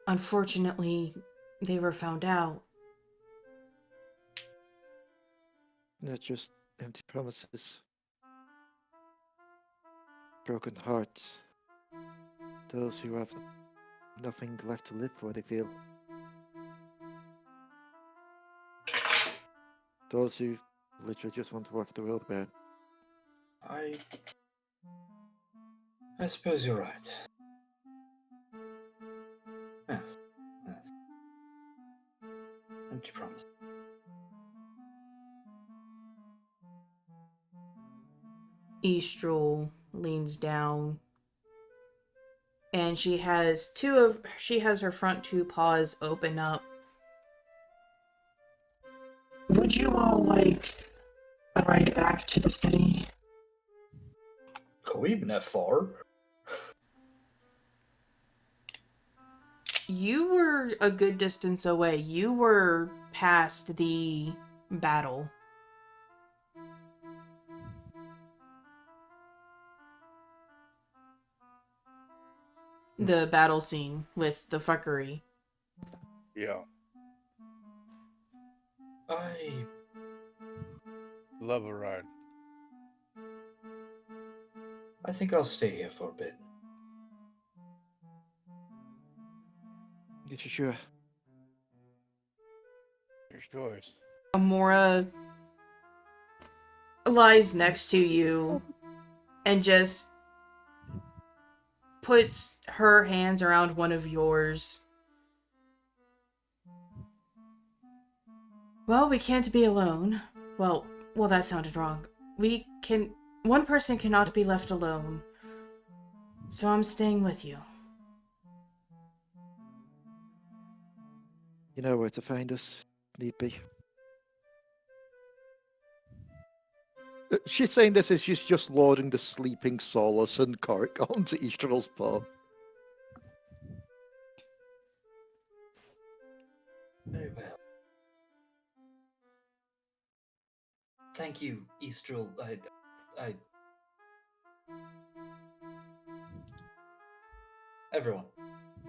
Unfortunately, they were found out. Not just empty promises. Broken hearts. Those who have nothing left to live for, they feel. Those who literally just want to work the world, man. I suppose you're right. Yes. Yes. Don't you promise? Estrel leans down, and she has her front two paws open up. Would you all like a ride back to the city? Are we even that far? You were a good distance away. You were past the battle. The battle scene with the fuckery. Yeah, I love a ride. think I'll stay here for a bit. If you're sure. Your choice. Amora lies next to you and just puts her hands around one of yours. Well, we can't be alone. Well, that sounded wrong. One person cannot be left alone. So I'm staying with you. You know where to find us, need be. She's saying this as she's just loading the sleeping Solus and Korric onto Eastrel's paw. Very well. Thank you, Estrel. Everyone,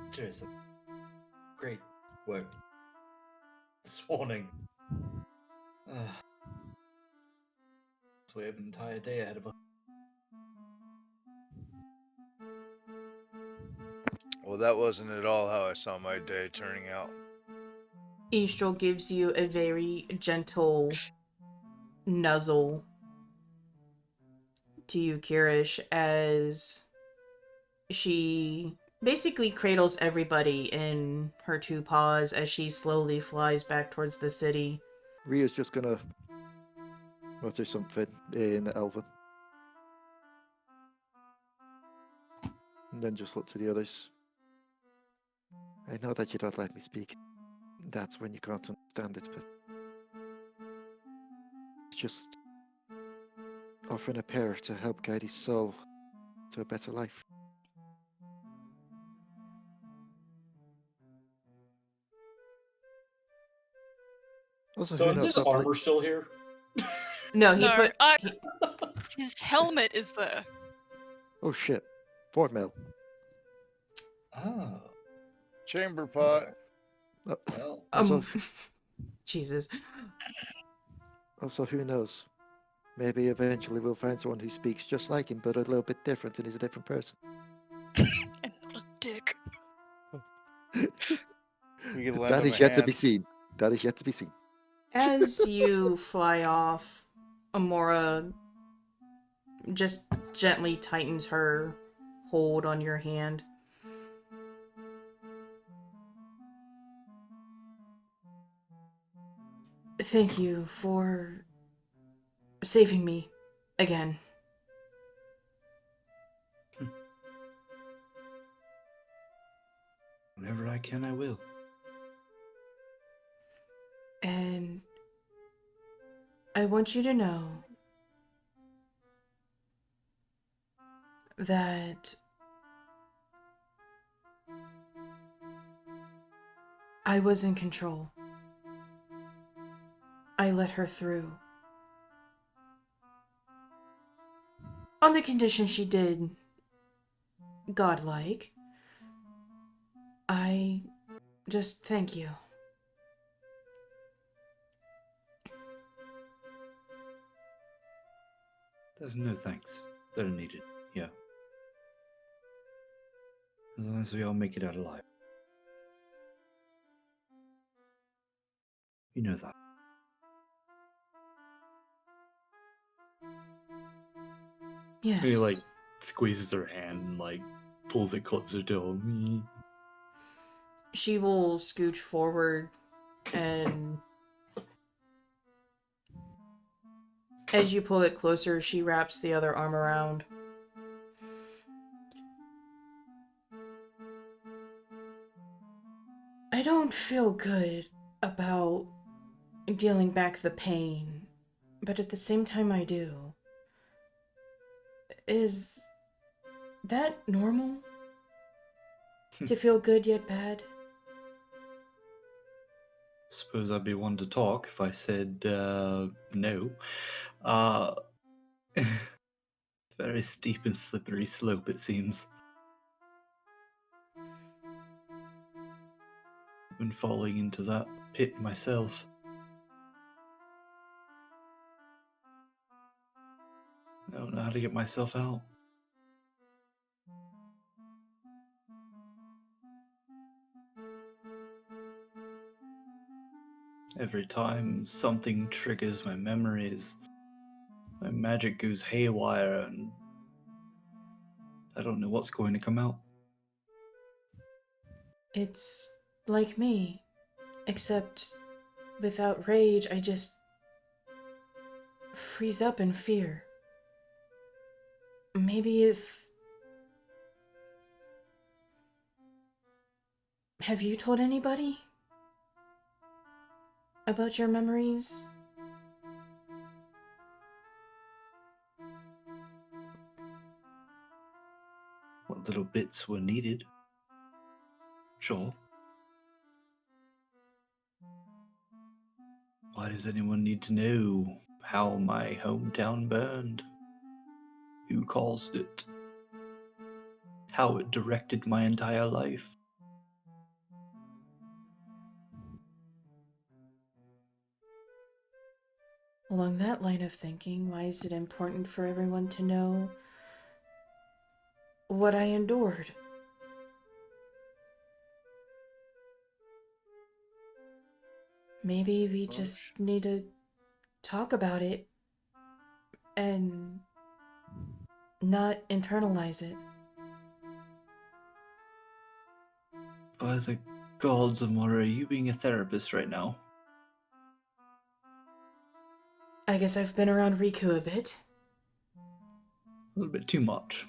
seriously, great work this morning. We have an entire day ahead of us. Well, that wasn't at all how I saw my day turning out. Estrel gives you a very gentle nuzzle to you, Kyrish, as she basically cradles everybody in her two paws as she slowly flies back towards the city. Rhea's just gonna mutter something in Elven. And then just look to the others. I know that you don't let me speak. That's when you can't understand it, but just offering a prayer to help guide his soul to a better life. Also, So who is knows? his Hopefully, armor still here? No, No, he- his helmet is there. oh shit, 4 mil. Oh. Chamber pot. Well, Also, Jesus. also, who knows? Maybe eventually we'll find someone who speaks just like him, but a little bit different, and he's a different person. And not a dick. We can lend That him is a yet to hand. be seen. That is yet to be seen. As you fly off, Amora just gently tightens her hold on your hand. Thank you for saving me again. whenever I can, I will. And I want you to know that I was in control. I let her through. On the condition she did godlike. I just thank you. There's no thanks that are needed here. As long as we all make it out alive. You know that. Yes. He like squeezes her hand and like pulls it closer to him. She will scooch forward and as you pull it closer, she wraps the other arm around. I don't feel good about dealing back the pain, but at the same time I do. Is that normal? To feel good yet bad? Suppose I'd be one to talk if I said no. Uh, very steep and slippery slope, it seems. I've been falling into that pit myself. I don't know how to get myself out. Every time something triggers my memories, my magic goes haywire and I don't know what's going to come out. It's like me, except without rage, I just freeze up in fear. Maybe if... Have you told anybody about your memories? What little bits were needed? Sure. Why does anyone need to know how my hometown burned? Who caused it? How it directed my entire life? Along that line of thinking, why is it important for everyone to know what I endured? Maybe we just need to talk about it and not internalize it. By the gods, Amora, are you being a therapist right now? I guess I've been around Riku a bit. A little bit too much.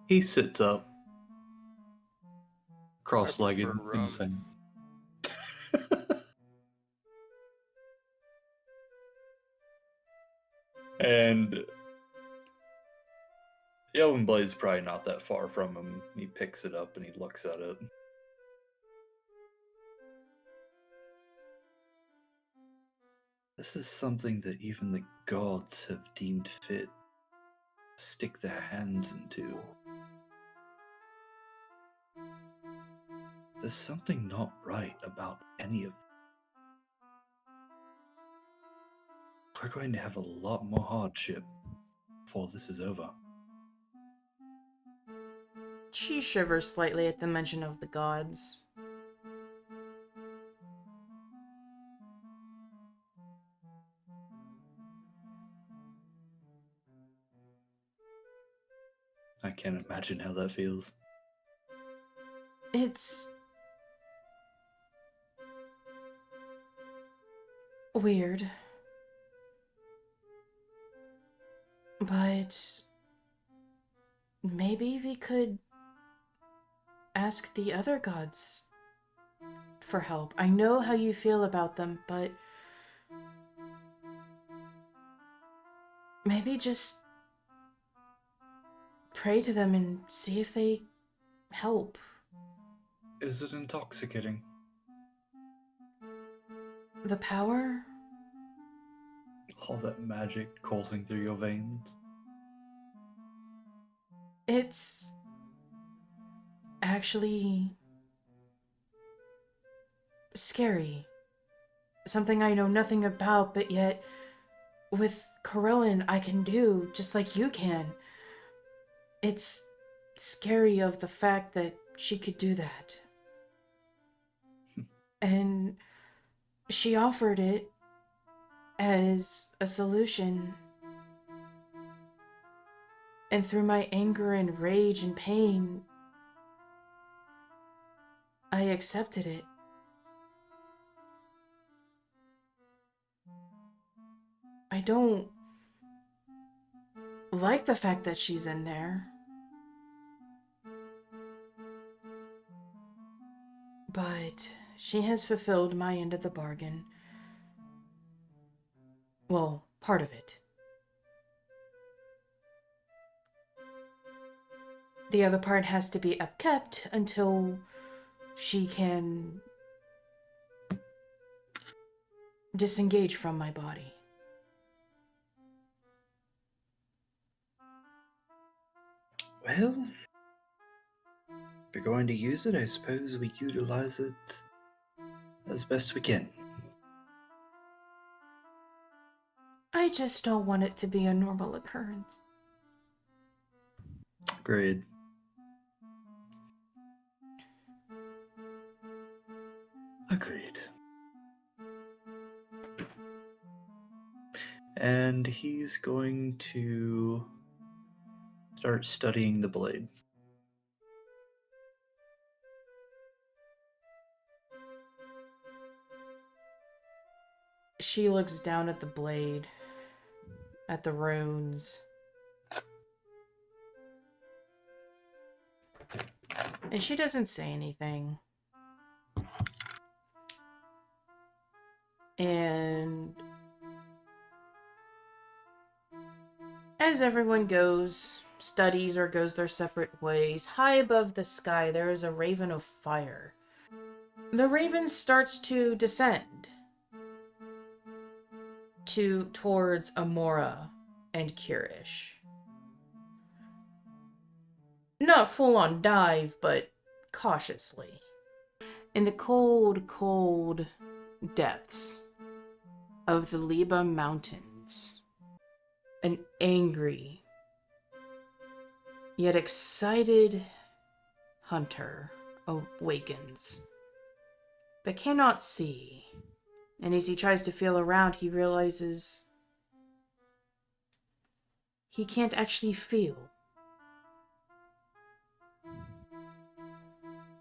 He sits up, cross-legged, prefer in rum. the same. And the Elven Blade's probably not that far from him. He picks it up and he looks at it. This is something that even the gods have deemed fit to stick their hands into. There's something not right about any of them. We're going to have a lot more hardship before this is over. She shivers slightly at the mention of the gods. I can't imagine how that feels. It's weird. But maybe we could ask the other gods for help. I know how you feel about them, but maybe just pray to them and see if they help. Is it intoxicating? The power? All that magic coursing through your veins? It's actually scary. Something I know nothing about, but yet with Corellin I can do just like you can. It's scary of the fact that she could do that. And She offered it as a solution. And through my anger and rage and pain, I accepted it. I don't like the fact that she's in there. But she has fulfilled my end of the bargain. Well, part of it. The other part has to be upkept until she can disengage from my body. Well, if you're going to use it, I suppose we utilize it as best we can. I just don't want it to be a normal occurrence. Agreed. Agreed. And he's going to start studying the blade. She looks down at the blade, at the runes. And she doesn't say anything. And as everyone studies or goes their separate ways, high above the sky there is a raven of fire. The raven starts to descend towards Amora and Kyrish. Not full on dive, but cautiously. In the cold, cold depths of the Liba Mountains, an angry yet excited hunter awakens, but cannot see. And as he tries to feel around, he realizes he can't actually feel.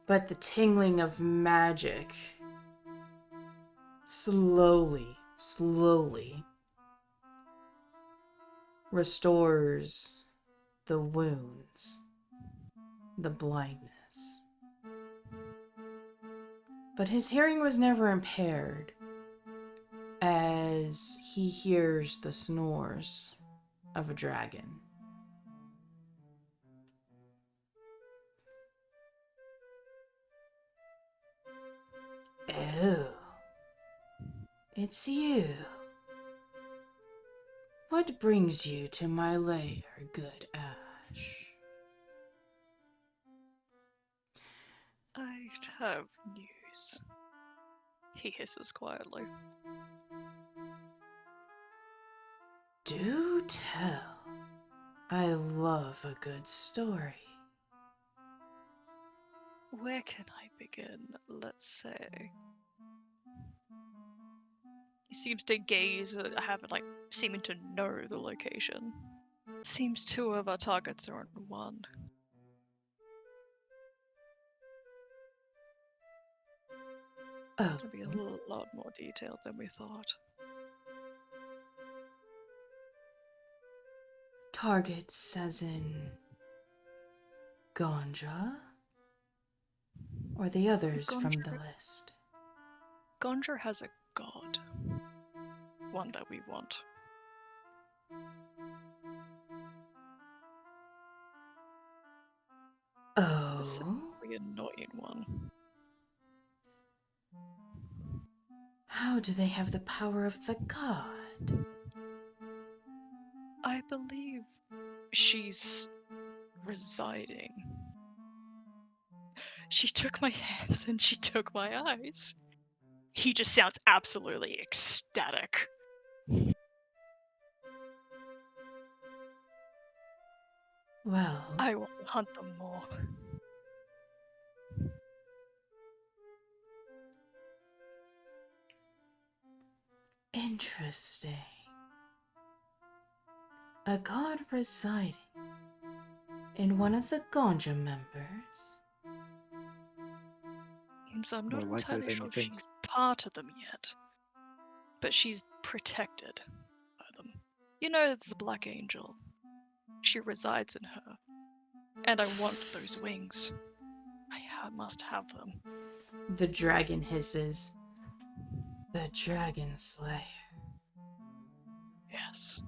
But the tingling of magic slowly restores the wounds, the blindness. But his hearing was never impaired, as he hears the snores of a dragon. Oh, it's you. What brings you to my lair, good Ash? I have news. He hisses quietly. Do tell. I love a good story. Where can I begin? Let's say. He seems to gaze at seeming to know the location. Seems two of our targets are on one. Oh, It'll be a lot more detailed than we thought. targets as in Gondra? Or the others from the Gondra. list? Gondra has a god. One that we want. Oh? Specifically annoying one. How do they have the power of the god? I believe she's residing. She took my hands and she took my eyes. He just sounds absolutely ecstatic. Well, I want to hunt them more. Interesting. A god residing in one of the Ganja members. So I'm More not likely entirely than sure you if think. she's part of them yet. But she's protected by them. You know the Black Angel. She resides in her. And I want those wings. I must have them. The dragon hisses. The Dragon Slayer. Yes.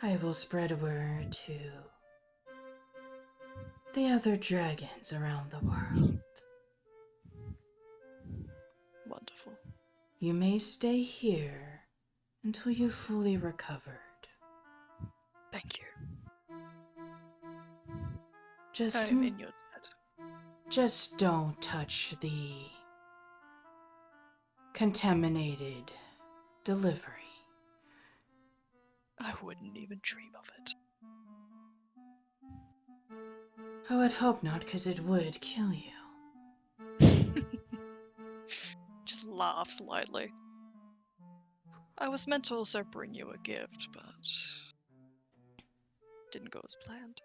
I will spread word to the other dragons around the world. Wonderful. You may stay here until you've fully recovered. Thank you. Just, I'm in your debt. just don't touch the contaminated delivery. I wouldn't even dream of it. I would hope not, because it would kill you. Just laughs lightly. I was meant to also bring you a gift, but didn't go as planned.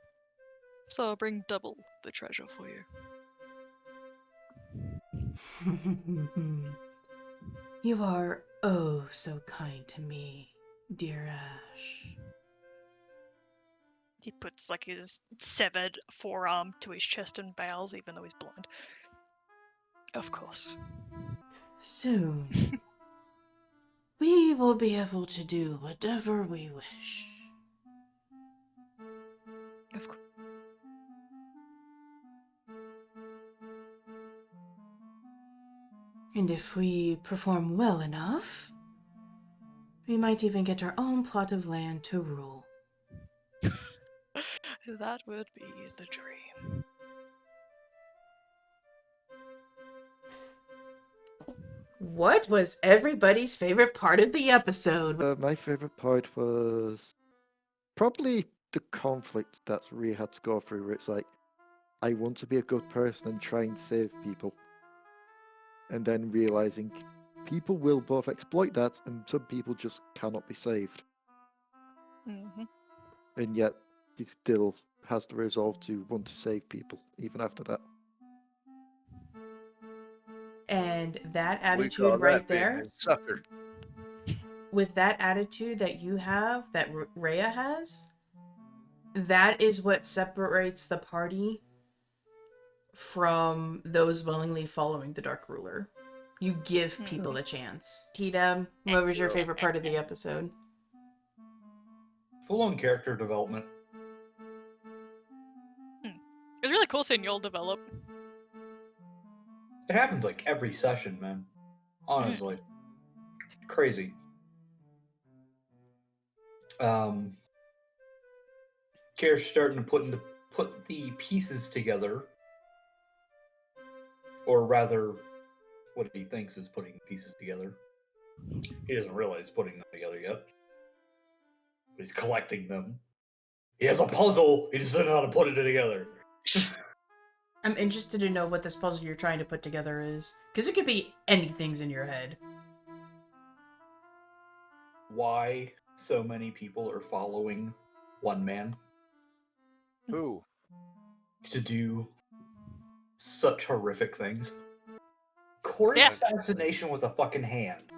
So I'll bring double the treasure for you. You are oh so kind to me, dear Ash. He puts like his severed forearm to his chest and bows, even though he's blind. Of course. Soon, we will be able to do whatever we wish. Of course. And if we perform well enough, we might even get our own plot of land to rule. That would be the dream. What was everybody's favorite part of the episode? My favorite part was probably the conflict that Rhea had to go through, where it's like, I want to be a good person and try and save people. And then realizing people will both exploit that, and some people just cannot be saved. Mm-hmm. And yet, he still has the resolve to want to save people, even after that. And that We attitude call right that being there, a sucker. with that attitude that you have, that Rhea has, that is what separates the party from those willingly following the Dark Ruler. You give people a chance. TDAB, what was your favorite part of the episode? Full-on character development. It was really cool seeing y'all develop. It happens like every session, man. Honestly. Crazy. Kyrish starting to put the pieces together. Or rather, what he thinks is putting the pieces together. He doesn't realize he's putting them together yet. But he's collecting them. He has a puzzle, he just doesn't know how to put it together. I'm interested to know what this puzzle you're trying to put together is. Because it could be anything's in your head. Why so many people are following one man Who? to do such horrific things. Korric's fascination with a fucking hand.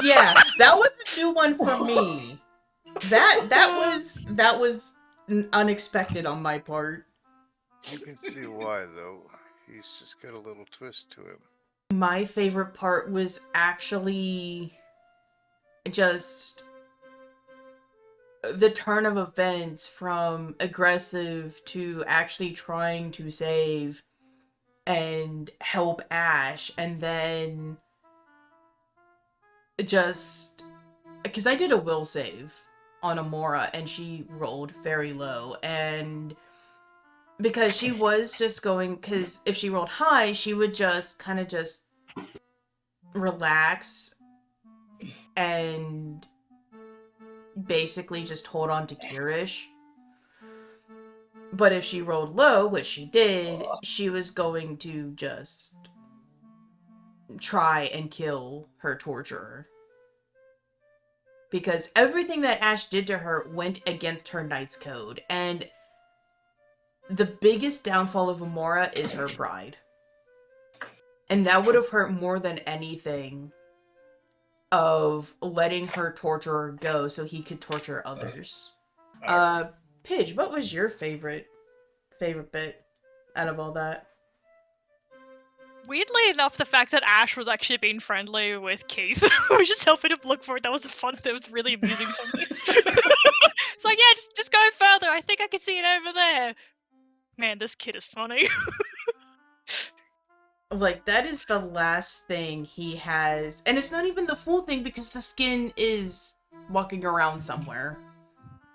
Yeah, that was a new one for me. That was unexpected on my part. You can see why, though. He's just got a little twist to him. My favorite part was actually just the turn of events from aggressive to actually trying to save and help Ash, and then just because I did a will save on Amora and she rolled very low, and because she was just going, because if she rolled high, she would just kind of just relax and basically just hold on to Kyrish. But if she rolled low, which she did, she was going to just try and kill her torturer. Because everything that Ash did to her went against her knight's code. And the biggest downfall of Amora is her pride. And that would have hurt more than anything of letting her torturer go so he could torture others. Pidge, what was your favorite bit out of all that? Weirdly enough, the fact that Ash was actually being friendly with Keith, I was just helping him look for it. That was fun. That was really amusing for me. It's like, yeah, just go further. I think I can see it over there. Man, this kid is funny. Like, that is the last thing he has. And it's not even the full thing because the skin is walking around somewhere.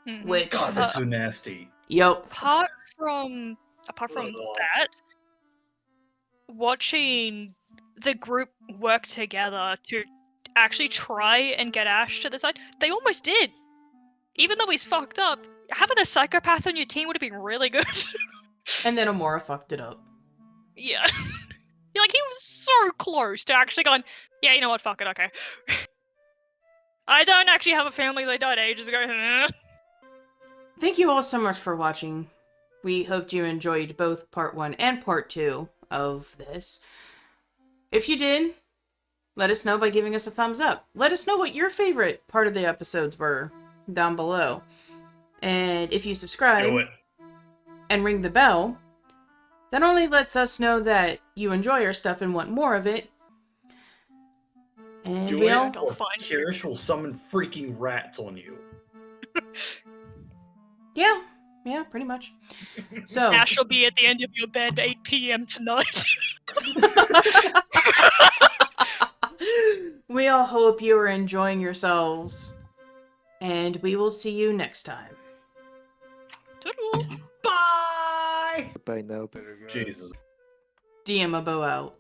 Mhm. Which, God, that's so nasty. Yep. Apart from that, watching the group work together to actually try and get Ash to the side, they almost did. Even though he's fucked up, having a psychopath on your team would have been really good. And then Amora fucked it up. Yeah. You're like, he was so close to actually going, yeah, you know what, fuck it, okay. I don't actually have a family, they died ages ago. Thank you all so much for watching. We hoped you enjoyed both part 1 and part 2 of this. If you did, let us know by giving us a thumbs up. Let us know what your favorite part of the episodes were down below. And if you subscribe Do it. and ring the bell, that only lets us know that you enjoy our stuff and want more of it. And Do we it, all... or Kyrish will summon freaking rats on you. Yeah, pretty much. So Ash will be at the end of your bed at 8 p.m. tonight. we all hope you are enjoying yourselves. And we will see you next time. Toodles. Bye! Bye now. Better go. Jesus. DMobo out.